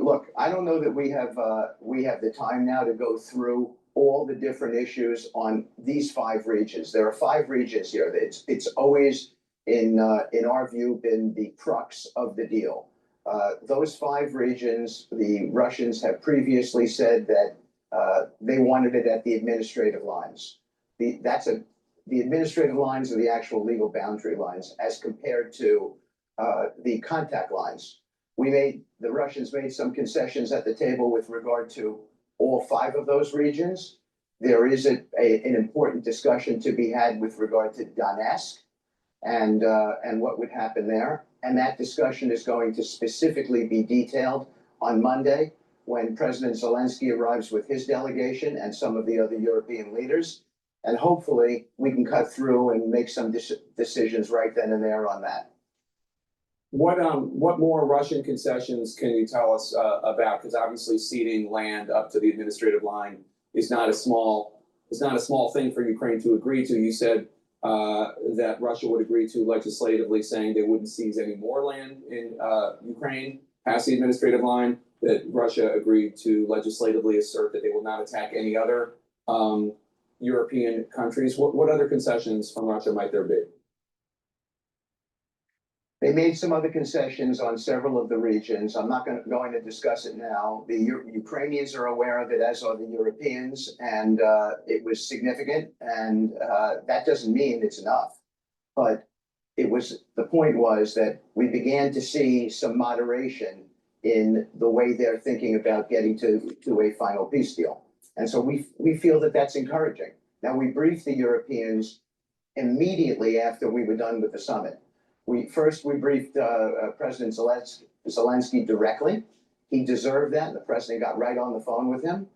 look, I don't know that we have the time now to go through all the different issues on these 5 regions. There are 5 regions here. It's always, in our view, been the crux of the deal. Those 5 regions, the Russians have previously said that they wanted it at the administrative lines. The administrative lines are the actual legal boundary lines as compared to the contact lines. The Russians made some concessions at the table with regard to all 5 of those regions. There is an important discussion to be had with regard to Donetsk and what would happen there. And that discussion is going to specifically be detailed on Monday when President Zelensky arrives with his delegation and some of the other European leaders. And hopefully we can cut through and make some decisions right then and there on that. What more Russian concessions can you tell us about? Because obviously ceding land up to the administrative line is not a small thing for Ukraine to agree to. You said that Russia would agree to legislatively saying they wouldn't seize any more land in Ukraine past the administrative line, that Russia agreed to legislatively assert that they will not attack any other European countries. What other concessions from Russia might there be? They made some other concessions on several of the regions. I'm not going to discuss it now. The Ukrainians are aware of it, as are the Europeans, and it was significant. And that doesn't mean it's enough, but the point was that we began to see some moderation in the way they're thinking about getting to a final peace deal. And so we feel that that's encouraging. Now, we briefed the Europeans immediately after we were done with the summit. We briefed President Zelensky directly. He deserved that, and the president got right on the phone with him.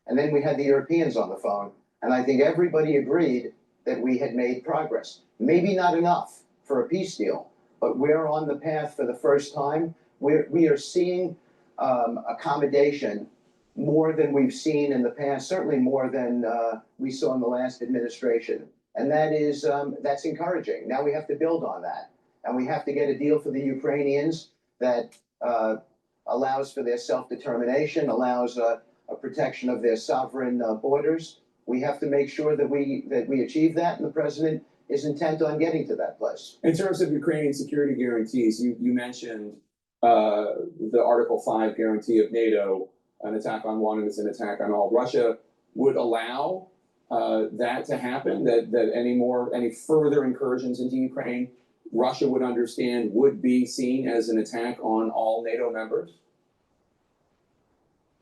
And then we had the Europeans on the phone, and I think everybody agreed that we had made progress. Maybe not enough for a peace deal, but we're on the path for the first time. We are seeing accommodation more than we've seen in the past, certainly more than we saw in the last administration. And that is, that's encouraging. Now we have to build on that. And we have to get a deal for the Ukrainians that allows for their self-determination, allows a protection of their sovereign borders. We have to make sure that we achieve that, and the president is intent on getting to that place. In terms of Ukrainian security guarantees, you mentioned the Article 5 guarantee of NATO, an attack on one is an attack on all. Russia would allow that to happen, that any further incursions into Ukraine, Russia would understand would be seen as an attack on all NATO members?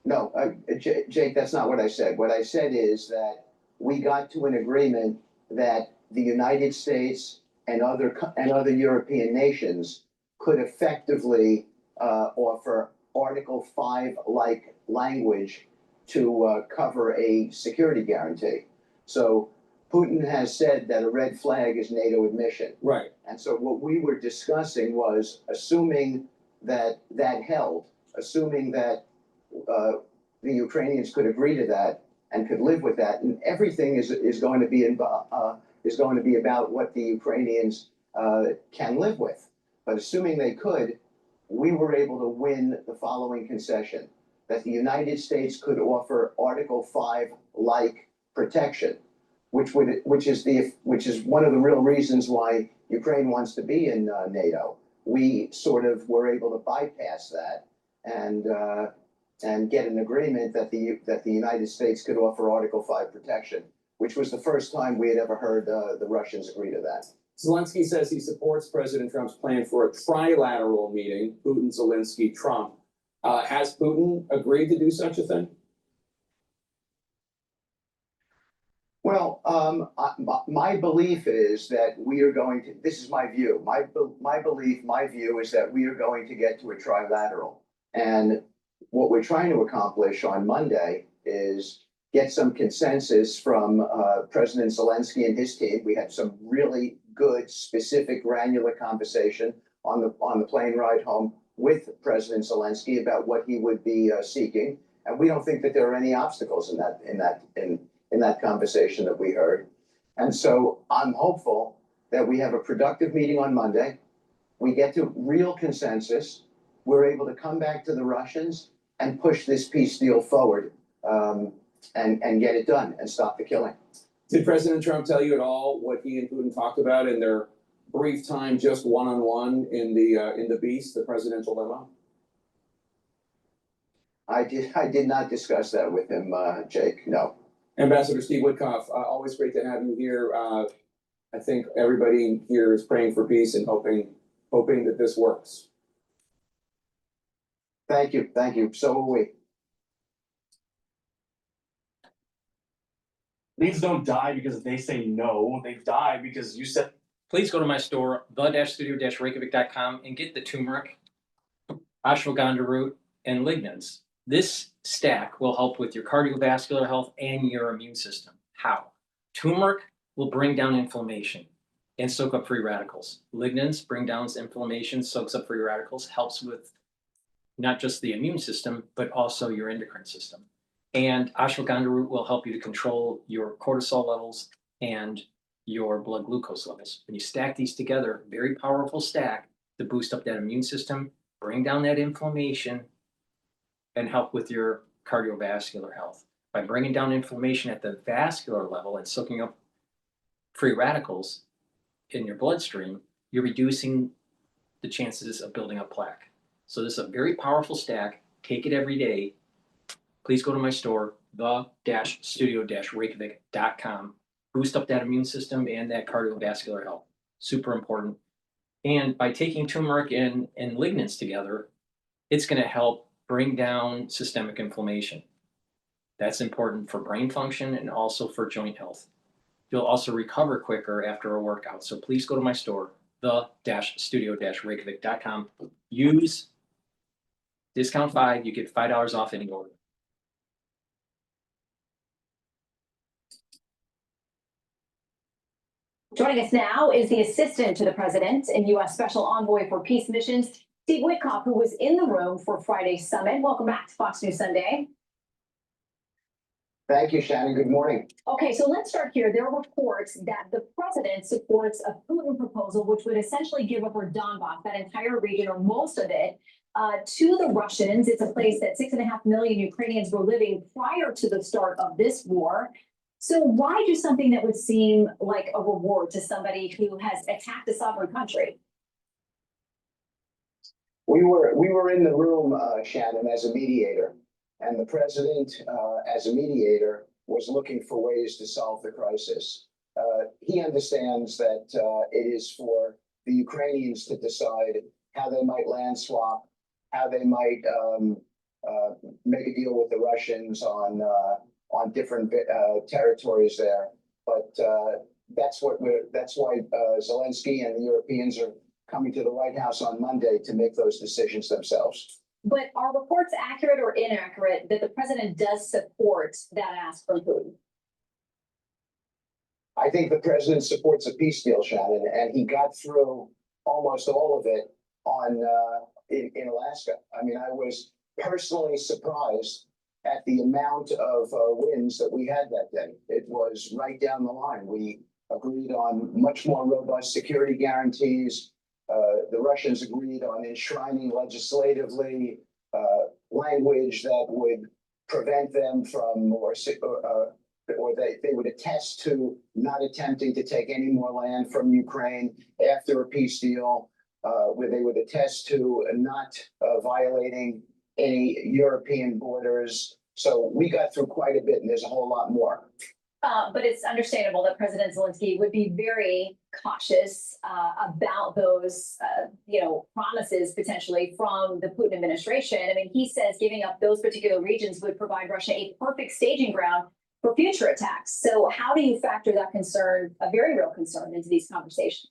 No, Jake, that's not what I said. What I said is that we got to an agreement that the United States and other European nations could effectively offer Article 5-like language to cover a security guarantee. So Putin has said that a red flag is NATO admission. Right. And so what we were discussing was assuming that that held, assuming that the Ukrainians could agree to that and could live with that, and everything is going to be about what the Ukrainians can live with. But assuming they could, we were able to win the following concession: that the United States could offer Article 5-like protection, which is one of the real reasons why Ukraine wants to be in NATO. We sort of were able to bypass that and get an agreement that the United States could offer Article 5 protection, which was the first time we had ever heard the Russians agree to that. Zelensky says he supports President Trump's plan for a trilateral meeting, Putin, Zelensky, Trump. Has Putin agreed to do such a thing? Well, my belief is that we are going to, this is my view, my view is that we are going to get to a trilateral. And what we're trying to accomplish on Monday is get some consensus from President Zelensky and his team. We had some really good, specific, granular conversation on the plane ride home with President Zelensky about what he would be seeking. And we don't think that there are any obstacles in that conversation that we heard. And so I'm hopeful that we have a productive meeting on Monday. We get to real consensus. We're able to come back to the Russians and push this peace deal forward and get it done and stop the killing. Did President Trump tell you at all what he and Putin talked about in their brief time, just one-on-one in the Beast, the presidential limo? I did not discuss that with him, Jake, no. Ambassador Steve Witkoff, always great to have you here. I think everybody here is praying for peace and hoping that this works. Thank you. So are we. Leads don't die because they say no. They die because you said. Please go to my store, the-studio-reykjavik.com, and get the turmeric, ashwagandha root, and lignans. This stack will help with your cardiovascular health and your immune system. How? Turmeric will bring down inflammation and soak up free radicals. Lignans bring down inflammation, soaks up free radicals, helps with not just the immune system, but also your endocrine system. And ashwagandha root will help you to control your cortisol levels and your blood glucose levels. When you stack these together, very powerful stack to boost up that immune system, bring down that inflammation, and help with your cardiovascular health. By bringing down inflammation at the vascular level and soaking up free radicals in your bloodstream, you're reducing the chances of building up plaque. So this is a very powerful stack. Take it every day. Please go to my store, the-studio-reykjavik.com. Boost up that immune system and that cardiovascular health. Super important. And by taking turmeric and lignans together, it's going to help bring down systemic inflammation. That's important for brain function and also for joint health. You'll also recover quicker after a workout. So please go to my store, the-studio-reykjavik.com. Use discount 5, you get $5 off any order. Joining us now is the assistant to the president and U.S. Special Envoy for Peace Missions, Steve Witkoff, who was in the room for Friday's summit. Welcome back to Fox News Sunday. Thank you, Shannon. Good morning. Okay, so let's start here. There are reports that the president supports a Putin proposal, which would essentially give over Donbass, that entire region or most of it, to the Russians. It's a place that 6.5 million Ukrainians were living prior to the start of this war. So why do something that would seem like a reward to somebody who has attacked a sovereign country? We were in the room, Shannon, as a mediator, and the president, as a mediator, was looking for ways to solve the crisis. He understands that it is for the Ukrainians to decide how they might land swap, how they might make a deal with the Russians on different territories there. But that's why Zelensky and the Europeans are coming to the White House on Monday to make those decisions themselves. But are reports accurate or inaccurate that the president does support that ask from Putin? I think the president supports a peace deal, Shannon, and he got through almost all of it in Alaska. I mean, I was personally surprised at the amount of wins that we had that day. It was right down the line. We agreed on much more robust security guarantees. The Russians agreed on enshrining legislatively language that would prevent them from, or they would attest to not attempting to take any more land from Ukraine after a peace deal, where they would attest to not violating any European borders. So we got through quite a bit, and there's a whole lot more. But it's understandable that President Zelensky would be very cautious about those, promises potentially from the Putin administration. I mean, he says giving up those particular regions would provide Russia a perfect staging ground for future attacks. So how do you factor that concern, a very real concern, into these conversations?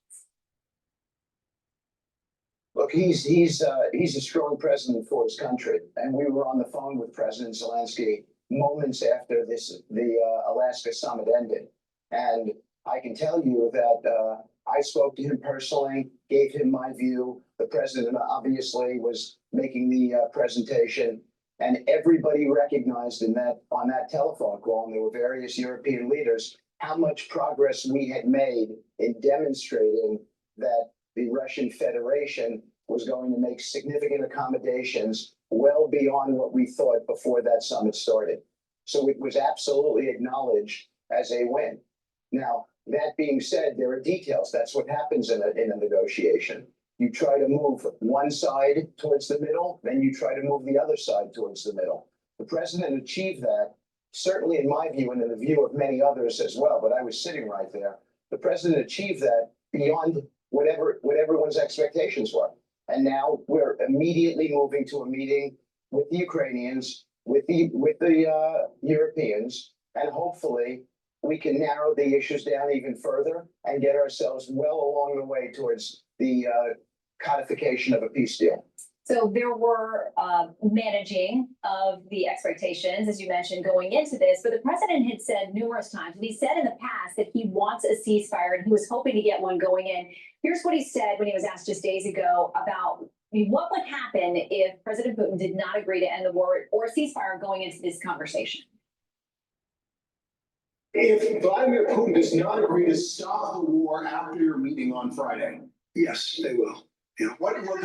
Look, he's a strong president for his country, and we were on the phone with President Zelensky moments after the Alaska summit ended, and I can tell you that I spoke to him personally, gave him my view. The president obviously was making the presentation, and everybody recognized on that telephone call, and there were various European leaders, how much progress we had made in demonstrating that the Russian Federation was going to make significant accommodations well beyond what we thought before that summit started. So it was absolutely acknowledged as a win. Now, that being said, there are details. That's what happens in a negotiation. You try to move one side towards the middle, then you try to move the other side towards the middle. The president achieved that, certainly in my view and in the view of many others as well, but I was sitting right there. The president achieved that beyond what everyone's expectations were. And now we're immediately moving to a meeting with the Ukrainians, with the Europeans, and hopefully we can narrow the issues down even further and get ourselves well along the way towards the codification of a peace deal. So there were managing of the expectations, as you mentioned, going into this, but the president had said numerous times, and he said in the past that he wants a ceasefire and he was hoping to get one going in. Here's what he said when he was asked just days ago about what would happen if President Putin did not agree to end the war or a ceasefire going into this conversation. If Vladimir Putin does not agree to stop the war after your meeting on Friday, yes, they will. What will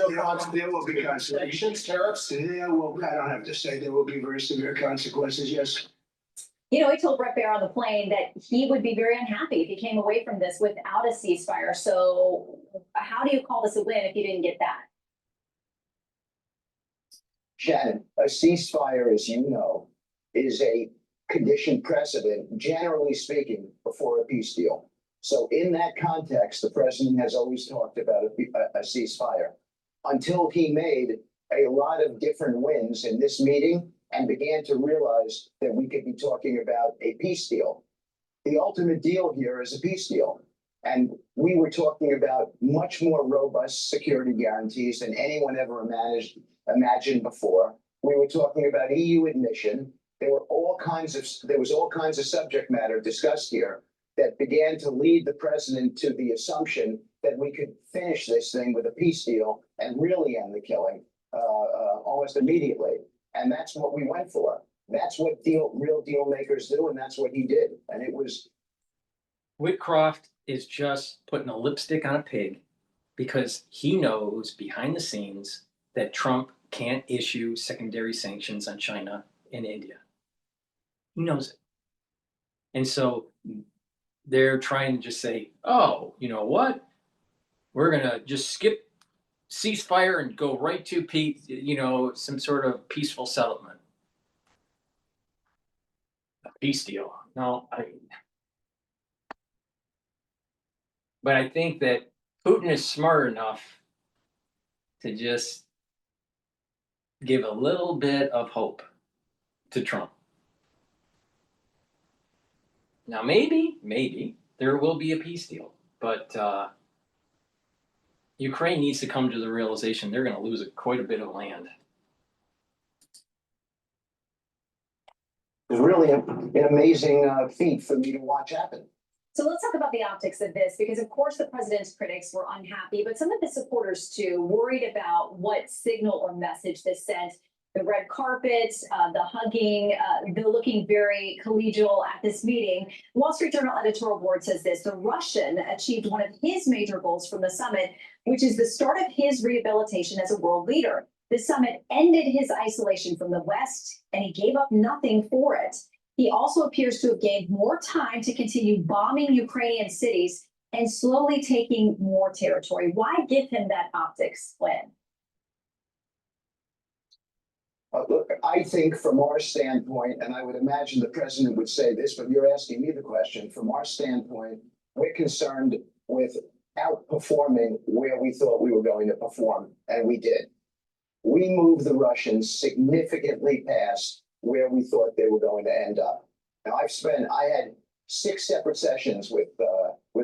there will be consequences, tariffs? There will, I don't have to say, there will be very severe consequences, yes. He told Brett Baer on the plane that he would be very unhappy if he came away from this without a ceasefire. So how do you call this a win if you didn't get that? Shannon, a ceasefire, as you know, is a condition precedent, generally speaking, before a peace deal. So in that context, the president has always talked about a ceasefire until he made a lot of different wins in this meeting and began to realize that we could be talking about a peace deal. The ultimate deal here is a peace deal. And we were talking about much more robust security guarantees than anyone ever imagined before. We were talking about EU admission. There was all kinds of subject matter discussed here that began to lead the president to the assumption that we could finish this thing with a peace deal and really end the killing almost immediately. And that's what we went for. That's what real deal makers do, and that's what he did. And it was. Whitcroft is just putting a lipstick on a pig because he knows behind the scenes that Trump can't issue secondary sanctions on China and India. He knows it. And so they're trying to just say, oh, you know what? We're going to just skip ceasefire and go right to some sort of peaceful settlement. A peace deal. No, but I think that Putin is smart enough to just give a little bit of hope to Trump. Now, maybe there will be a peace deal, but Ukraine needs to come to the realization they're going to lose quite a bit of land. It was really an amazing feat for me to watch happen. So let's talk about the optics of this, because of course the president's critics were unhappy, but some of the supporters too worried about what signal or message this sent. The red carpet, the hugging, the looking very collegial at this meeting. Wall Street Journal editorial board says this: the Russian achieved one of his major goals from the summit, which is the start of his rehabilitation as a world leader. The summit ended his isolation from the West, and he gave up nothing for it. He also appears to have gained more time to continue bombing Ukrainian cities and slowly taking more territory. Why give him that optics, Lynn? Look, I think from our standpoint, and I would imagine the president would say this, but you're asking me the question. From our standpoint, we're concerned with outperforming where we thought we were going to perform, and we did. We moved the Russians significantly past where we thought they were going to end up. Now, I had 6 separate sessions with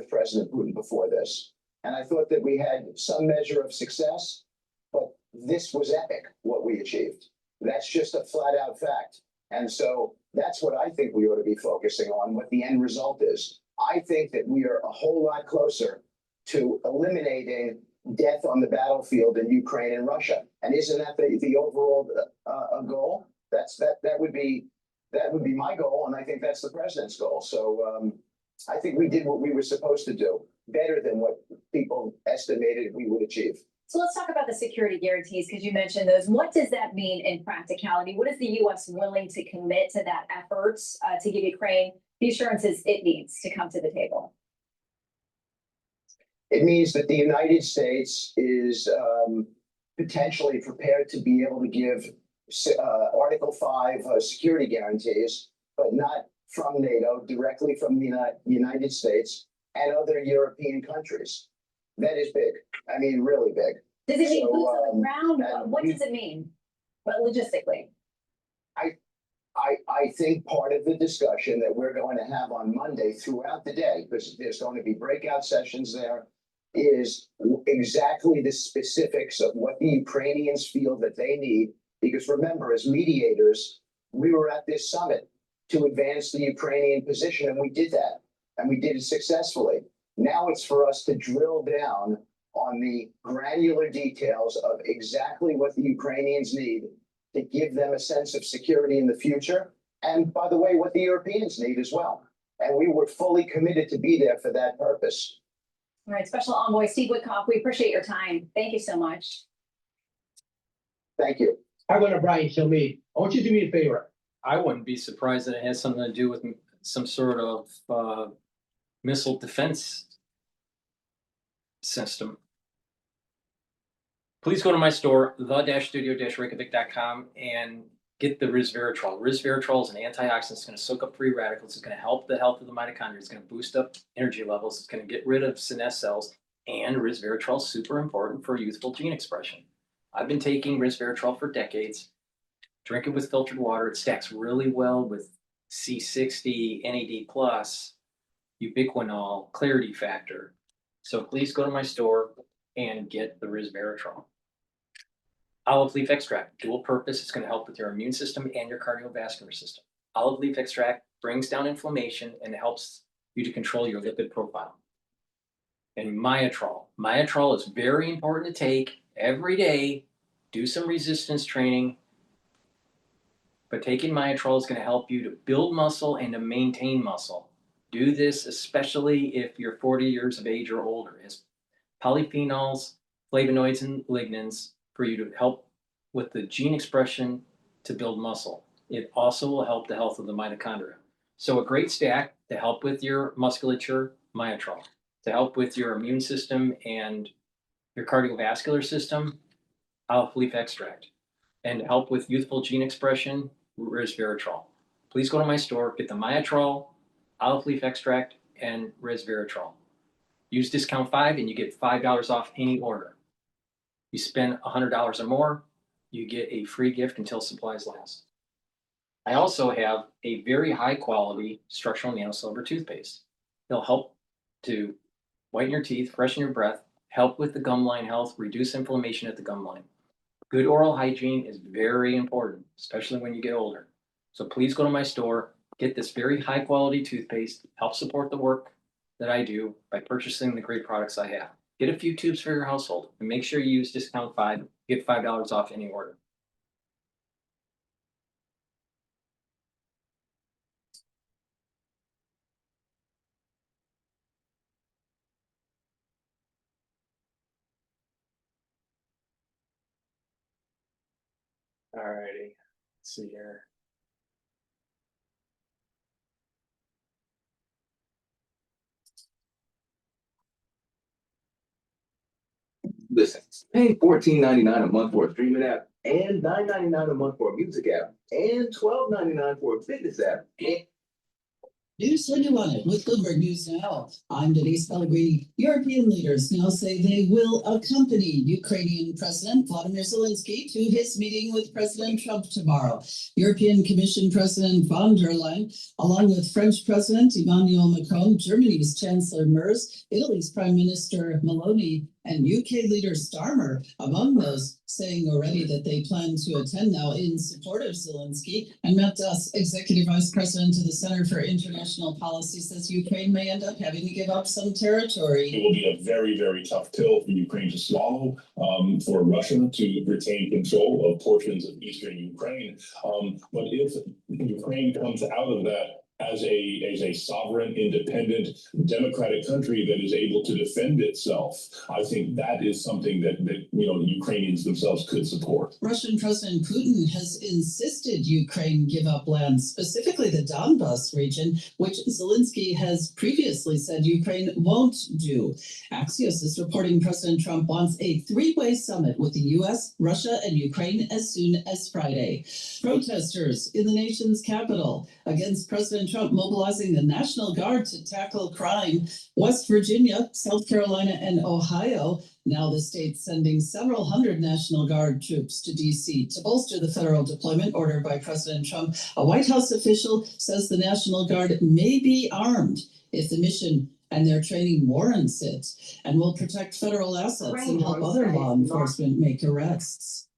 President Putin before this, and I thought that we had some measure of success, but this was epic, what we achieved. That's just a flat out fact. And so that's what I think we ought to be focusing on, what the end result is. I think that we are a whole lot closer to eliminating death on the battlefield in Ukraine and Russia. And isn't that the overall goal? That would be my goal, and I think that's the president's goal. So I think we did what we were supposed to do, better than what people estimated we would achieve. So let's talk about the security guarantees, because you mentioned those. What does that mean in practicality? What is the U.S. willing to commit to that effort to give Ukraine the assurances it needs to come to the table? It means that the United States is potentially prepared to be able to give Article 5 security guarantees, but not from NATO, directly from the United States and other European countries. That is big. I mean, really big. Does it mean boots on the ground? What does it mean? But logistically? I think part of the discussion that we're going to have on Monday throughout the day, because there's going to be breakout sessions there, is exactly the specifics of what the Ukrainians feel that they need. Because remember, as mediators, we were at this summit to advance the Ukrainian position, and we did that, and we did it successfully. Now it's for us to drill down on the granular details of exactly what the Ukrainians need to give them a sense of security in the future. And by the way, what the Europeans need as well. And we were fully committed to be there for that purpose. All right, Special Envoy Steve Witkoff, we appreciate your time. Thank you so much. Thank you. I'm going to Brian, show me. I want you to do me a favor. I wouldn't be surprised that it has something to do with some sort of missile defense system. Please go to my store, the-studio-reykjavik.com, and get the resveratrol. Resveratrol is an antioxidant. It's going to soak up free radicals. It's going to help the health of the mitochondria. It's going to boost up energy levels. It's going to get rid of senescent cells. And resveratrol is super important for youthful gene expression. I've been taking resveratrol for decades. Drink it with filtered water. It stacks really well with C60, NAD+, ubiquinol, clarity factor. So please go to my store and get the resveratrol. Olive leaf extract, dual purpose. It's going to help with your immune system and your cardiovascular system. Olive leaf extract brings down inflammation and helps you to control your lipid profile. And myotrol. Myotrol is very important to take every day, do some resistance training. But taking Myotrol is going to help you to build muscle and to maintain muscle. Do this especially if you're 40 years of age or older. It's polyphenols, flavonoids, and lignans for you to help with the gene expression to build muscle. It also will help the health of the mitochondria. So a great stack to help with your musculature, Myotrol. To help with your immune system and your cardiovascular system, olive leaf extract. And to help with youthful gene expression, resveratrol. Please go to my store, get the Myotrol, olive leaf extract, and resveratrol. Use discount 5 and you get $5 off any order. You spend $100 or more, you get a free gift until supplies last. I also have a very high quality structural nanosilver toothpaste. It'll help to whiten your teeth, freshen your breath, help with the gum line health, reduce inflammation at the gum line. Good oral hygiene is very important, especially when you get older. So please go to my store, get this very high quality toothpaste, help support the work that I do by purchasing the great products I have. Get a few tubes for your household and make sure you use discount 5, get $5 off any order. Alrighty, let's see here. Listen, pay $14.99 a month for a streaming app and $9.99 a month for a music app and $12.99 for a fitness app. News when you want it with Bloomberg News Now. I'm Denise Pellegrini. European leaders now say they will accompany Ukrainian President Vladimir Zelensky to his meeting with President Trump tomorrow. European Commission President von der Leyen, along with French President Emmanuel Macron, Germany's Chancellor Merz, Italy's Prime Minister Meloni, and UK leader Starmer, among those saying already that they plan to attend now in support of Zelensky. And Matt Duss, Executive Vice President of the Center for International Policy, says Ukraine may end up having to give up some territory. It will be a very, very tough pill for Ukraine to swallow, for Russia to retain control of portions of eastern Ukraine. But if Ukraine comes out of that as a sovereign, independent, democratic country that is able to defend itself, I think that is something that the Ukrainians themselves could support. Russian President Putin has insisted Ukraine give up land, specifically the Donbas region, which Zelensky has previously said Ukraine won't do. Axios is reporting President Trump wants a three-way summit with the U.S., Russia, and Ukraine as soon as Friday. Protesters in the nation's capital against President Trump mobilizing the National Guard to tackle crime. West Virginia, South Carolina, and Ohio. Now the state's sending several hundred National Guard troops to D.C. to bolster the federal deployment ordered by President Trump. A White House official says the National Guard may be armed if the mission and their training warrants it, and will protect federal assets and help other law enforcement make arrests.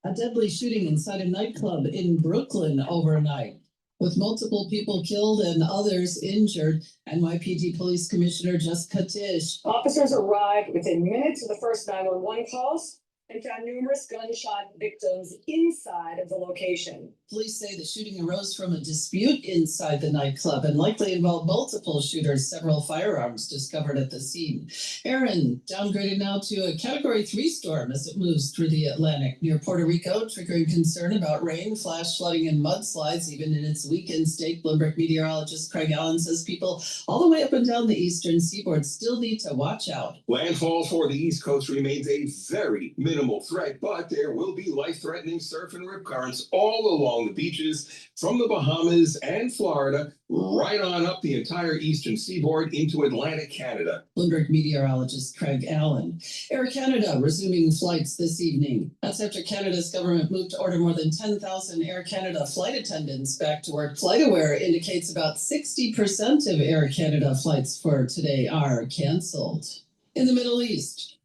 A deadly shooting inside a nightclub in Brooklyn overnight, with multiple people killed and others injured. NYPD Police Commissioner Jessica Tisch. Officers arrived within minutes of the first 911 calls and found numerous gunshot victims inside of the location. Police say the shooting arose from a dispute inside the nightclub and likely involved multiple shooters, several firearms discovered at the scene. Erin downgraded now to a Category 3 storm as it moves through the Atlantic near Puerto Rico, triggering concern about rain, flash flooding, and mudslides, even in its weekend state. Bloomberg meteorologist Craig Allen says people all the way up and down the eastern seaboard still need to watch out. Landfall for the East Coast remains a very minimal threat, but there will be life-threatening surf and rip currents all along the beaches from the Bahamas and Florida right on up the entire eastern seaboard into Atlantic Canada. Bloomberg meteorologist Craig Allen. Air Canada resuming flights this evening. That's after Canada's government moved to order more than 10,000 Air Canada flight attendants back to work. FlightAware indicates about 60% of Air Canada flights for today are canceled. In the Middle East,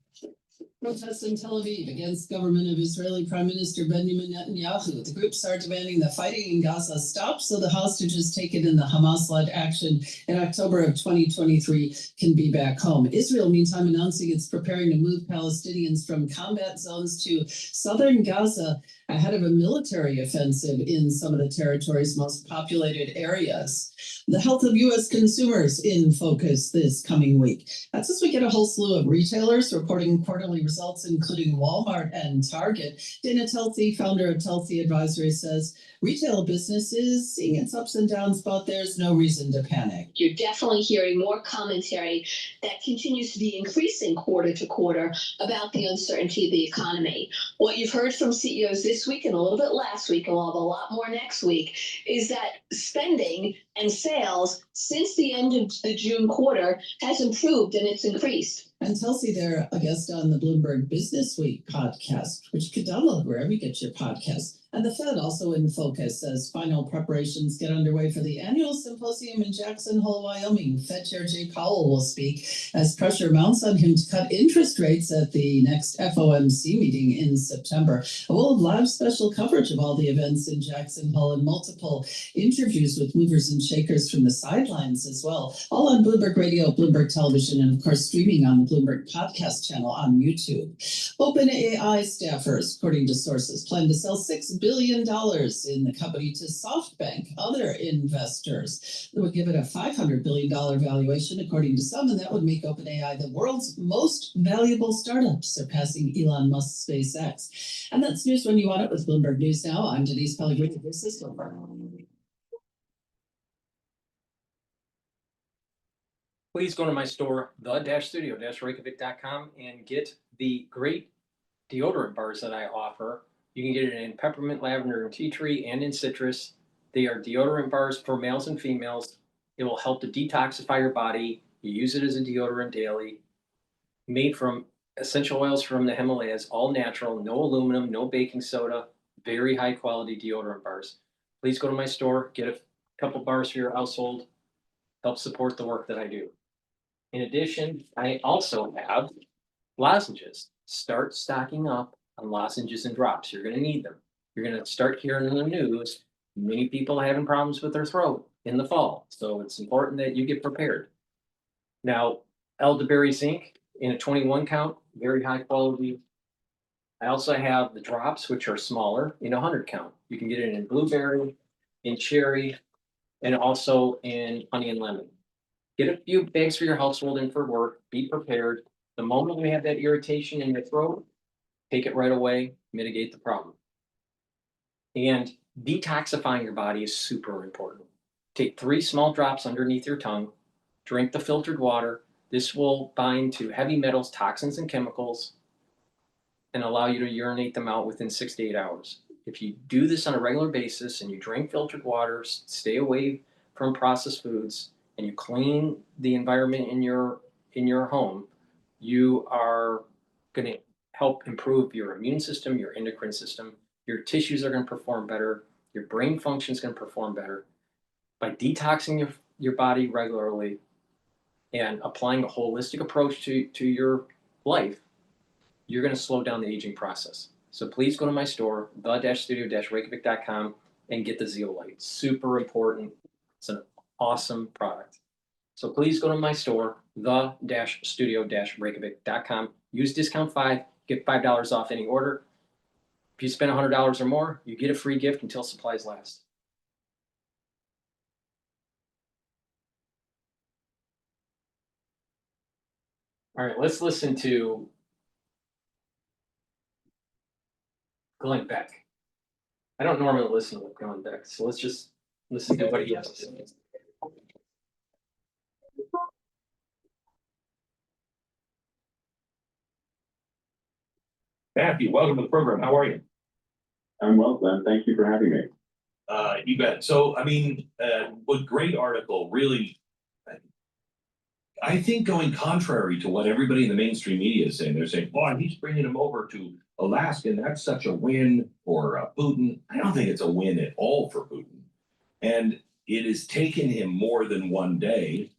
Protests in Tel Aviv against government of Israeli Prime Minister Benjamin Netanyahu. The groups are demanding the fighting in Gaza stop so the hostages taken in the Hamas-led action in October of 2023 can be back home. Israel, meantime, announcing it's preparing to move Palestinians from combat zones to southern Gaza ahead of a military offensive in some of the territory's most populated areas. The health of U.S. consumers in focus this coming week. That's as we get a whole slew of retailers reporting quarterly results, including Walmart and Target. Dana Telthy, founder of Telthy Advisory, says retail business is seeing its ups and downs, but there's no reason to panic. You're definitely hearing more commentary that continues to be increasing quarter to quarter about the uncertainty of the economy. What you've heard from CEOs this week and a little bit last week, and we'll have a lot more next week, is that spending and sales since the end of the June quarter has improved and it's increased. And Chelsea there, a guest on the Bloomberg Business Week podcast, which you could download wherever you get your podcasts. And the Fed also in focus as final preparations get underway for the annual symposium in Jackson Hole, Wyoming. Fed Chair Jay Powell will speak as pressure mounts on him to cut interest rates at the next FOMC meeting in September. We'll have live special coverage of all the events in Jackson Hole and multiple interviews with movers and shakers from the sidelines as well. All on Bloomberg Radio, Bloomberg Television, and of course streaming on the Bloomberg Podcast channel on YouTube. OpenAI staffers, according to sources, plan to sell $6 billion in the company to SoftBank, other investors. That would give it a $500 billion valuation, according to some, and that would make OpenAI the world's most valuable startup, surpassing Elon Musk's SpaceX. And that's news when you want it with Bloomberg News Now. I'm Denise Pellegrini. This is Bloomberg. Please go to my store, the-studio-reykjavik.com, and get the great deodorant bars that I offer. You can get it in peppermint, lavender, and tea tree, and in citrus. They are deodorant bars for males and females. It will help to detoxify your body. You use it as a deodorant daily. Made from essential oils from the Himalayas, all natural, no aluminum, no baking soda, very high quality deodorant bars. Please go to my store, get a couple bars for your household, help support the work that I do. In addition, I also have lozenges. Start stocking up on lozenges and drops. You're going to need them. You're going to start hearing in the news, many people are having problems with their throat in the fall. So it's important that you get prepared. Now, elderberry zinc in a 21 count, very high quality. I also have the drops, which are smaller, in a 100 count. You can get it in blueberry, in cherry, and also in honey and lemon. Get a few bags for your household and for work. Be prepared. The moment you have that irritation in your throat, take it right away, mitigate the problem. And detoxifying your body is super important. Take 3 small drops underneath your tongue, drink the filtered water. This will bind to heavy metals, toxins, and chemicals, and allow you to urinate them out within 6 to 8 hours. If you do this on a regular basis and you drink filtered water, stay away from processed foods, and you clean the environment in your home, you are going to help improve your immune system, your endocrine system. Your tissues are going to perform better. Your brain function is going to perform better. By detoxing your body regularly and applying a holistic approach to your life, you're going to slow down the aging process. So please go to my store, the-studio-reykjavik.com, and get the Zeolite. Super important. It's an awesome product. So please go to my store, the-studio-reykjavik.com. Use discount 5, get $5 off any order. If you spend $100 or more, you get a free gift until supplies last. All right, let's listen to Glenn Beck. I don't normally listen to Glenn Beck, so let's just listen to what he has to say. Matthew, welcome to the program. How are you? I'm well, Glenn. Thank you for having me. You bet. So, I mean, what great article, really. I think going contrary to what everybody in the mainstream media is saying, they're saying, boy, he's bringing him over to Alaska, and that's such a win for Putin. I don't think it's a win at all for Putin. And it has taken him more than one day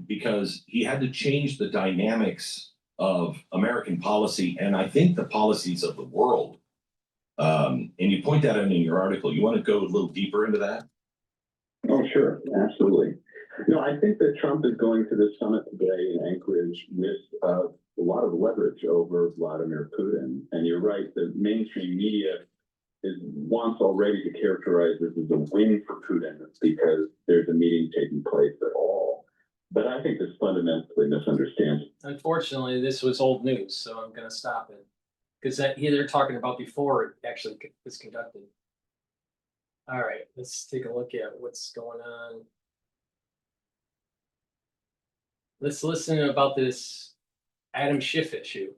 because he had to change the dynamics of American policy, and I think the policies of the world. And you point that out in your article. You want to go a little deeper into that? Oh, sure, absolutely. No, I think that Trump is going to the summit today in Anchorage with a lot of leverage over Vladimir Putin. And you're right, the mainstream media wants already to characterize this as a win for Putin because there's a meeting taking place at all. But I think this fundamentally misunderstands. Unfortunately, this was old news, so I'm going to stop it because they're talking about before it actually was conducted. All right, let's take a look at what's going on. Let's listen about this Adam Schiff issue.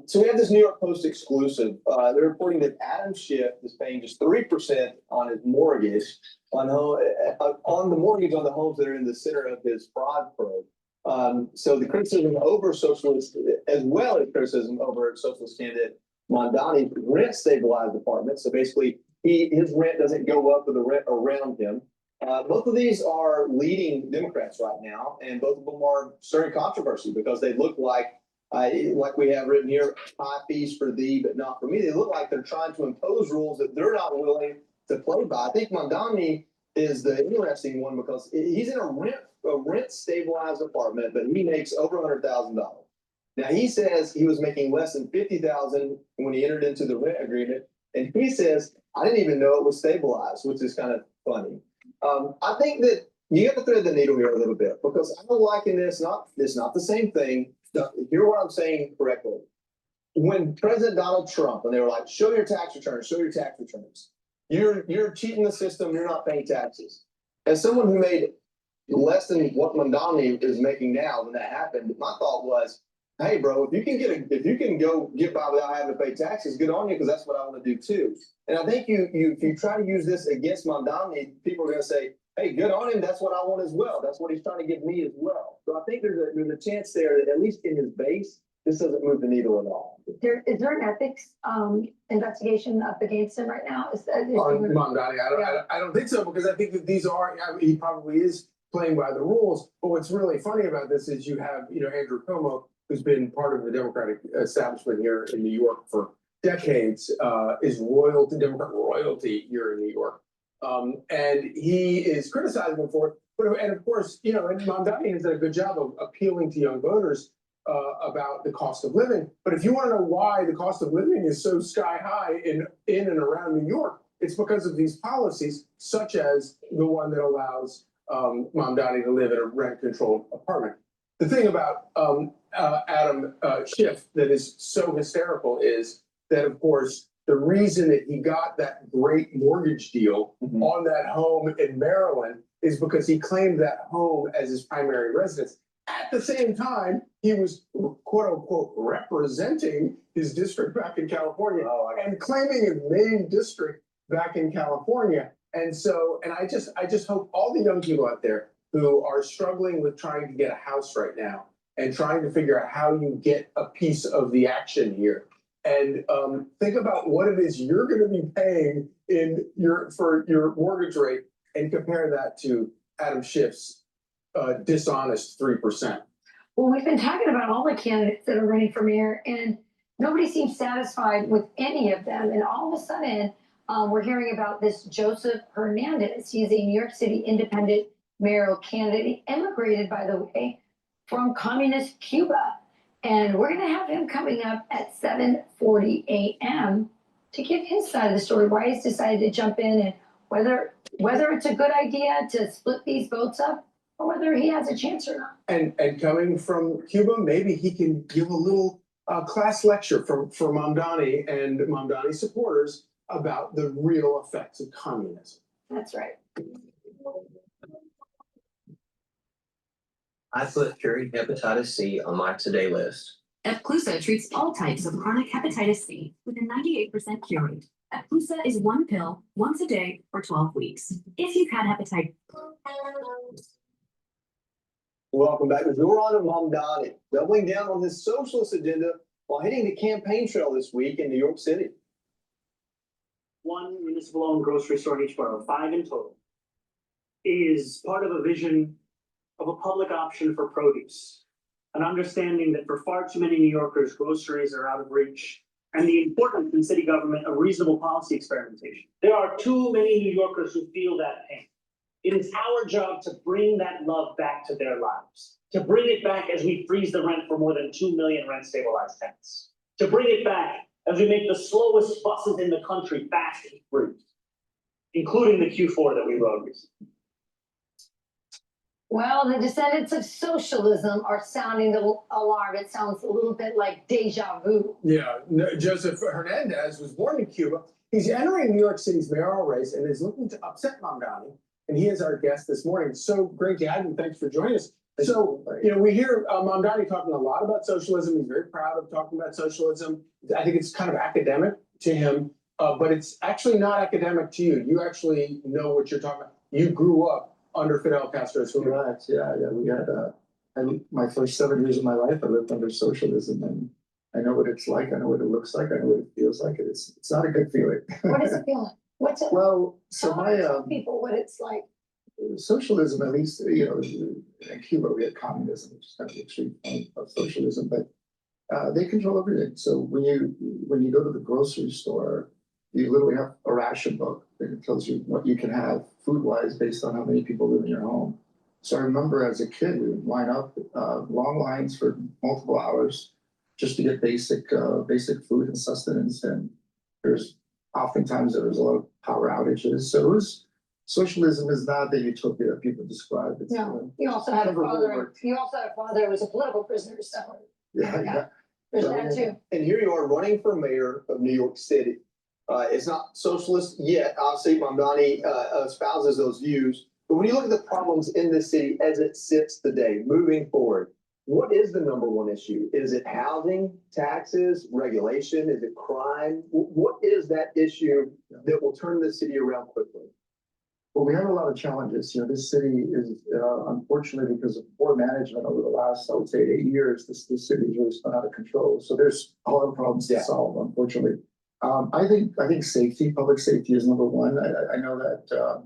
So we have this New York Post exclusive. They're reporting that Adam Schiff is paying just 3% on his mortgage on the mortgage on the homes that are in the center of his fraud probe. So the criticism over socialist, as well as criticism over socialist candidate Mondani's rent stabilized apartment. So basically, his rent doesn't go up with the rent around him. Both of these are leading Democrats right now, and both of them are stirring controversy because they look like we have written here, high fees for thee, but not for me. They look like they're trying to impose rules that they're not willing to play by. I think Mondani is the interesting one because he's in a rent stabilized apartment, but he makes over $100,000. Now he says he was making less than $50,000 when he entered into the rent agreement, and he says I didn't even know it was stabilized, which is kind of funny. I think that you have to thread the needle here a little bit because I'm liking this. It's not the same thing. Hear what I'm saying correctly. When President Donald Trump, and they were like, show your tax returns, show your tax returns. You're cheating the system. You're not paying taxes. As someone who made less than what Mondani is making now when that happened, my thought was, hey, bro, if you can go get by without having to pay taxes, good on you, because that's what I want to do too. And I think if you try to use this against Mondani, people are going to say, hey, good on him. That's what I want as well. That's what he's trying to give me as well. So I think there's a chance there that at least in his base, this doesn't move the needle at all. Is there an ethics investigation up against him right now? On Mondani, I don't think so because I think that these are, he probably is playing by the rules. But what's really funny about this is you have, Andrew Cuomo, who's been part of the Democratic establishment here in New York for decades, is Democrat royalty here in New York. And he is criticizing him for it. And of course, and Mondani has done a good job of appealing to young voters about the cost of living. But if you want to know why the cost of living is so sky high in and around New York, it's because of these policies, such as the one that allows Mondani to live in a rent-controlled apartment. The thing about Adam Schiff that is so hysterical is that, of course, the reason that he got that great mortgage deal on that home in Maryland is because he claimed that home as his primary residence. At the same time, he was, quote unquote, representing his district back in California and claiming his main district back in California. And I just hope all the young people out there who are struggling with trying to get a house right now and trying to figure out how you get a piece of the action here. And think about what it is you're going to be paying for your mortgage rate and compare that to Adam Schiff's dishonest 3%. Well, we've been talking about all the candidates that are running for mayor, and nobody seems satisfied with any of them. And all of a sudden, we're hearing about this Joseph Hernandez. He's a New York City independent mayoral candidate. He immigrated, by the way, from communist Cuba. And we're going to have him coming up at 7:40 a.m. to give his side of the story, why he's decided to jump in, and whether it's a good idea to split these votes up or whether he has a chance or not. And coming from Cuba, maybe he can give a little class lecture for Mondani and Mondani supporters about the real effects of communism. That's right. I put curing hepatitis C on my today list. Epclusa treats all types of chronic hepatitis C with a 98% cure rate. Epclusa is one pill once a day for 12 weeks. If you've had hepatitis. Welcome back. We're on to Mondani, doubling down on his socialist agenda while hitting the campaign trail this week in New York City. One municipal-owned grocery store in each borough, 5 in total, is part of a vision of a public option for produce. an understanding that for far too many New Yorkers, groceries are out of reach, and the importance in city government of reasonable policy experimentation. There are too many New Yorkers who feel that pain. It is our job to bring that love back to their lives, to bring it back as we freeze the rent for more than 2 million rent stabilized tenants, to bring it back as we make the slowest buses in the country fast and free, including the Q4 that we rode recently. Well, the descendants of socialism are sounding the alarm. It sounds a little bit like deja vu. Yeah, Joseph Hernandez was born in Cuba. He's entering New York City's mayoral race and is looking to upset Mamdani. And he is our guest this morning. So great to have you. Thanks for joining us. So, we hear Mamdani talking a lot about socialism. He's very proud of talking about socialism. I think it's kind of academic to him, but it's actually not academic to you. You actually know what you're talking about. You grew up under Fidel Castro's rule. Right, yeah, we had, my first 7 years of my life, I lived under socialism, and I know what it's like, I know what it looks like, I know what it feels like, it's not a good feeling. What does it feel like? What's it? Well, so tell people what it's like. Socialism, at least, in Cuba, we had communism, which is kind of the extreme form of socialism, but they control everything. So when you go to the grocery store, you literally have a ration book that tells you what you can have food-wise based on how many people live in your home. So I remember as a kid, we would line up long lines for multiple hours just to get basic food and sustenance. And oftentimes there was a lot of power outages. So socialism is not the utopia that people describe. It's, no, you also had a father. You also had a father who was a political prisoner. So yeah. There's that too. And here you are running for mayor of New York City. It's not socialist yet. Obviously, Mamdani espouses those views. But when you look at the problems in the city as it sits today, moving forward, what is the number one issue? Is it housing, taxes, regulation? Is it crime? What is that issue that will turn the city around quickly? Well, we have a lot of challenges. This city is, unfortunately, because of poor management over the last, I would say, 8 years, this city is really spun out of control. So there's a lot of problems to solve, unfortunately. I think safety, public safety is number one. I know that,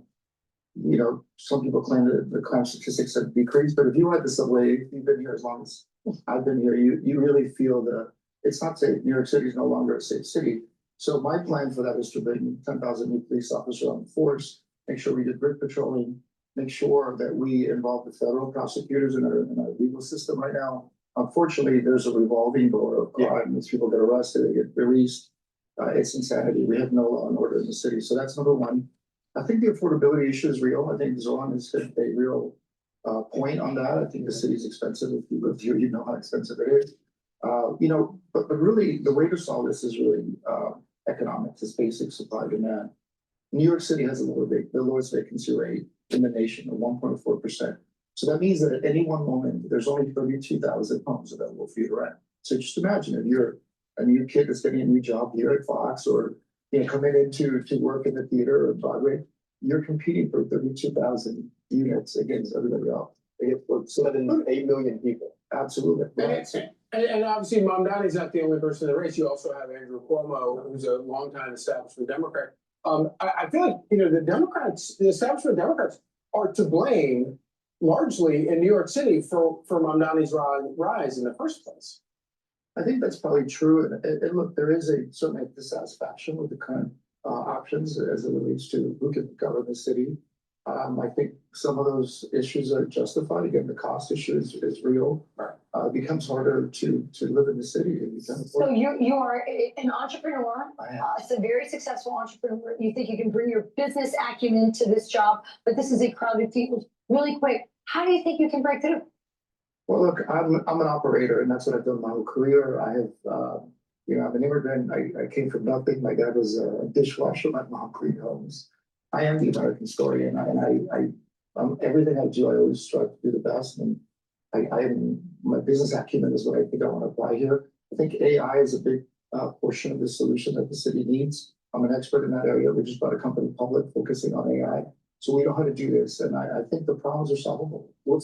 some people claim that the crime statistics have decreased, but if you ride the subway, if you've been here as long as I've been here, you really feel that it's not safe. New York City is no longer a safe city. So my plan for that is to bring 10,000 new police officers on the force, make sure we do grid patrolling, make sure that we involve the federal prosecutors in our legal system right now. Unfortunately, there's a revolving door of crime. As people get arrested, they get released. It's insanity. We have no law and order in the city. So that's number one. I think the affordability issue is real. I think Zoran has hit a real point on that. I think the city's expensive. If you live here, you know how expensive it is. But really the way to solve this is really economics. It's basic supply demand. New York City has the lowest vacancy rate in the nation of 1.4%. So that means that at any one moment, there's only 32,000 homes available for you to rent. So just imagine if you're a new kid that's getting a new job here at Fox or coming in to work in the theater or Broadway, you're competing for 32,000 units against everybody else. Against 8 million people. Absolutely. And obviously, Mamdani's not the only person in the race. You also have Andrew Cuomo, who's a longtime establishment Democrat. I feel like the establishment Democrats are to blame largely in New York City for Mamdani's rise in the first place. I think that's probably true. And look, there is certainly a dissatisfaction with the current options as it relates to who can govern the city. I think some of those issues are justified. Again, the cost issue is real. It becomes harder to live in the city. So you are an entrepreneur. It's a very successful entrepreneur. You think you can bring your business acumen to this job, but this is a crowded field. Really quick, how do you think you can break through? Well, look, I'm an operator, and that's what I've done my whole career. I have, I'm an immigrant. I came from nothing. My dad was a dishwasher. My mom cleaned homes. I am the American story, and everything I do, I always strive to do the best. And my business acumen is what I think I want to apply here. I think AI is a big portion of the solution that the city needs. I'm an expert in that area. We just bought a company public focusing on AI. So we know how to do this, and I think the problems are solvable. Well,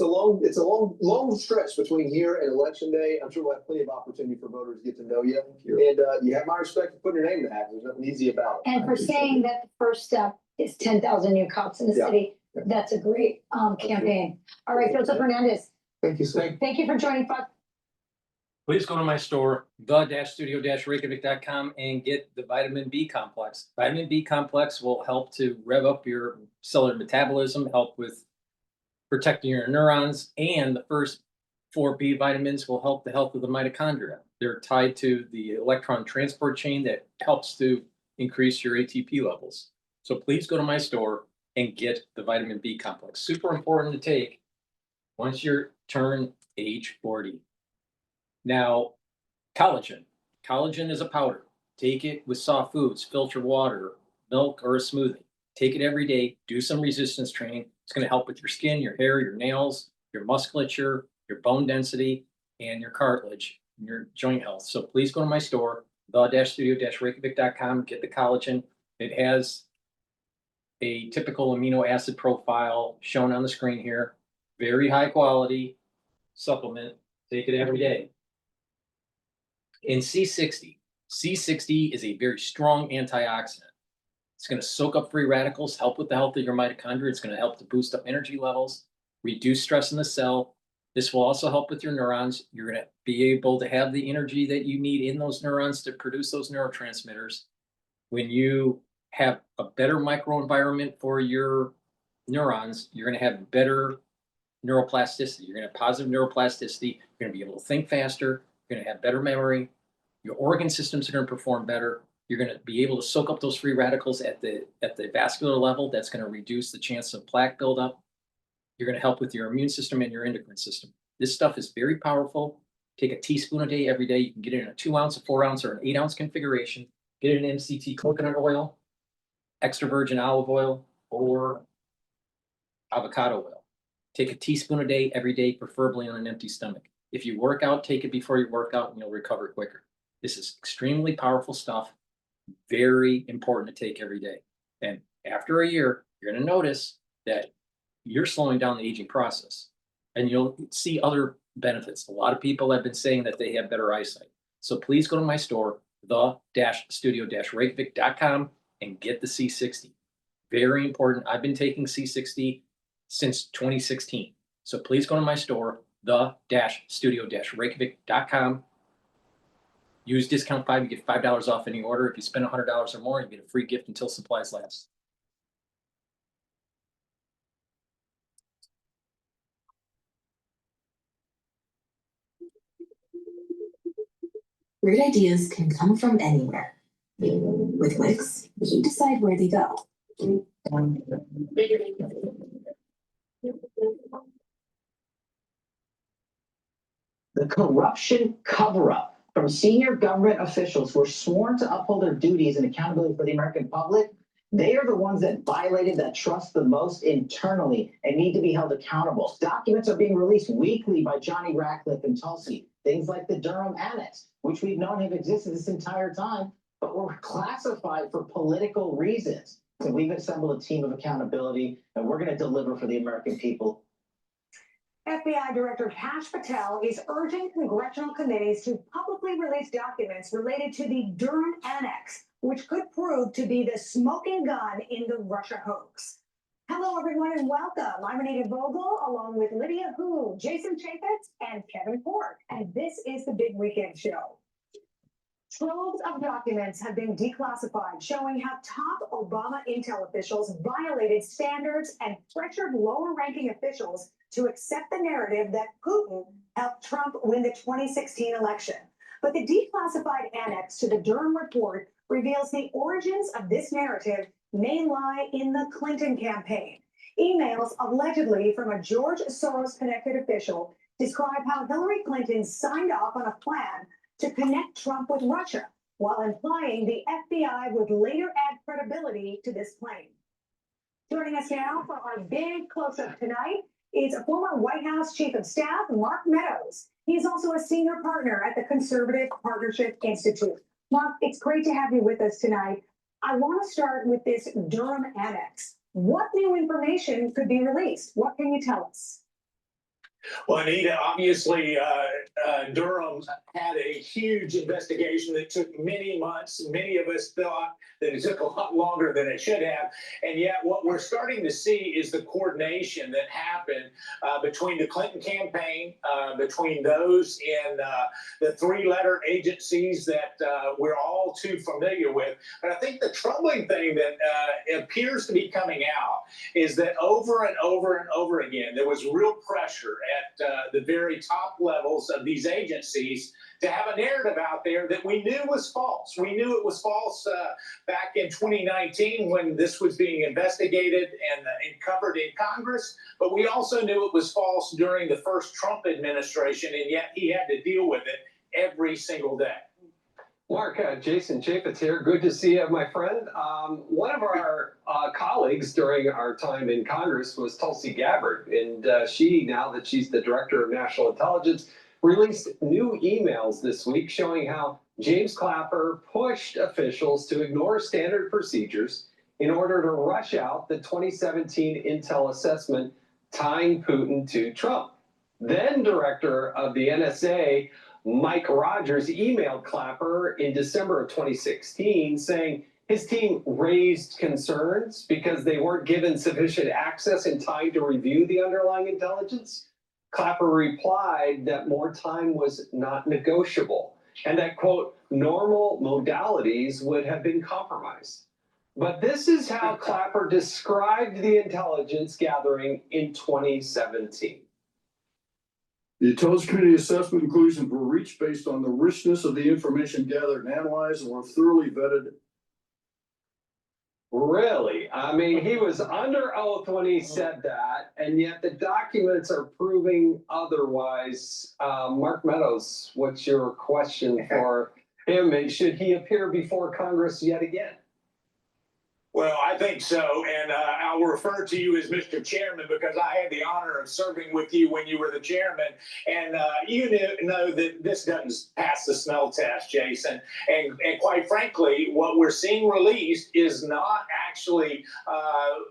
it's a long stretch between here and election day. I'm sure we'll have plenty of opportunity for voters to get to know you. And you have my respect for putting your name to that. There's nothing easy about it. And for saying that the first step is 10,000 new cops in the city. That's a great campaign. All right, Joseph Hernandez. Thank you, sir. Thank you for joining Fox Please go to my store, the-studio-reykjavik.com, and get the vitamin B complex. Vitamin B complex will help to rev up your cellular metabolism, help with protecting your neurons, and the first 4 B vitamins will help the health of the mitochondria. They're tied to the electron transport chain that helps to increase your ATP levels. So please go to my store and get the vitamin B complex. Super important to take once you turn age 40. Now, collagen. Collagen is a powder. Take it with soft foods, filtered water, milk, or a smoothie. Take it every day. Do some resistance training. It's going to help with your skin, your hair, your nails, your musculature, your bone density, and your cartilage, and your joint health. So please go to my store, the-studio-reykjavik.com, get the collagen. It has a typical amino acid profile shown on the screen here. Very high quality supplement. Take it every day. In C60, C60 is a very strong antioxidant. It's going to soak up free radicals, help with the health of your mitochondria. It's going to help to boost up energy levels, reduce stress in the cell. This will also help with your neurons. You're going to be able to have the energy that you need in those neurons to produce those neurotransmitters. When you have a better microenvironment for your neurons, you're going to have better neuroplasticity. You're going to have positive neuroplasticity. You're going to be able to think faster. You're going to have better memory. Your organ systems are going to perform better. You're going to be able to soak up those free radicals at the vascular level. That's going to reduce the chance of plaque buildup. You're going to help with your immune system and your endocrine system. This stuff is very powerful. Take a teaspoon a day every day. You can get it in a 2 ounce, a 4 ounce, or an 8 ounce configuration. Get it in MCT coconut oil, extra virgin olive oil, or avocado oil. Take a teaspoon a day every day, preferably on an empty stomach. If you work out, take it before you work out and you'll recover quicker. This is extremely powerful stuff, very important to take every day. And after a year, you're going to notice that you're slowing down the aging process and you'll see other benefits. A lot of people have been saying that they have better eyesight. So please go to my store, the-studio-reykjavik.com, and get the C60. Very important. I've been taking C60 since 2016. So please go to my store, the-studio-reykjavik.com. Use discount 5, you get $5 off any order. If you spend $100 or more, you get a free gift until supplies last. Great ideas can come from anywhere. With Wix, you decide where they go. The corruption cover-up from senior government officials who are sworn to uphold their duties and accountability for the American public. They are the ones that violated that trust the most internally and need to be held accountable. Documents are being released weekly by Johnny Ratcliffe and Tulsi. Things like the Durham Annex, which we've known have existed this entire time, but were classified for political reasons. So we've assembled a team of accountability, and we're going to deliver for the American people. FBI Director Kash Patel is urging congressional committees to publicly release documents related to the Durham Annex, which could prove to be the smoking gun in the Russia hoax. Hello, everyone, and welcome. I'm Anita Vogel, along with Lydia Hu, Jason Chaffetz, and Kevin Ford, and this is the Big Weekend Show. Troves of documents have been declassified, showing how top Obama intel officials violated standards and pressured lower-ranking officials to accept the narrative that Putin helped Trump win the 2016 election. But the declassified annex to the Durham report reveals the origins of this narrative may lie in the Clinton campaign. Emails allegedly from a George Soros-connected official describe how Hillary Clinton signed off on a plan to connect Trump with Russia, while implying the FBI would later add credibility to this claim. Joining us now for our big close-up tonight is a former White House Chief of Staff, Mark Meadows. He's also a senior partner at the Conservative Partnership Institute. Mark, it's great to have you with us tonight. I want to start with this Durham Annex. What new information could be released? What can you tell us? Well, Anita, obviously, Durham had a huge investigation that took many months. Many of us thought that it took a lot longer than it should have. And yet what we're starting to see is the coordination that happened between the Clinton campaign, between those in the three-letter agencies that we're all too familiar with. But I think the troubling thing that appears to be coming out is that over and over and over again, there was real pressure at the very top levels of these agencies to have a narrative out there that we knew was false. We knew it was false back in 2019 when this was being investigated and covered in Congress, but we also knew it was false during the first Trump administration, and yet he had to deal with it every single day. Mark, Jason Chaffetz here. Good to see you, my friend. One of our colleagues during our time in Congress was Tulsi Gabbard, and she, now that she's the Director of National Intelligence, released new emails this week showing how James Clapper pushed officials to ignore standard procedures in order to rush out the 2017 intel assessment tying Putin to Trump. Then Director of the NSA, Mike Rogers, emailed Clapper in December of 2016 saying his team raised concerns because they weren't given sufficient access in time to review the underlying intelligence. Clapper replied that more time was not negotiable and that, quote, normal modalities would have been compromised. But this is how Clapper described the intelligence gathering in 2017. The Intelligence Committee assessment conclusions were reached based on the richness of the information gathered and analyzed and were thoroughly vetted. Really? I mean, he was under oath when he said that, and yet the documents are proving otherwise. Mark Meadows, what's your question for him? And should he appear before Congress yet again? Well, I think so, and I'll refer to you as Mr. Chairman because I had the honor of serving with you when you were the chairman, and you know that this doesn't pass the smell test, Jason, and quite frankly, what we're seeing released is not actually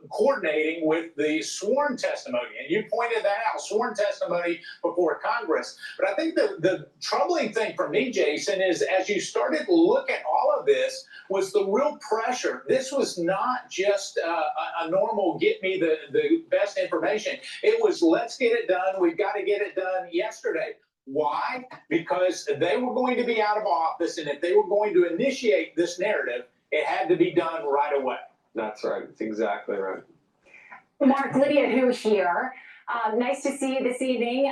coordinating with the sworn testimony, and you pointed that out, sworn testimony before Congress. But I think the troubling thing for me, Jason, is as you started to look at all of this, was the real pressure. This was not just a normal get me the best information. It was let's get it done. We've got to get it done yesterday. Why? Because they were going to be out of office, and if they were going to initiate this narrative, it had to be done right away. That's right. That's exactly right. Mark, Lydia Hu here. Nice to see you this evening.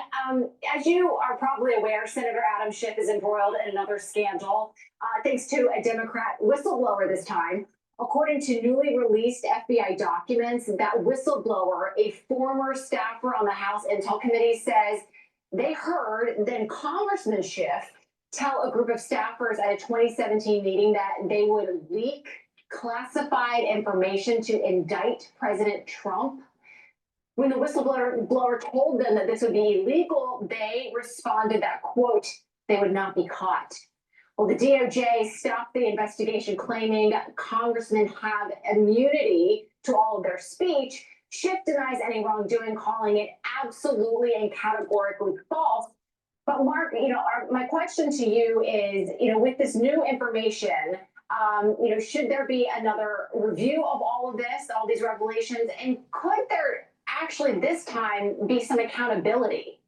As you are probably aware, Senator Adam Schiff is embroiled in another scandal, thanks to a Democrat whistleblower this time. According to newly released FBI documents, that whistleblower, a former staffer on the House Intel Committee, says they heard then Congressman Schiff tell a group of staffers at a 2017 meeting that they would leak classified information to indict President Trump. When the whistleblower told them that this would be illegal, they responded that, quote, they would not be caught. Well, the DOJ stopped the investigation, claiming congressmen have immunity to all of their speech. Schiff denies any wrongdoing, calling it absolutely and categorically false. But Mark, my question to you is, with this new information, should there be another review of all of this, all these revelations, and could there actually this time be some accountability?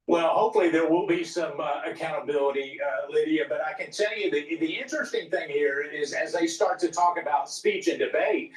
Well, hopefully there will be some accountability, Lydia, but I can tell you that the interesting thing here is as they start to talk about speech and debate,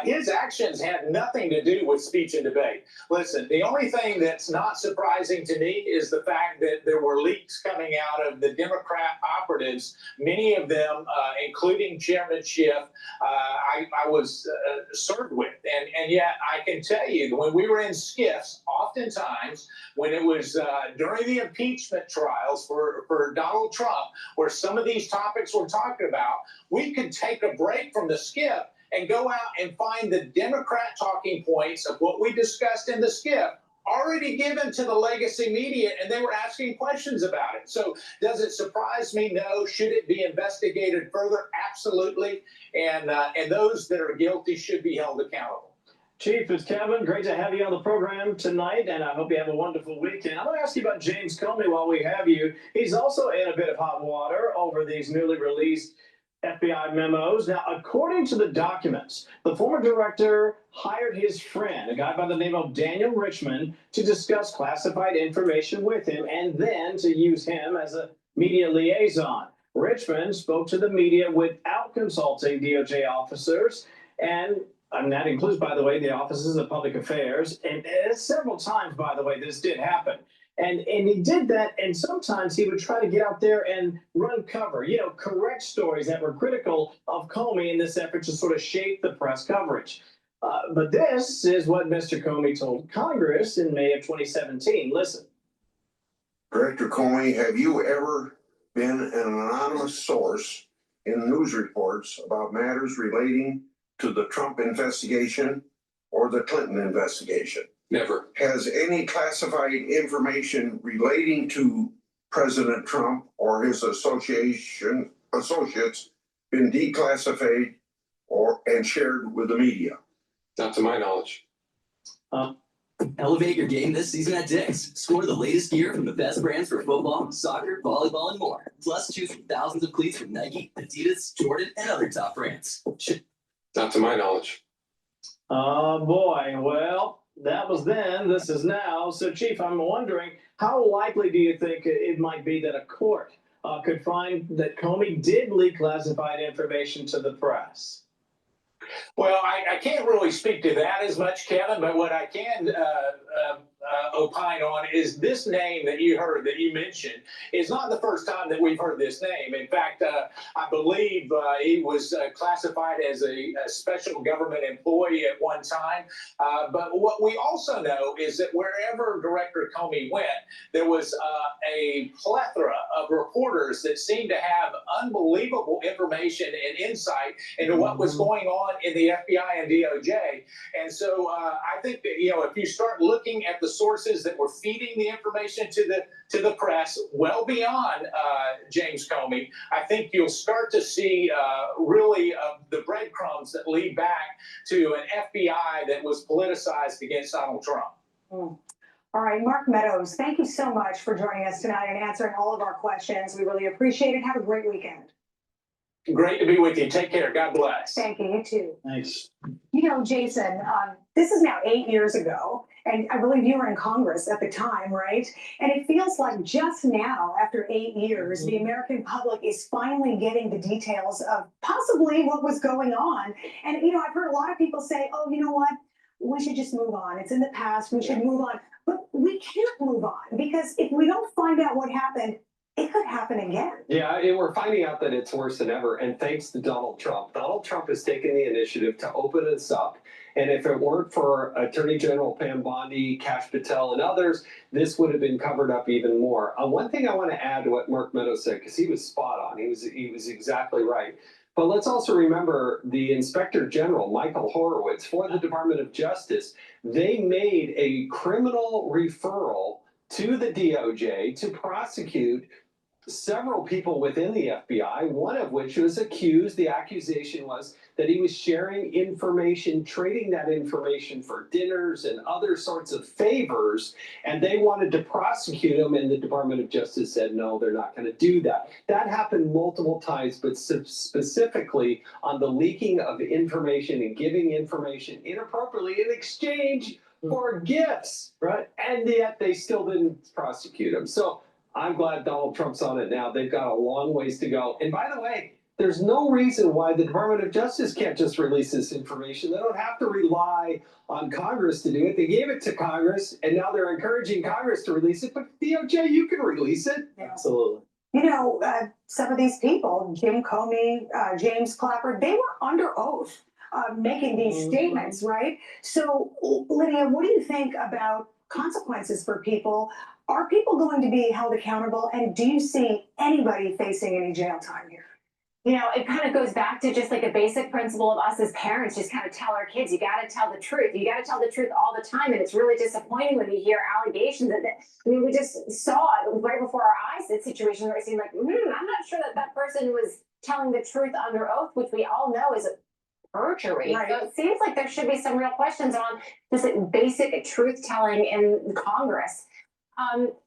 his actions had nothing to do with speech and debate. Listen, the only thing that's not surprising to me is the fact that there were leaks coming out of the Democrat operatives, many of them, including Chairman Schiff, I was served with. And yet I can tell you, when we were in SCIFs, oftentimes when it was during the impeachment trials for Donald Trump, where some of these topics we're talking about, we could take a break from the SCIF and go out and find the Democrat talking points of what we discussed in the SCIF already given to the legacy media, and they were asking questions about it. So does it surprise me? No. Should it be investigated further? Absolutely. And those that are guilty should be held accountable. Chief, it's Kevin. Great to have you on the program tonight, and I hope you have a wonderful weekend. I'm going to ask you about James Comey while we have you. He's also in a bit of hot water over these newly released FBI memos. Now, according to the documents, the former director hired his friend, a guy by the name of Daniel Richmond, to discuss classified information with him and then to use him as a media liaison. Richmond spoke to the media without consulting DOJ officers, and that includes, by the way, the offices of public affairs. And several times, by the way, this did happen. And he did that, and sometimes he would try to get out there and run cover, correct stories that were critical of Comey in this effort to sort of shape the press coverage. But this is what Mr. Comey told Congress in May of 2017. Listen. Director Comey, have you ever been an anonymous source in news reports about matters relating to the Trump investigation or the Clinton investigation? Never. Has any classified information relating to President Trump or his associates been declassified and shared with the media? Not to my knowledge. Elevate your game this season at Dick's. Score the latest gear from the best brands for football, soccer, volleyball, and more. Plus, choose from thousands of cleats from Nike, Adidas, Jordan, and other top brands. Not to my knowledge. Oh, boy. Well, that was then. This is now. So, Chief, I'm wondering, how likely do you think it might be that a court could find that Comey did leak classified information to the press? Well, I can't really speak to that as much, Kevin, but what I can opine on is this name that you heard, that you mentioned, is not the first time that we've heard this name. In fact, I believe he was classified as a special government employee at one time. But what we also know is that wherever Director Comey went, there was a plethora of reporters that seemed to have unbelievable information and insight into what was going on in the FBI and DOJ. And so I think that, if you start looking at the sources that were feeding the information to the press well beyond James Comey, I think you'll start to see really the breadcrumbs that lead back to an FBI that was politicized against Donald Trump. All right, Mark Meadows, thank you so much for joining us tonight and answering all of our questions. We really appreciate it. Have a great weekend. Great to be with you. Take care. God bless. Thank you. You too. Thanks. Jason, this is now 8 years ago, and I believe you were in Congress at the time, right? And it feels like just now, after 8 years, the American public is finally getting the details of possibly what was going on. And, I've heard a lot of people say, oh, you know what? We should just move on. It's in the past. We should move on. But we can't move on, because if we don't find out what happened, it could happen again. Yeah, and we're finding out that it's worse than ever. And thanks to Donald Trump. Donald Trump has taken the initiative to open this up. And if it weren't for Attorney General Pam Bondi, Kash Patel, and others, this would have been covered up even more. One thing I want to add to what Mark Meadows said, because he was spot on. He was exactly right. But let's also remember the Inspector General, Michael Horowitz, for the Department of Justice. They made a criminal referral to the DOJ to prosecute several people within the FBI, one of which was accused. The accusation was that he was sharing information, trading that information for dinners and other sorts of favors, and they wanted to prosecute him, and the Department of Justice said, no, they're not going to do that. That happened multiple times, but specifically on the leaking of information and giving information inappropriately in exchange for gifts, right? And yet they still didn't prosecute him. So I'm glad Donald Trump's on it now. They've got a long ways to go. And by the way, there's no reason why the Department of Justice can't just release this information. They don't have to rely on Congress to do it. They gave it to Congress, and now they're encouraging Congress to release it. But DOJ, you can release it. Absolutely. Some of these people, Jim Comey, James Clapper, they were under oath making these statements, right? So, Lydia, what do you think about consequences for people? Are people going to be held accountable? And do you see anybody facing any jail time here? It kind of goes back to just like a basic principle of us as parents, just kind of tell our kids, you got to tell the truth. You got to tell the truth all the time. And it's really disappointing when you hear allegations we just saw it right before our eyes, that situation where it seemed like, I'm not sure that person was telling the truth under oath, which we all know is perjury. Right. So it seems like there should be some real questions on just like basic truth telling in Congress.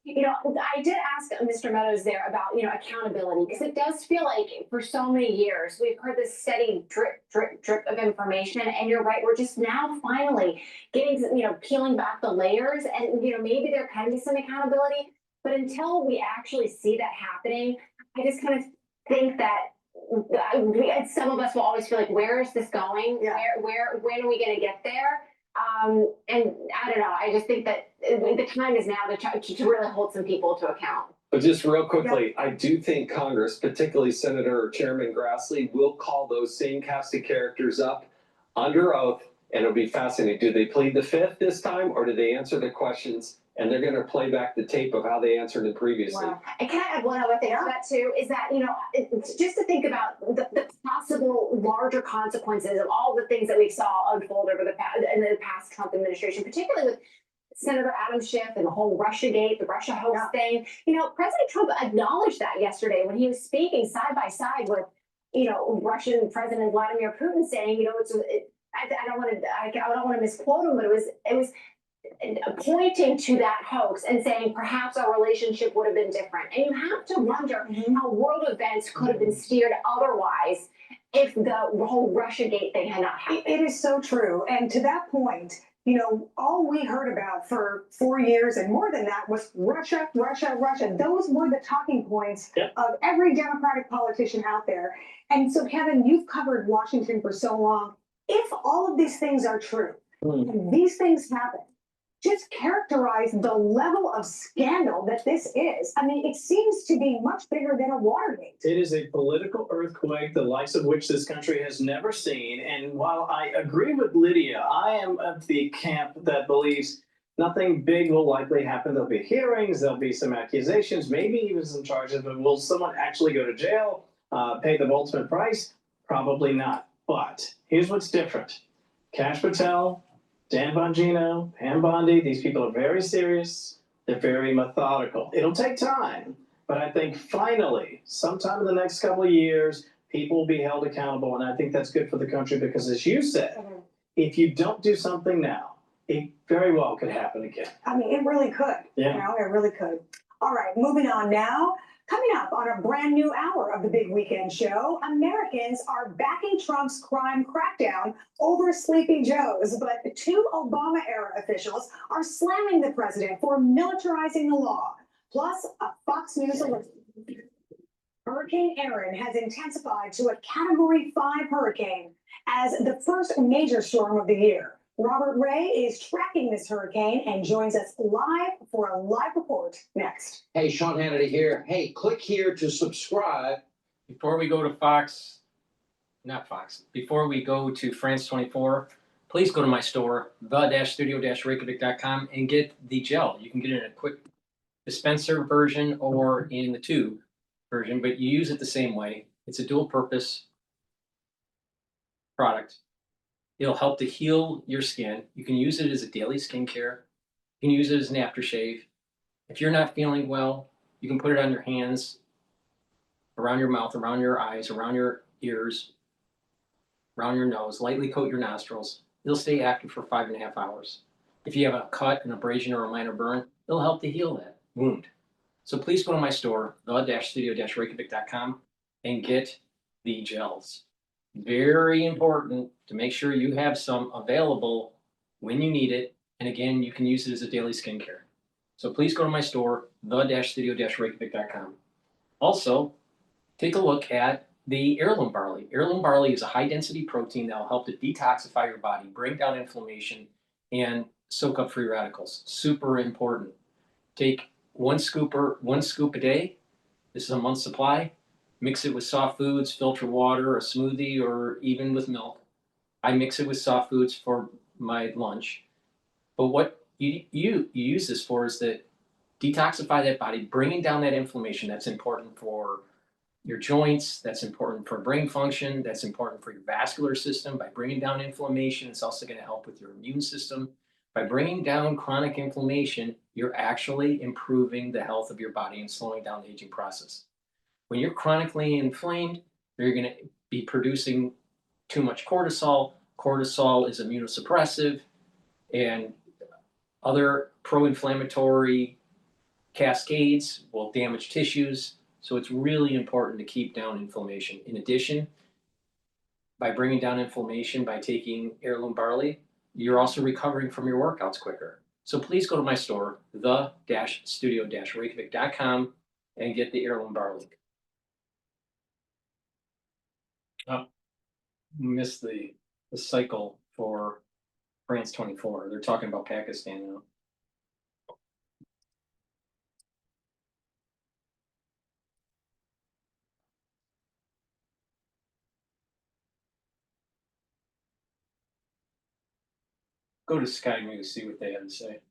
You know, I did ask Mr. Meadows there about, you know, accountability, because it does feel like for so many years we've heard this steady drip, drip, drip of information. And you're right, we're just now finally getting, you know, peeling back the layers, and, you know, maybe there can be some accountability. But until we actually see that happening, I just kind of think that some of us will always feel like, where is this going? Yeah. When are we going to get there? And I don't know. I just think that the time is now to really hold some people to account. But just real quickly, I do think Congress, particularly Senator or Chairman Grassley, will call those same cast of characters up under oath, and it'll be fascinating. Do they plead the fifth this time, or do they answer the questions? And they're going to play back the tape of how they answered it previously. Wow. And can I add one other thing to that too? Is that, you know, it's just to think about the possible larger consequences of all the things that we saw unfold over the past Trump administration, particularly with Senator Adam Schiff and the whole Russiagate, the Russia hoax thing. You know, President Trump acknowledged that yesterday when he was speaking side by side with, you know, Russian President Vladimir Putin, saying, you know, I don't want to misquote him, but it was pointing to that hoax and saying perhaps our relationship would have been different. And you have to wonder how world events could have been steered otherwise if the whole Russiagate thing had not happened. It is so true. And to that point, you know, all we heard about for 4 years and more than that was Russia, Russia, Russia. Those were the talking points of every Democratic politician out there. And so, Kevin, you've covered Washington for so long. If all of these things are true, and these things happen, just characterize the level of scandal that this is. I mean, it seems to be much bigger than a Watergate. It is a political earthquake, the likes of which this country has never seen. And while I agree with Lydia, I am of the camp that believes nothing big will likely happen. There'll be hearings, there'll be some accusations, maybe even some charges, but will someone actually go to jail, pay the ultimate price? Probably not. But here's what's different. Kash Patel, Dan Bongino, Pam Bondi, these people are very serious. They're very methodical. It'll take time, but I think finally, sometime in the next couple of years, people will be held accountable. And I think that's good for the country because, as you said, if you don't do something now, it very well could happen again. I mean, it really could. Yeah. You know, it really could. All right, moving on now. Coming up on a brand new hour of the Big Weekend Show, Americans are backing Trump's crime crackdown over Sleepy Joe's, but 2 Obama-era officials are slamming the president for militarizing the law. Plus, a Fox News alert. Hurricane Erin has intensified to a Category 5 hurricane as the first major storm of the year. Robert Ray is tracking this hurricane and joins us live for a live report next. Hey, Sean Hannity here. Hey, click here to subscribe. Before we go to before we go to France 24, please go to my store, the-studio-reykjavik.com, and get the gel. You can get it in a quick dispenser version or in the tube version, but you use it the same way. It's a dual purpose product. It'll help to heal your skin. You can use it as a daily skincare. You can use it as an aftershave. If you're not feeling well, you can put it on your hands, around your mouth, around your eyes, around your ears, around your nose, lightly coat your nostrils. It'll stay active for 5.5 hours. If you have a cut, an abrasion, or a minor burn, it'll help to heal that wound. So please go to my store, the-studio-reykjavik.com, and get the gels. Very important to make sure you have some available when you need it. And again, you can use it as a daily skincare. So please go to my store, the-studio-reykjavik.com. Also, take a look at the heirloom barley. Heirloom barley is a high-density protein that will help to detoxify your body, break down inflammation, and soak up free radicals. Super important. Take one scoop a day. This is a month's supply. Mix it with soft foods, filter water, a smoothie, or even with milk. I mix it with soft foods for my lunch. But what you use this for is that detoxify that body, bringing down that inflammation. That's important for your joints. That's important for brain function. That's important for your vascular system. By bringing down inflammation, it's also going to help with your immune system. By bringing down chronic inflammation, you're actually improving the health of your body and slowing down the aging process. When you're chronically inflamed, you're going to be producing too much cortisol. Cortisol is immunosuppressive, and other pro-inflammatory cascades will damage tissues. So it's really important to keep down inflammation. In addition, by bringing down inflammation by taking heirloom barley, you're also recovering from your workouts quicker. So please go to my store, the-studio-reykjavik.com, and get the heirloom barley. Oh, missed the cycle for France 24. They're talking about Pakistan now. Go to Sky News, see what they have to say.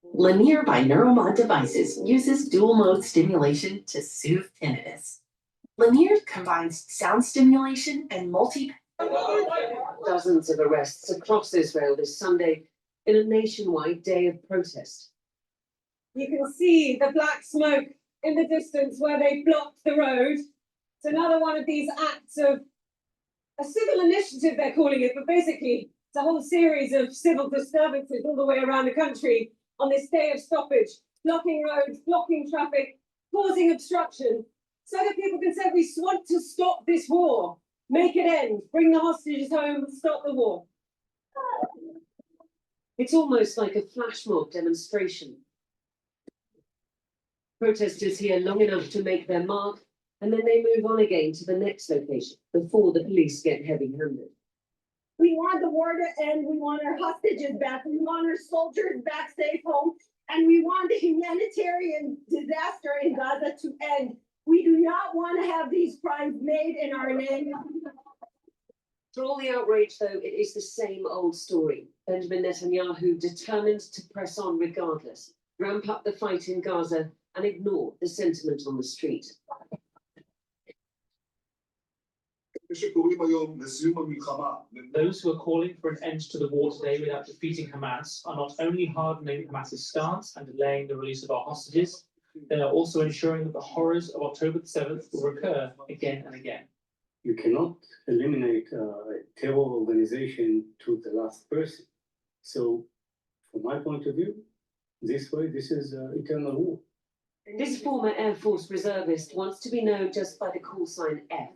Lanier by Neuromod Devices uses dual mode stimulation to soothe tinnitus. Lanier combines sound stimulation and Dozens of arrests across Israel this Sunday in a nationwide day of protest. You can see the black smoke in the distance where they blocked the road. It's another one of these acts of a civil initiative, they're calling it, but basically it's a whole series of civil disturbances all the way around the country on this day of stoppage, blocking roads, blocking traffic, causing obstruction, so that people can say, we want to stop this war, make it end, bring the hostages home, stop the war. It's almost like a flash mob demonstration. Protesters here long enough to make their mark, and then they move on again to the next location before the police get heavy-handed. We want the war to end, we want our hostages back, we want our soldiers back safe home, and we want the humanitarian disaster in Gaza to end. We do not want to have these crimes made in our name. For all the outrage, though, it is the same old story. Benjamin Netanyahu determined to press on regardless, ramp up the fight in Gaza, and ignore the sentiment on the street. Those who are calling for an end to the war today without defeating Hamas are not only hardening Hamas's stance and delaying the release of our hostages, they are also ensuring that the horrors of October the 7th will recur again and again. You cannot eliminate a terror organization to the last person. So, from my point of view, this is eternal war. This former Air Force reservist wants to be known just by the call sign F.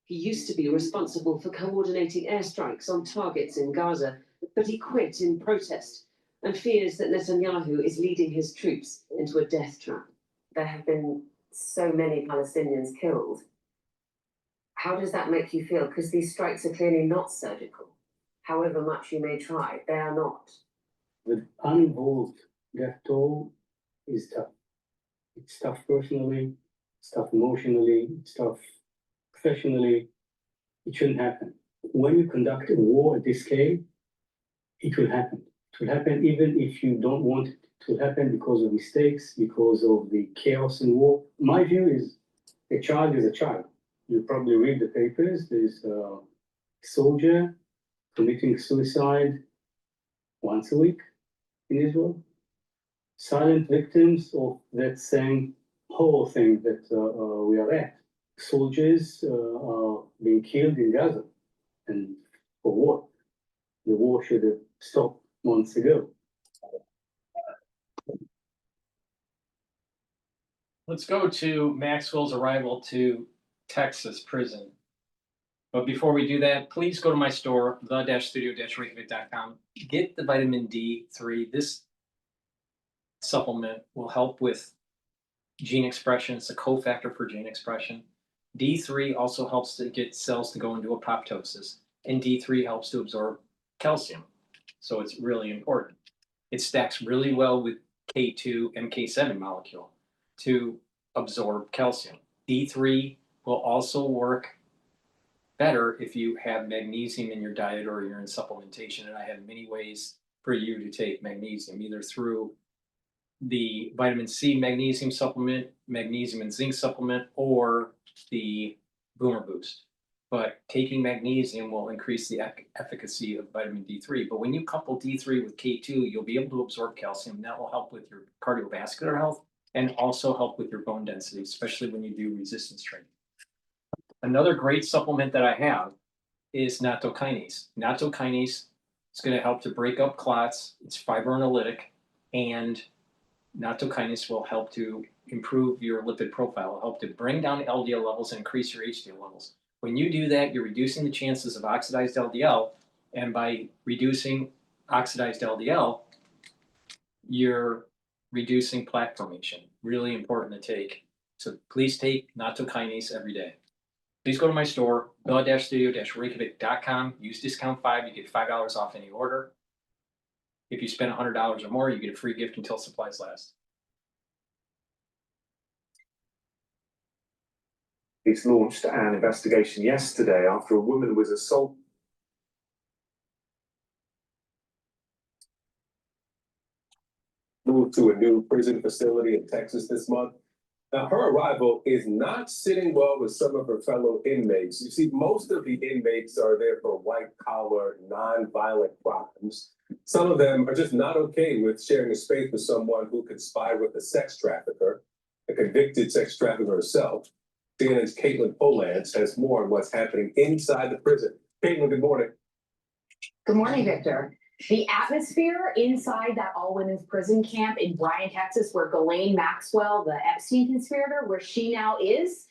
He used to be responsible for coordinating airstrikes on targets in Gaza, but he quit in protest and fears that Netanyahu is leading his troops into a death trap. There have been so many Palestinians killed. How does that make you feel? Because these strikes are clearly not surgical. However much you may try, they are not. The uninvolved death toll is tough. It's tough personally, it's tough emotionally, it's tough professionally. It shouldn't happen. When you conduct a war at this scale, it will happen. It will happen even if you don't want it. It will happen because of mistakes, because of the chaos in war. My view is a child is a child. You probably read the papers. There's a soldier committing suicide once a week in Israel. Silent victims of that same whole thing that we are at. Soldiers are being killed in Gaza. And for what? The war should have stopped months ago. Let's go to Maxwell's arrival to Texas prison. But before we do that, please go to my store, the-studio-reykjavik.com. Get the vitamin D3. This supplement will help with gene expression. It's a cofactor for gene expression. D3 also helps to get cells to go into apoptosis. And D3 helps to absorb calcium. So it's really important. It stacks really well with K2, MK7 molecule to absorb calcium. D3 will also work better if you have magnesium in your diet or you're in supplementation. And I have many ways for you to take magnesium, either through the vitamin C magnesium supplement, magnesium and zinc supplement, or the Boomer Boost. But taking magnesium will increase the efficacy of vitamin D3. But when you couple D3 with K2, you'll be able to absorb calcium. And that will help with your cardiovascular health and also help with your bone density, especially when you do resistance training. Another great supplement that I have is nattokinase. Nattokinase is going to help to break up clots. It's fibrinolytic, and nattokinase will help to improve your lipid profile, will help to bring down LDL levels and increase your HDL levels. When you do that, you're reducing the chances of oxidized LDL, and by reducing oxidized LDL, you're reducing plaque formation. Really important to take. So please take nattokinase every day. Please go to my store, the-studio-reykjavik.com. Use discount 5, you get $5 off any order. If you spend $100 or more, you get a free gift until supplies last. It's launched an investigation yesterday after a woman was assaulted. Moved to a new prison facility in Texas this month. Now, her arrival is not sitting well with some of her fellow inmates. You see, most of the inmates are there for white-collar, non-violent crimes. Some of them are just not okay with sharing a space with someone who conspired with a sex trafficker, a convicted sex trafficker herself. CNN's Caitlin Polance has more on what's happening inside the prison. Caitlin, good morning. Good morning, Victor. The atmosphere inside that all-women's prison camp in Bryan, Texas, where Ghislaine Maxwell, the Epstein conspirator, where she now is,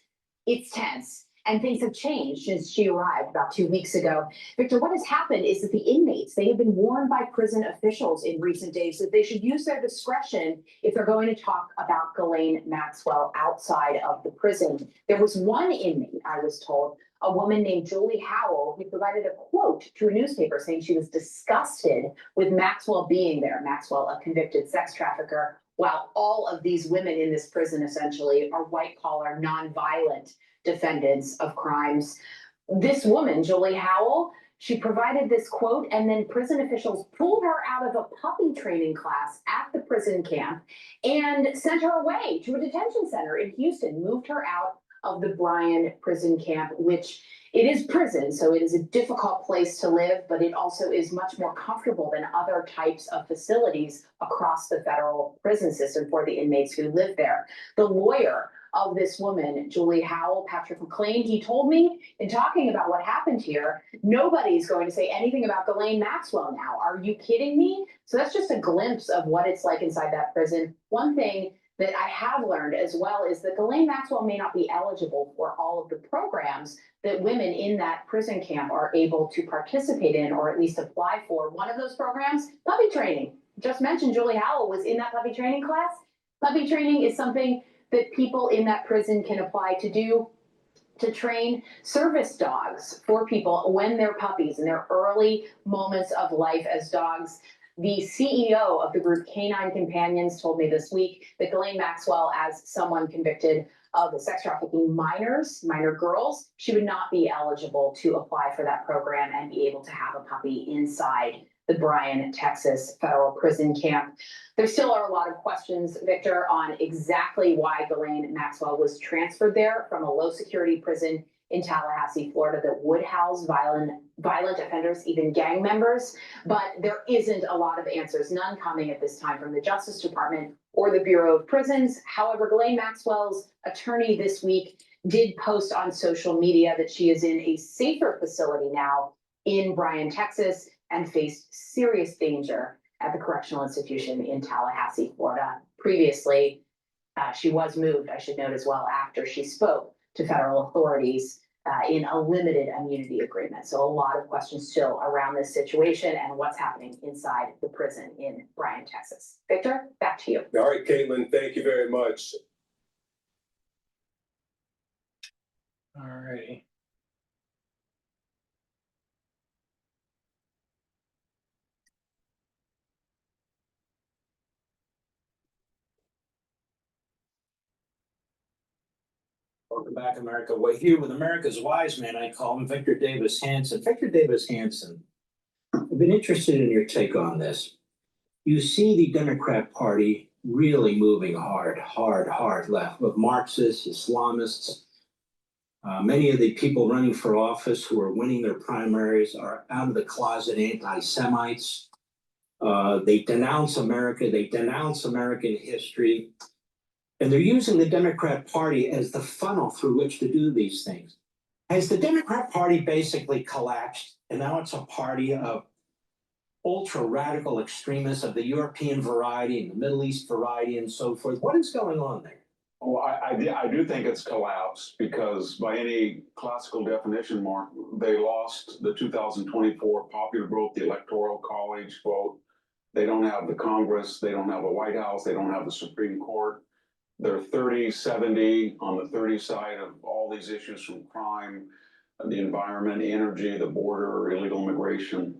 it's tense. And things have changed since she arrived about 2 weeks ago. Victor, what has happened is that the inmates, they have been warned by prison officials in recent days that they should use their discretion if they're going to talk about Ghislaine Maxwell outside of the prison. There was one inmate, I was told, a woman named Julie Howell, who provided a quote to a newspaper saying she was disgusted with Maxwell being there. Maxwell, a convicted sex trafficker, while all of these women in this prison essentially are white-collar, non-violent defendants of crimes. This woman, Julie Howell, she provided this quote, and then prison officials pulled her out of a puppy training class at the prison camp and sent her away to a detention center in Houston, moved her out of the Bryan prison camp, which it is prison, so it is a difficult place to live, but it also is much more comfortable than other types of facilities across the federal prison system for the inmates who live there. The lawyer of this woman, Julie Howell, Patrick McLean, he told me in talking about what happened here, nobody's going to say anything about Ghislaine Maxwell now. Are you kidding me? So that's just a glimpse of what it's like inside that prison. One thing that I have learned as well is that Ghislaine Maxwell may not be eligible for all of the programs that women in that prison camp are able to participate in, or at least apply for. One of those programs, puppy training. Just mentioned Julie Howell was in that puppy training class. Puppy training is something that people in that prison can apply to do to train service dogs for people when they're puppies in their early moments of life as dogs. The CEO of the group Canine Companions told me this week that Ghislaine Maxwell, as someone convicted of sex trafficking minor girls, she would not be eligible to apply for that program and be able to have a puppy inside the Bryan, Texas federal prison camp. There still are a lot of questions, Victor, on exactly why Ghislaine Maxwell was transferred there from a low security prison in Tallahassee, Florida, that would house violent offenders, even gang members. But there isn't a lot of answers, none coming at this time from the Justice Department or the Bureau of Prisons. However, Ghislaine Maxwell's attorney this week did post on social media that she is in a safer facility now in Bryan, Texas, and faced serious danger at the correctional institution in Tallahassee, Florida. Previously, she was moved, I should note as well, after she spoke to federal authorities in a limited immunity agreement. So a lot of questions still around this situation and what's happening inside the prison in Bryan, Texas. Victor, back to you. All right, Caitlin, thank you very much. All righty. Welcome back, America. We're here with America's wise man. I call him Victor Davis Hanson. Victor Davis Hanson, I've been interested in your take on this. You see the Democrat Party really moving hard left with Marxists, Islamists. Many of the people running for office who are winning their primaries are out of the closet anti-Semites. They denounce America. They denounce American history. And they're using the Democrat Party as the funnel through which to do these things. Has the Democrat Party basically collapsed, and now it's a party of ultra radical extremists of the European variety and the Middle East variety and so forth? What is going on there? Oh, I do think it's collapsed because by any classical definition, Mark, they lost the 2024 popular vote, the Electoral College vote. They don't have the Congress, they don't have a White House, they don't have the Supreme Court. They're 30-70 on the 30 side of all these issues from crime, the environment, energy, the border, illegal immigration.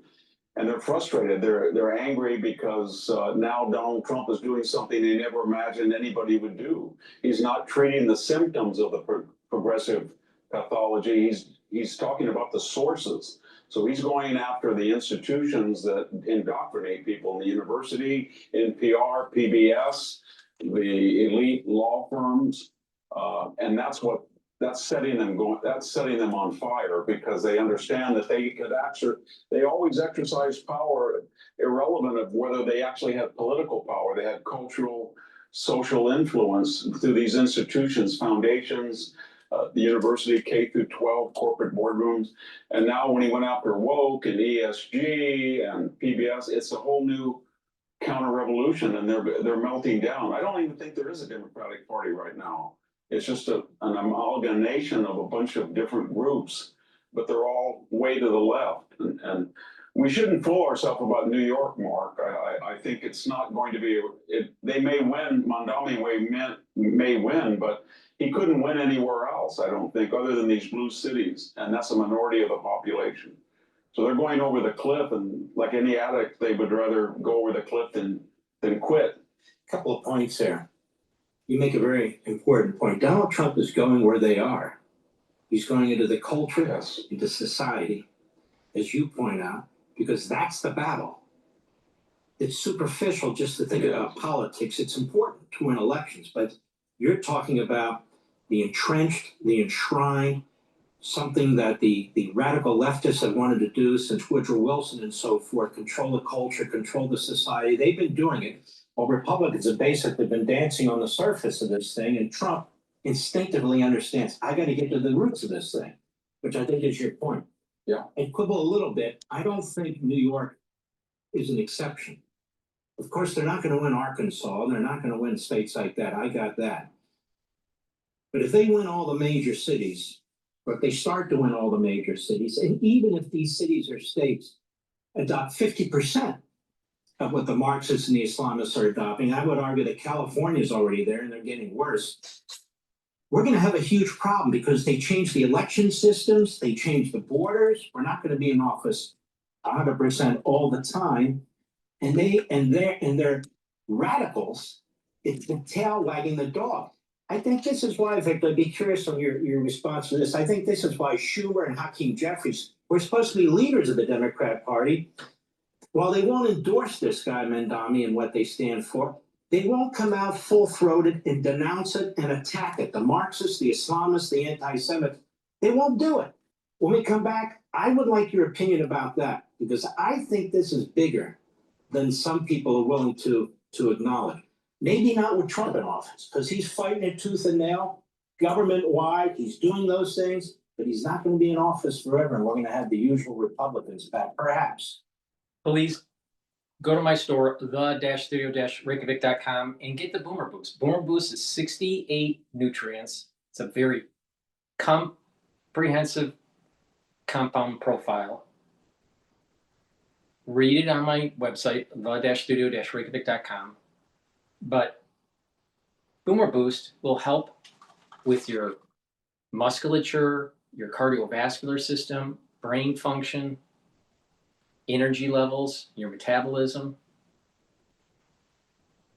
And they're frustrated. They're angry because now Donald Trump is doing something they never imagined anybody would do. He's not treating the symptoms of the progressive pathology. He's talking about the sources. So he's going after the institutions that indoctrinate people in the university, in PR, PBS, the elite law firms, and that's setting them on fire because they understand that they always exercise power irrelevant of whether they actually have political power. They had cultural, social influence through these institutions, foundations, the university, K through 12, corporate boardrooms. And now when he went after woke and ESG and PBS, it's a whole new counter-revolution, and they're melting down. I don't even think there is a Democratic Party right now. It's just an amalgamation of a bunch of different groups, but they're all way to the left. And we shouldn't fool ourselves about New York, Mark. I think it's not going to be, they may win, Mondami may win, but he couldn't win anywhere else, I don't think, other than these blue cities, and that's a minority of the population. So they're going over the cliff, and like any addict, they would rather go over the cliff than quit. Couple of points there. You make a very important point. Donald Trump is going where they are. He's going into the culture, Yes. into society, as you point out, because that's the battle. It's superficial just to think about politics. It's important to win elections, but you're talking about the entrenched, the enshrined, something that the radical leftists have wanted to do since Woodrow Wilson and so forth, control the culture, control the society. They've been doing it. Well, Republicans have basically been dancing on the surface of this thing, and Trump instinctively understands, I got to get to the roots of this thing, which I think is your point. Yeah. And quibble a little bit, I don't think New York is an exception. Of course, they're not going to win Arkansas. They're not going to win states like that. I got that. But if they win all the major cities, or if they start to win all the major cities, and even if these cities or states adopt 50% of what the Marxists and the Islamists are adopting, I would argue that California is already there and they're getting worse. We're going to have a huge problem because they changed the election systems, they changed the borders. We're not going to be in office 100% all the time. And they're radicals. It's the tail wagging the dog. I think this is why, Victor, I'd be curious on your response to this. I think this is why Schumer and Hakeem Jeffries were supposed to be leaders of the Democrat Party. While they won't endorse this guy, Mondami, and what they stand for, they won't come out full-throated and denounce it and attack it. The Marxists, the Islamists, the anti-Semites, they won't do it. When we come back, I would like your opinion about that, because I think this is bigger than some people are willing to acknowledge. Maybe not with Trump in office, because he's fighting it tooth and nail, government-wide, he's doing those things, but he's not going to be in office forever, and we're going to have the usual Republicans back, perhaps. Please go to my store, the-studio-reykjavik.com, and get the Boomer Boost. Boomer Boost is 68 nutrients. It's a very comprehensive compound profile. Read it on my website, the-studio-reykjavik.com. But Boomer Boost will help with your musculature, your cardiovascular system, brain function, energy levels, your metabolism.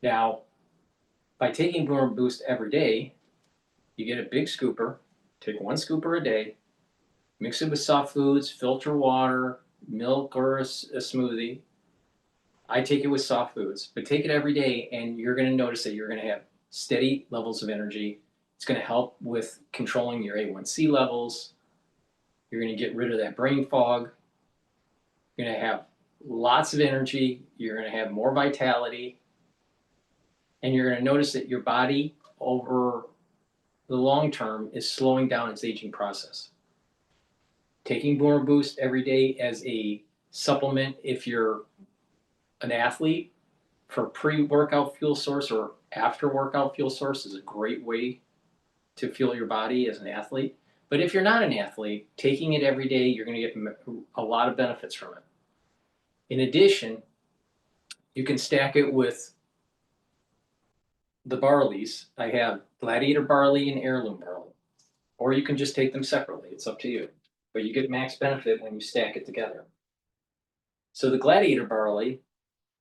Now, by taking Boomer Boost every day, you get a big scooper, take one scooper a day, mix it with soft foods, filter water, milk, or a smoothie. I take it with soft foods, but take it every day and you're going to notice that you're going to have steady levels of energy. It's going to help with controlling your A1C levels. You're going to get rid of that brain fog. You're going to have lots of energy. You're going to have more vitality. And you're going to notice that your body over the long term is slowing down its aging process. taking Boomer Boost every day as a supplement if you're an athlete for pre-workout fuel source or after workout fuel source is a great way to fuel your body as an athlete. But if you're not an athlete, taking it every day, you're going to get a lot of benefits from it. In addition, you can stack it with the barleys. I have Gladiator barley and heirloom barley, or you can just take them separately. It's up to you, but you get max benefit when you stack it together. So the Gladiator barley,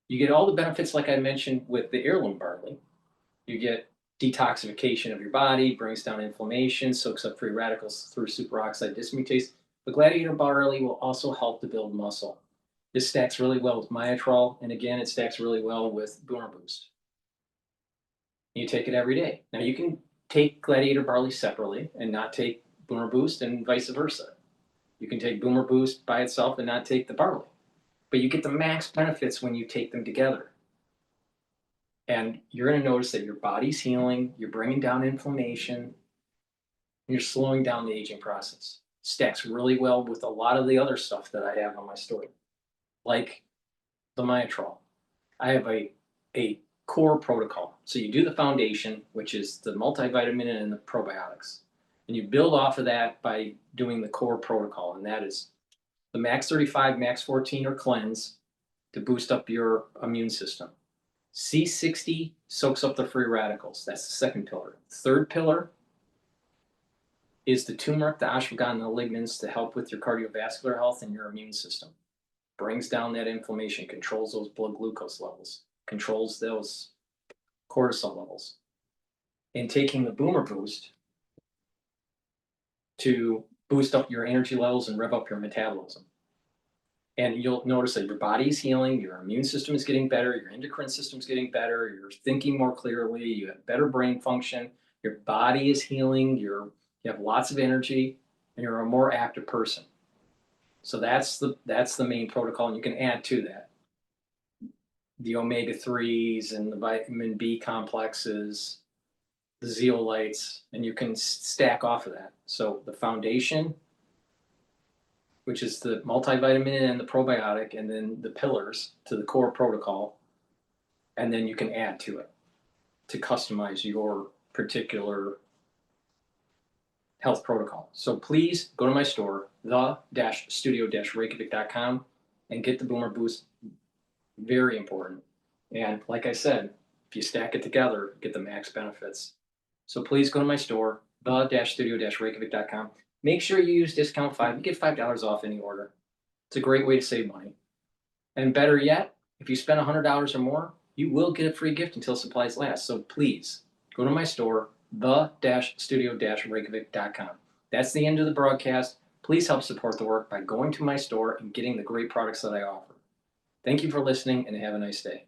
you get all the benefits like I mentioned with the heirloom barley. You get detoxification of your body, brings down inflammation, soaks up free radicals through superoxide dismutase. The Gladiator barley will also help to build muscle. This stacks really well with Myotrol, and again, it stacks really well with Boomer Boost. You take it every day. Now you can take Gladiator barley separately and not take Boomer Boost, and vice versa. You can take Boomer Boost by itself and not take the barley. But you get the max benefits when you take them together. And you're going to notice that your body's healing, you're bringing down inflammation, and you're slowing down the aging process. Stacks really well with a lot of the other stuff that I have on my store, like the Myotrol. I have a core protocol. So you do the foundation, which is the multivitamin and the probiotics. And you build off of that by doing the core protocol, and that is the max 35, max 14 or cleanse to boost up your immune system. C60 soaks up the free radicals. That's the second pillar. Third pillar is the turmeric, the ashwagandha, and the lignans to help with your cardiovascular health and your immune system. Brings down that inflammation, controls those blood glucose levels, controls those cortisol levels. And taking the Boomer Boost to boost up your energy levels and rev up your metabolism. And you'll notice that your body is healing, your immune system is getting better, your endocrine system is getting better, you're thinking more clearly, you have better brain function, your body is healing, you have lots of energy, and you're a more active person. So that's the main protocol, and you can add to that the omega-3s and the vitamin B complexes, the zeolites, and you can stack off of that. So the foundation, which is the multivitamin and the probiotic, and then the pillars to the core protocol, and then you can add to it to customize your particular health protocol. So please go to my store, the-studio-reykjavik.com, and get the Boomer Boost. Very important. And like I said, if you stack it together, get the max benefits. So please go to my store, the-studio-reykjavik.com. Make sure you use discount 5. You get $5 off any order. It's a great way to save money. And better yet, if you spend $100 or more, you will get a free gift until supplies last. So please go to my store, the-studio-reykjavik.com. That's the end of the broadcast. Please help support the work by going to my store and getting the great products that I offer. Thank you for listening, and have a nice day.